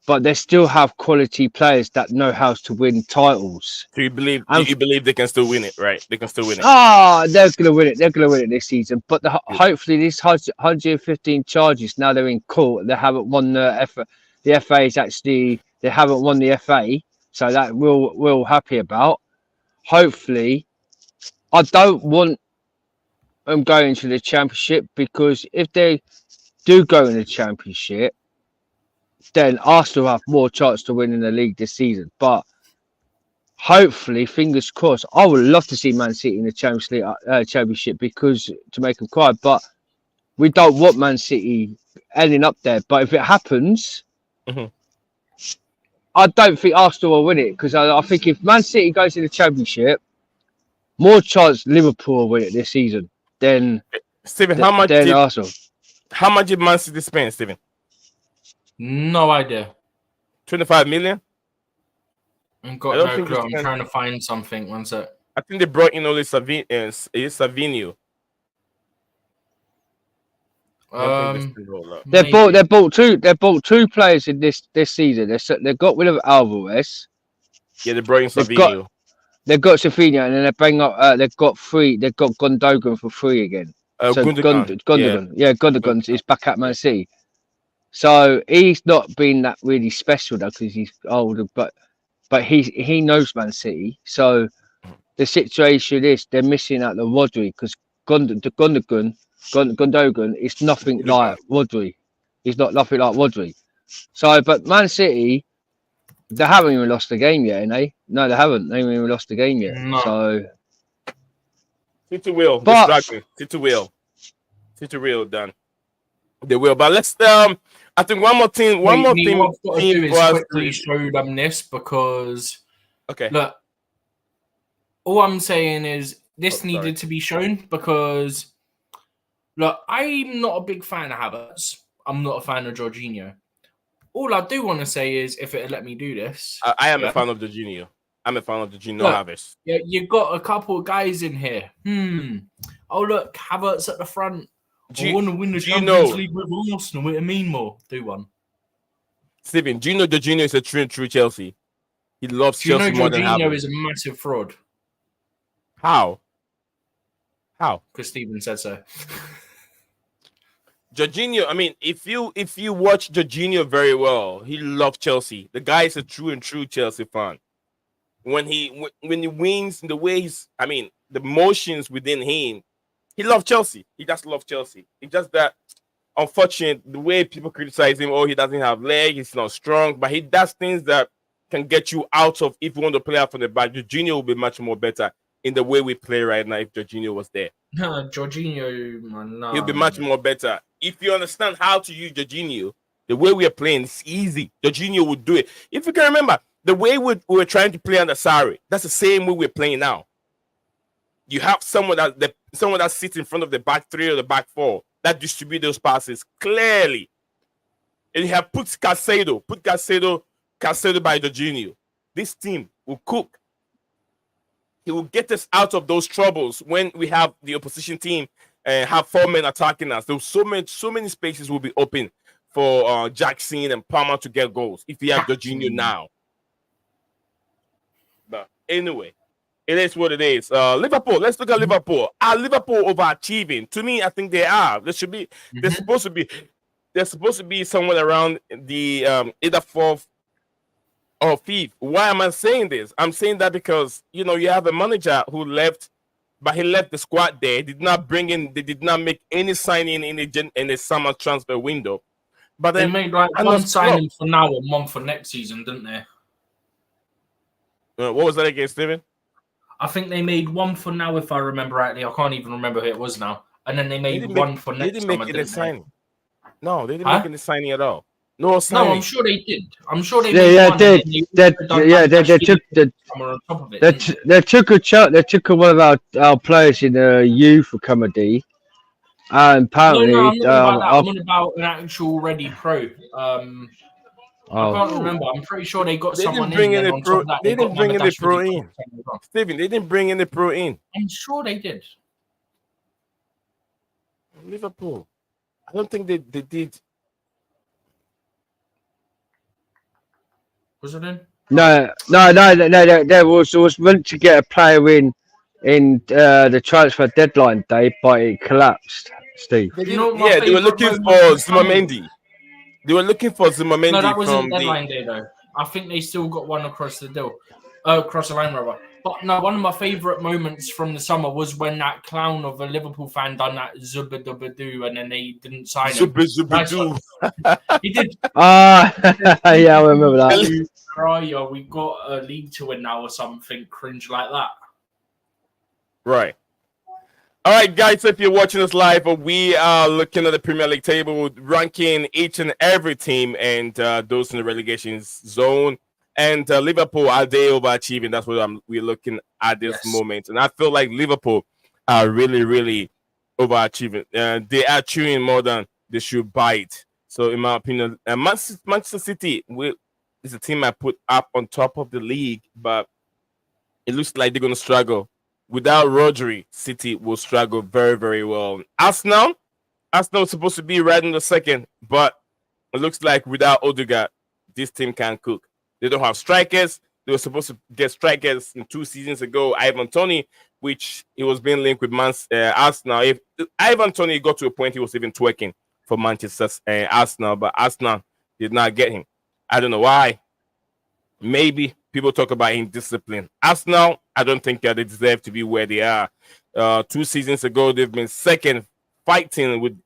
but they still have quality players that know how to win titles. So you believe they can still win it, right? They can still win it. They're going to win it. They're going to win it this season. But hopefully, these 115 charges, now they're in court. They haven't won the FA. The FA is actually, they haven't won the FA. So that we're happy about. Hopefully, I don't want them going to the Championship, because if they do go in the Championship, then Arsenal have more chance to win in the league this season. But hopefully, fingers crossed, I would love to see Man City in the Champions League Championship, because to make them cry. But we don't want Man City ending up there. But if it happens, I don't think Arsenal will win it, because I think if Man City goes in the Championship, more chance Liverpool will win it this season than Stephen. Arsenal. How much did Man City spend, Stephen? No idea. 25 million? I've got no clue. I'm trying to find something. One sec. I think they brought in only Savinho. They bought two players in this season. They got rid of Alvarez. Yeah, they brought in Savinho. They've got Savinho, and then they bring up. They've got Gundogan for free again. Gundogan. Yeah, Gundogan is back at Man City. So he's not been that really special though, because he's older, but he knows Man City. So the situation is they're missing out the Rodri, because Gundogan is nothing like Rodri. He's not nothing like Rodri. So, but Man City, they haven't even lost the game yet, eh? No, they haven't. They haven't even lost the game yet. No. So City will. City will done. They will. But let's I think one more thing. What I've got to do is quickly show them this, because Okay. Look, all I'm saying is this needed to be shown because, look, I'm not a big fan of Havertz. I'm not a fan of Jorginho. All I do want to say is, if it'd let me do this, I am a fan of Jorginho. I'm a fan of Jorginho Havertz. Yeah, you've got a couple of guys in here. Oh, look, Havertz at the front. I want to win the Champions League with Arsenal. What do you mean more? Do one. Steven, do you know Jorginho is a true and true Chelsea? He loves Chelsea more than Havertz. Jorginho is a massive fraud. How? Because Steven said so. Jorginho, I mean, if you watch Jorginho very well, he loves Chelsea. The guy is a true and true Chelsea fan. When he wins, the way the motions within him, he loves Chelsea. He just loves Chelsea. It's just that unfortunate the way people criticize him. Oh, he doesn't have legs, he's not strong, but he does things that can get you out of if you want to play out from the back. Jorginho will be much more better in the way we play right now if Jorginho was there. Jorginho, man, he'll be much more better. If you understand how to use Jorginho, the way we are playing, it's easy. Jorginho would do it. If you can remember, the way we were trying to play under Sarri, that's the same way we're playing now. You have someone that sits in front of the back three or the back four that distribute those passes clearly. And you have put Caicedo by Jorginho. This team will cook. He will get us out of those troubles when we have the opposition team and have 4 men attacking us. There's so many spaces will be open for Jackson and Palmer to get goals if you have Jorginho now. But anyway, it is what it is. Liverpool. Let's look at Liverpool. Are Liverpool overachieving? To me, I think they are. There should be. They're supposed to be somewhere around the either fourth or fifth. Why am I saying this? I'm saying that because you have a manager who left, but he left the squad there. They did not make any signing in the summer transfer window. But they made like one signing for now and one for next season, didn't they? What was that again, Steven? I think they made one for now, if I remember rightly. I can't even remember who it was now. And then they made one for next summer. They didn't make any signing. No, they didn't make any signing at all. No signing. No, I'm sure they did. I'm sure they They took one of our players in the youth academy. And apparently, no, I'm not about an actual ready pro. I can't remember. I'm pretty sure they got someone in. They didn't bring in the pro in. Steven, they didn't bring in the pro in. I'm sure they did. Liverpool. I don't think they did. Was it in? No. There was meant to get a player in the transfer deadline day, but it collapsed. Steve. They were looking for Zumamendi. They were looking for Zumamendi. No, that wasn't deadline day though. I think they still got one across the line, rather. But no, one of my favourite moments from the summer was when that clown of a Liverpool fan done that Zubadubadoo and then they didn't sign him. Zubadoo. He did. Yeah, I remember that. We got a league to win now or something cringe like that. Right. All right, guys, if you're watching us live, we are looking at the Premier League table, ranking each and every team and those in the relegation zone. And Liverpool, are they overachieving? That's what we're looking at this moment. And I feel like Liverpool are really, really overachieving. They are chewing more than they should bite. So, in my opinion, Manchester City is a team I put up on top of the league, but it looks like they're going to struggle. Without Rodri, City will struggle very, very well. Arsenal is supposed to be right in the second, but it looks like without Odegaard, this team can't cook. They don't have strikers. They were supposed to get strikers 2 seasons ago. Ivan Toney, which he was being linked with Arsenal. If Ivan Toney got to a point, he was even twerking for Manchester Arsenal, but Arsenal did not get him. I don't know why. Maybe people talk about indiscipline. Arsenal, I don't think they deserve to be where they are. 2 seasons ago, they've been second, fighting with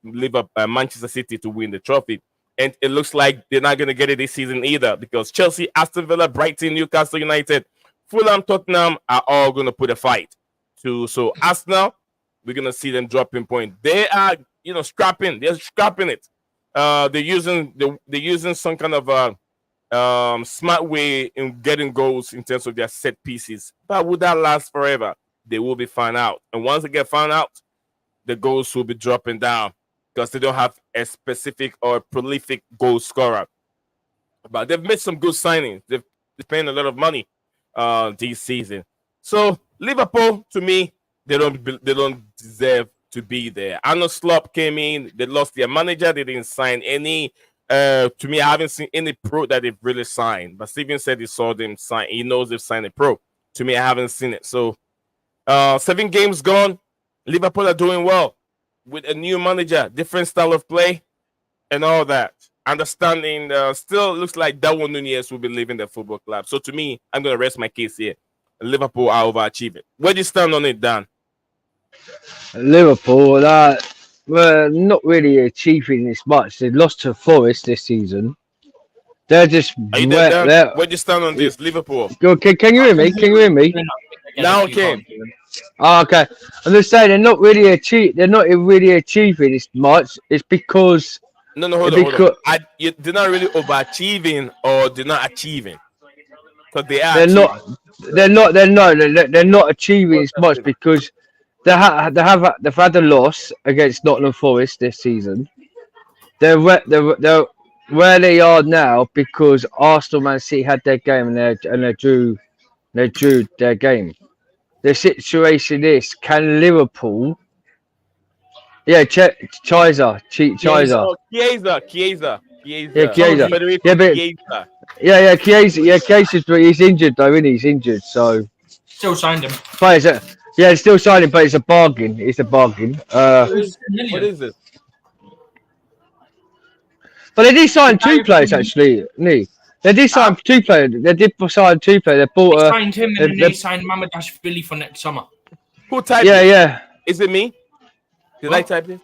Manchester City to win the trophy. And it looks like they're not going to get it this season either because Chelsea, Aston Villa, Brighton, Newcastle United, Fulham, Tottenham are all going to put a fight. So Arsenal, we're going to see them dropping points. They are, scrapping. They're scrapping it. They're using some kind of smart way in getting goals in terms of their set pieces. But would that last forever? They will be found out. And once they get found out, the goals will be dropping down because they don't have a specific or prolific goal scorer. But they've made some good signings. They're paying a lot of money this season. So Liverpool, to me, they don't deserve to be there. Arnold Slot came in. They lost their manager. They didn't sign any. To me, I haven't seen any pro that they've really signed. But Steven said he saw them sign. He knows they've signed a pro. To me, I haven't seen it. So 7 games gone. Liverpool are doing well with a new manager, different style of play, and all that. Understanding, still looks like Darwin Nunez will be leaving the football club. So to me, I'm going to rest my case here. Liverpool are overachieving. Where do you stand on it, Dan? Liverpool, were not really achieving this much. They lost to Forest this season. They're just. Are you there, Dan? Where do you stand on this, Liverpool? Can you hear me? Can you hear me? Now I can. Oh, okay. I'm just saying they're not really achieving this much. It's because hold on. They're not really overachieving or they're not achieving. Because they're not achieving as much because they've had a loss against Nottingham Forest this season. They're where they are now because Arsenal, Man City had their game and they drew their game. The situation is, can Liverpool? Yeah, Chiesa. Chiesa. Yeah, Chiesa. Chiesa, but he's injured though, isn't he? He's injured, so. Still signed him. But still signed him, but it's a bargain. It's a bargain. What is it? But they did sign 2 players actually. They did sign 2 players. They did sign 2 players. They bought. They signed him and then they signed Mamadashvili for next summer. Who typed it? Yeah. Is it me? Did I type it?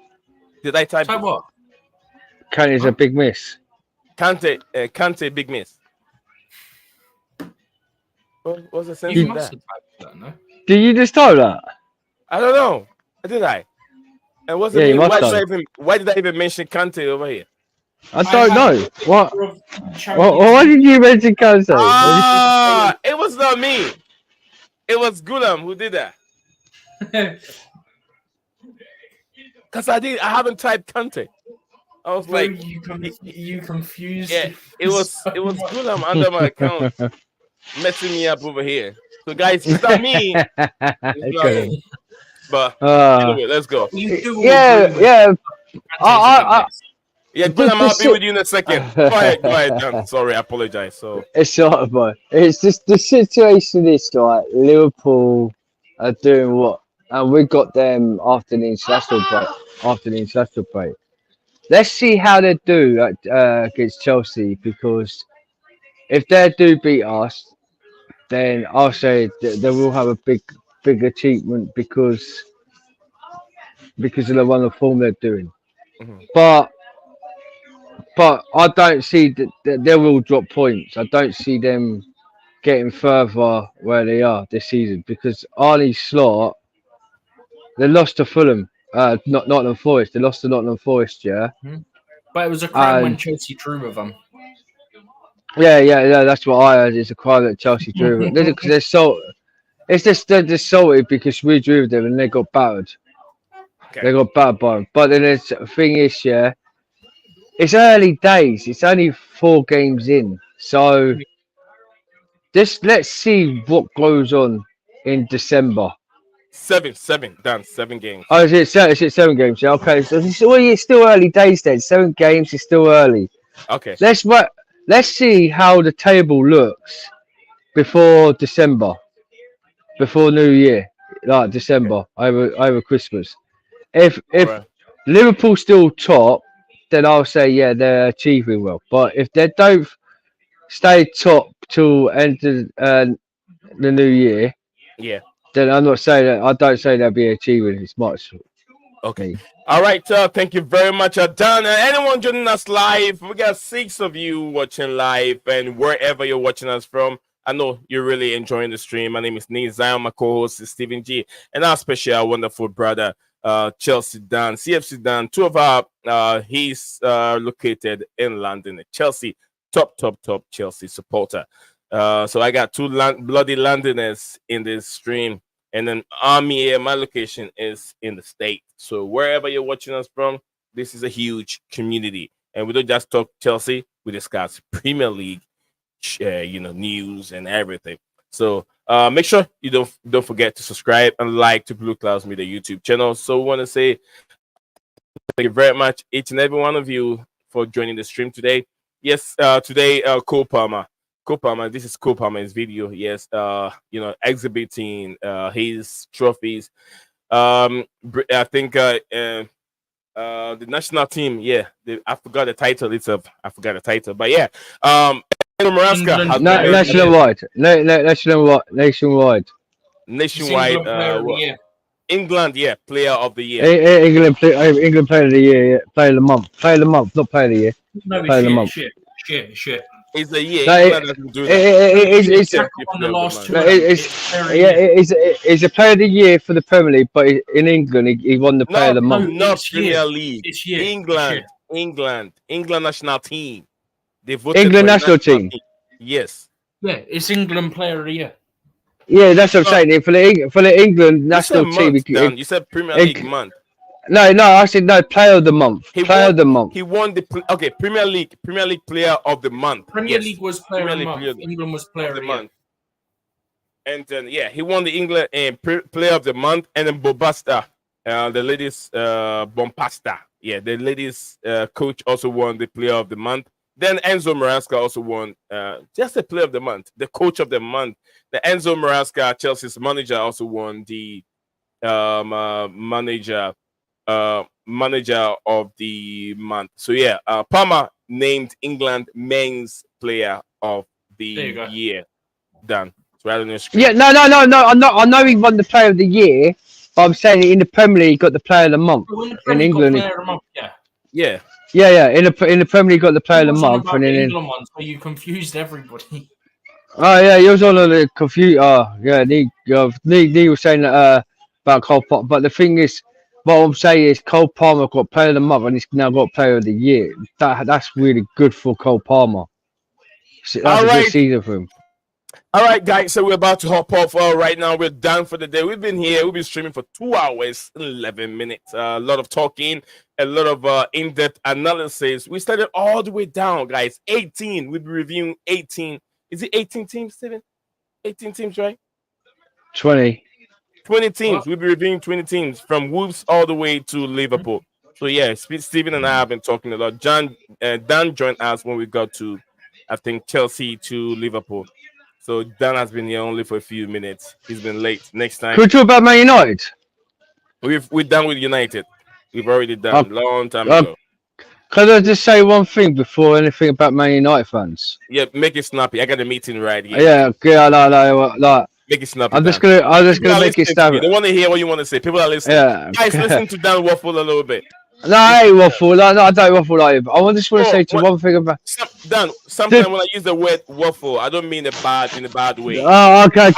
Type what? Kante's a big miss. Kante, big miss. What's the sense You of must that? have typed that, no? Did you just type that? I don't know. Did I? And what's Yeah, it? you Why did I even mention Kante over here? I don't know. What? Why did you mention Kante? It was not me. It was Gulam who did that. Because I haven't typed Kante. I was like, you confused. Yeah, it was Gulam under my account messing me up over here. So guys, it's not me. It's not me. But anyway, let's go. Yeah. Gulam, I'll be with you in a second. Go ahead, Dan. Sorry, I apologize. So it's not, boy. It's just the situation is right. Liverpool are doing what, and we got them after the international break. Let's see how they do against Chelsea, because if they do beat us, then I'll say they will have a big achievement because of the run of form they're doing. Mm-hmm. But I don't see that they will drop points. I don't see them getting further where they are this season because Arne Slot, they lost to Fulham, not Nottingham Forest. They lost to Nottingham Forest, yeah. Mm-hmm. But it was a crime when Chelsea drew with them. Yeah, that's what I heard. It's a crime that Chelsea drew with them. Because they're they're salty because we drew with them and they got battered. Okay. They got battered by them. But then the thing is, yeah, it's early days. It's only 4 games in. So let's see what goes on in December. 7 games. Oh, is it 7 games? Yeah, okay. So it's still early days then. 7 games is still early. Okay. Let's see how the table looks before December, before New Year, like December, over Christmas. If Liverpool's still top, then I'll say they're achieving well. But if they don't stay top till end of the New Year, then I don't say they'll be achieving as much. Okay. All right. Thank you very much, Dan. Anyone joining us live? We got 6 of you watching live, and wherever you're watching us from, I know you're really enjoying the stream. My name is Nate Zion. My co-host is Stephen G, and our special, wonderful brother, Chelsea Dan, CFC Dan. 2 of our he's located in London, Chelsea. top Chelsea supporter. So I got two bloody Londoners in this stream, and then Army here. My location is in the state. So wherever you're watching us from, this is a huge community, and we don't just talk Chelsea. We discuss Premier League, news and everything. So make sure you don't forget to subscribe and like to Blueclouds Media YouTube channel. So we want to say thank you very much, each and every one of you, for joining the stream today. Yes, today Cole Palmer, this is Cole Palmer's video. Yes, exhibiting his trophies. I think the national team. Yeah, I forgot the title itself. But yeah, Nebraska nationwide. England, yeah, player of the year. England player of the year, yeah. Player of the month, not player of the year. No, player of the month. Shit. It's a year. No, England doesn't do that. It's a player of the year for the Premier League, but in England, he won the player of the month. Not Premier League. England national team. They voted England national team. Yes. Yeah, it's England player of the year. Yeah, that's what I'm saying. For the England national team, you said Premier League month. No, I said no. Player of the month. Of the month. He won the Premier League player of the month. Premier League was player of the month. England was player of the month. And then he won the England player of the month, and then Bobasta, the ladies Bompasta. Yeah, the ladies coach also won the player of the month. Then Enzo Maresca also won just the player of the month, the coach of the month. The Enzo Maresca, Chelsea's manager, also won the manager of the month. So yeah, Palmer named England men's player of the year. Done. It's right on your screen. Yeah, no. I know he won the player of the year, but I'm saying in the Premier League, he got the player of the month. In England, yeah. In the Premier League, got the player of the month, and then England one, so you confused everybody. Oh yeah, he was on the confused. Oh yeah, Lee was saying that about Cole Palmer, but the thing is, what I'm saying is Cole Palmer got player of the month, and he's now got player of the year. That's really good for Cole Palmer. That's a good season for him. All right, guys. So we're about to hop off. Right now, we're done for the day. We've been here. We've been streaming for 2 hours, 11 minutes. A lot of talking, a lot of in-depth analysis. We started all the way down, guys. 18. We'll be reviewing 18. Is it 18 teams, Steven? 18 teams, right? 20 teams. What? We'll be reviewing 20 teams from Wolves all the way to Liverpool. So yeah, Steven and I have been talking a lot. Dan joined us when we got to, I think, Chelsea to Liverpool. So Dan has been here only for a few minutes. He's been late. Next time. Could we talk about Man United? We're done with United. We've already done long time ago. Could I just say one thing before anything about Man United fans? Yeah, make it snappy. I got a meeting right here. Yeah, no. Make it snappy. I'm just gonna make it snappy. They want to hear what you want to say. People are listening. Yeah. Guys, listen to Dan waffle a little bit. No, I ain't waffle. No, I don't waffle like you. I just want to say one thing about Dan. Sometimes when I use the word waffle, I don't mean in a bad way. Oh, okay.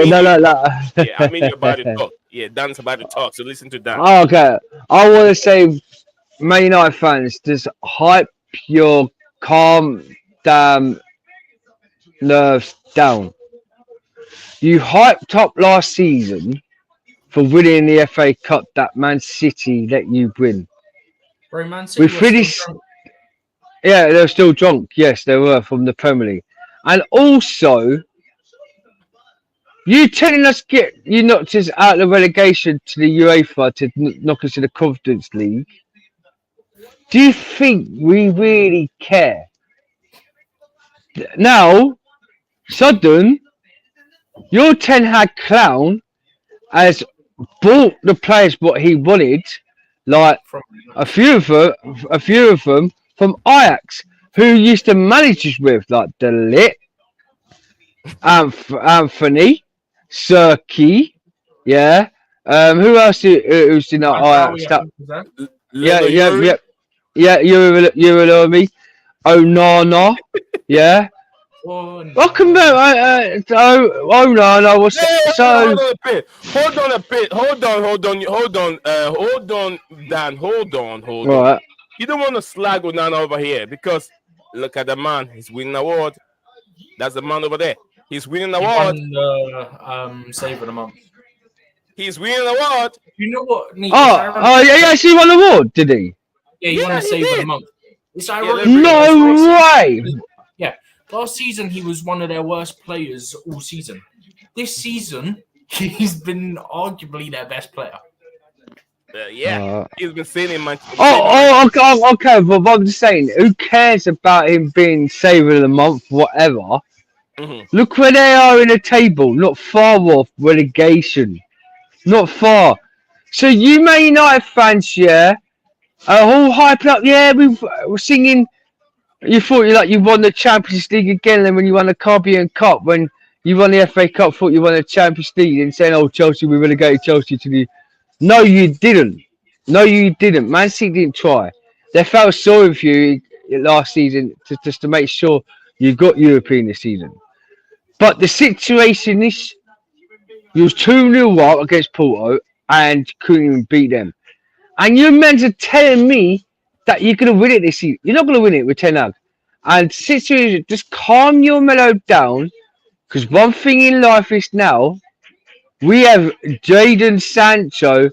No. Yeah, I mean you're about to talk. Yeah, Dan's about to talk. So listen to Dan. Oh, okay. I want to say, Man United fans, just hype your calm, damn nerves down. You hyped up last season for winning the FA Cup that Man City let you win. Bro, Man City yeah, they were still drunk. Yes, they were from the Premier League. And also, you telling us you knocked us out of the relegation to the UEFA to knock us to the Conference League. Do you think we really care? Now, sudden, your Ten Hag clown has bought the players what he wanted, like a few of them from Ajax, who used to manage us with, like De Ligt, Anthony, Serki, yeah. Who else who's in that Ajax? Yeah. You will me. Onana, yeah. Welcome back. Onana was so. Hold on a bit. Dan. Hold on. Right. You don't want to slag Onana over here because Look at the man. He's winning an award. That's the man over there. He's winning an He award. won the Save of the Month. He's winning an award. You know what? Nick, he actually won an award, did he? Yeah, he won the Save of the Month. It's ironic. No way. Yeah, last season he was one of their worst players all season. This season, he's been arguably their best player. He's been seen in Manchester. Okay, but I'm just saying, who cares about him being Saver of the Month, whatever? Mm-hmm. Look where they are in the table, not far off relegation. Not far. So you Man United fans, yeah, are all hyping up, yeah, we're singing. You thought you won the Champions League again, and when you won the Caribbean Cup, when you won the FA Cup, thought you won the Champions League, and saying, "Oh, Chelsea, we relegated Chelsea to the." No, you didn't. No, you didn't. Man City didn't try. They felt sorry for you last season just to make sure you got European this season. But the situation is, you was 2-0 up against Porto and couldn't even beat them. And you men are telling me that you're going to win it this season. You're not going to win it with Ten Hag. And situation, just calm your mellow down, because one thing in life is now, we have Jadon Sancho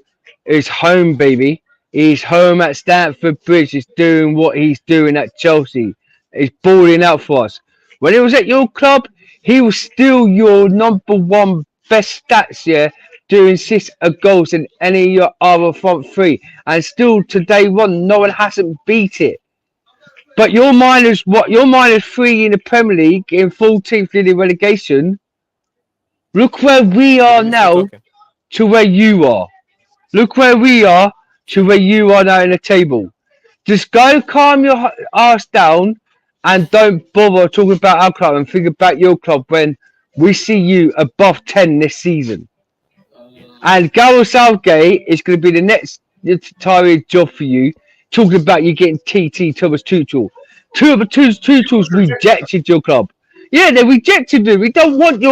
is home, baby. He's home at Stamford Bridge. He's doing what he's doing at Chelsea. He's balling out for us. When he was at your club, he was still your number one best stats, yeah, doing 6 goals than any of your other front three. And still to day one, no one hasn't beat it. But you're minus 3 in the Premier League, in 14th in the relegation. Look where we are now to where you are. Look where we are to where you are now in the table. Just go calm your ass down and don't bother talking about our club and think about your club when we see you above 10 this season. And Gareth Southgate is going to be the next tired job for you, talking about you getting Thomas Tuchel. Tuchel's rejected your club. Yeah, they rejected you. We don't want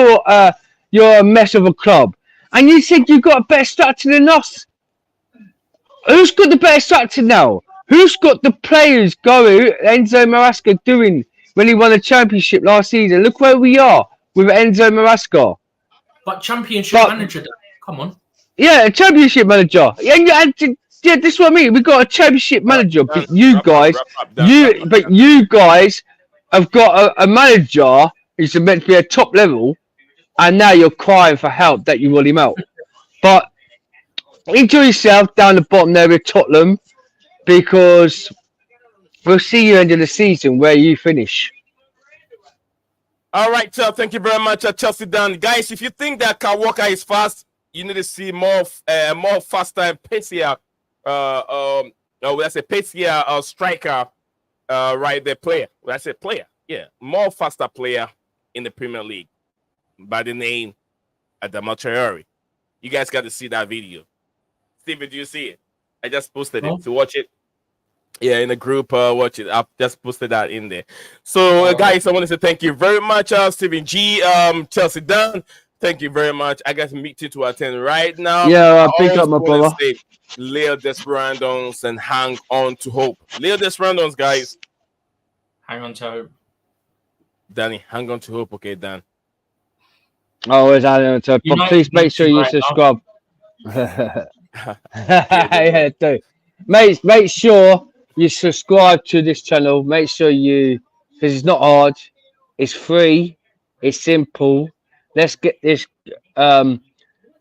your mess of a club. And you said you got a better structure than us. Who's got the better structure now? Who's got the players going? Enzo Maresca doing when he won the championship last season. Look where we are with Enzo Maresca. But championship manager, come on. Yeah, a championship manager. Yeah, this is what I mean. We got a championship manager, but you guys have got a manager who's meant to be a top level, and now you're crying for help that you want him out. But enjoy yourself down the bottom there with Tottenham, because we'll see you end of the season where you finish. All right, thank you very much, Chelsea Dan. Guys, if you think that Kyle Walker is fast, you need to see more faster and pacier, pacier striker, right there, player. When I say player, yeah, more faster player in the Premier League by the name Adama Traore. You guys got to see that video. Steven, do you see it? I just posted it to watch it. Yeah, in the group, watch it. I've just posted that in there. So, guys, I want to say thank you very much, Stephen G, Chelsea Dan. Thank you very much. I got meeting to attend right now. Yeah, I pick up my brother. Leo Desperandos and hang on to hope. Leo Desperandos, guys. Hang on to hope. Danny, hang on to hope. Okay, Dan. Always hang on to hope. But please make sure you subscribe. Yeah, do. Make sure you subscribe to this channel. Make sure because it's not hard, it's free, it's simple. Let's get this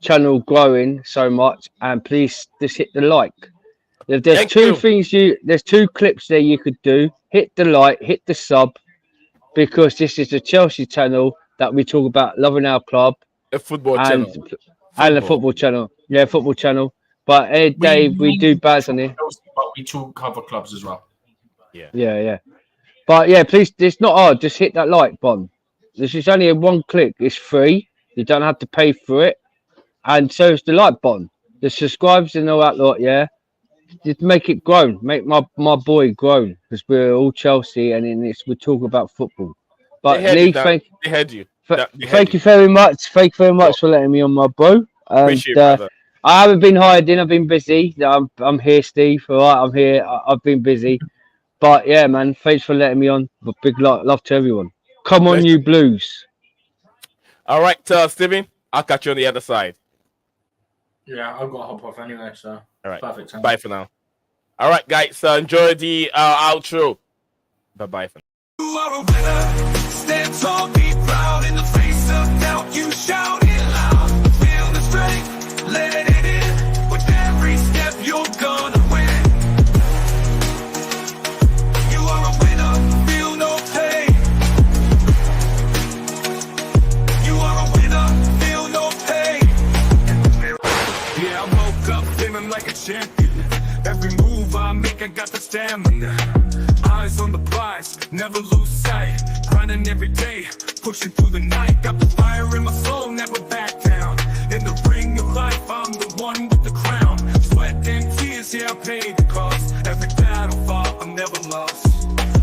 channel growing so much, and please just hit the like. If there's there's 2 clips there you could do. Hit the like, hit the sub, because this is the Chelsea channel that we talk about loving our club, a football channel, and the football channel. Yeah, football channel. But Dave, we do bad on it. But we talk cover clubs as well. Yeah. But yeah, please, it's not hard. Just hit that like button. This is only a 1 click. It's free. You don't have to pay for it. And so is the like button. The subscribes and all that lot, yeah. Just make it grown. Make my boy grown. Because we're all Chelsea and we talk about football. But Lee, thank you very much. Thank you very much for letting me on, my bro. Appreciate it, I haven't been hiding. I've been busy. I'm here, Steve. All right, I'm here. I've been busy. But yeah, man, thanks for letting me on. But big love to everyone. Come on, you Blues. All right, Steven, I'll catch you on the other side. Yeah, I've got to hop off anyway, so all right. Perfect time. Bye for now. All right, guys, enjoy the outro. Bye for now. You are a winner. Stand tall, be proud. In the face of doubt, you shout it loud. Feel the strength, let it in. With every step, you're gonna win. You are a winner, feel no pain. You are a winner, feel no pain. Yeah, I woke up feeling like a champion. Every move I make, I got the stamina. Eyes on the prize, never lose sight. Grinding every day, pushing through the night. Got the fire in my soul, never back down. In the ring of life, I'm the one with the crown. Sweat and tears, yeah, I paid the cost. Every battle fought, I'm never lost.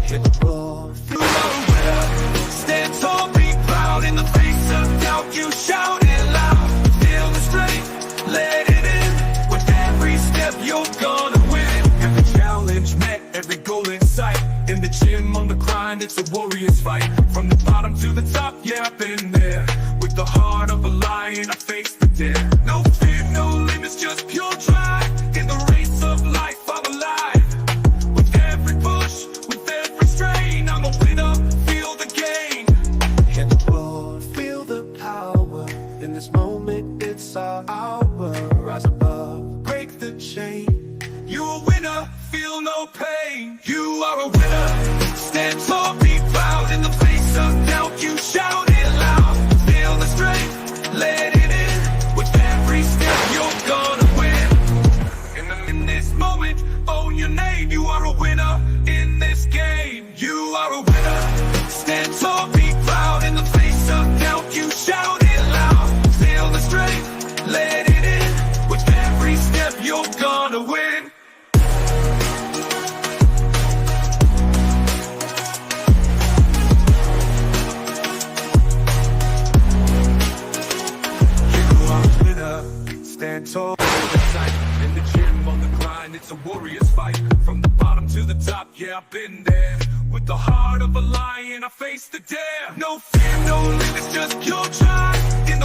Hit the ball, you are a winner. Stand tall, be proud. In the face of doubt, you shout it loud. Feel the strength, let it in. With every step, you're gonna win. Every challenge met, every goal in sight. In the gym, on the grind, it's a warrior's fight. From the bottom to the top, yeah, I've been there. With the heart of a lion, I face the dare. No fear, no limits, just pure drive. In the race of life, I'm alive. With every push, with every strain, I'm a winner, feel the gain. Hit the road, feel the power. In this moment, it's our hour. Rise above, break the chain. You're a winner, feel no pain. You are a winner. Stand tall, be proud. In the face of doubt, you shout it loud. Feel the strength, let it in. With every step, you're gonna win. In this moment, own your name. You are a winner in this game. You are a winner. Stand tall, be proud. In the face of doubt, you shout it loud. Feel the strength, let it in. With every step, you're gonna win. Stand tall, in the gym, on the grind, it's a warrior's fight. From the bottom to the top, yeah, I've been there. With the heart of a lion, I face the dare. No fear, no limits, just pure drive. In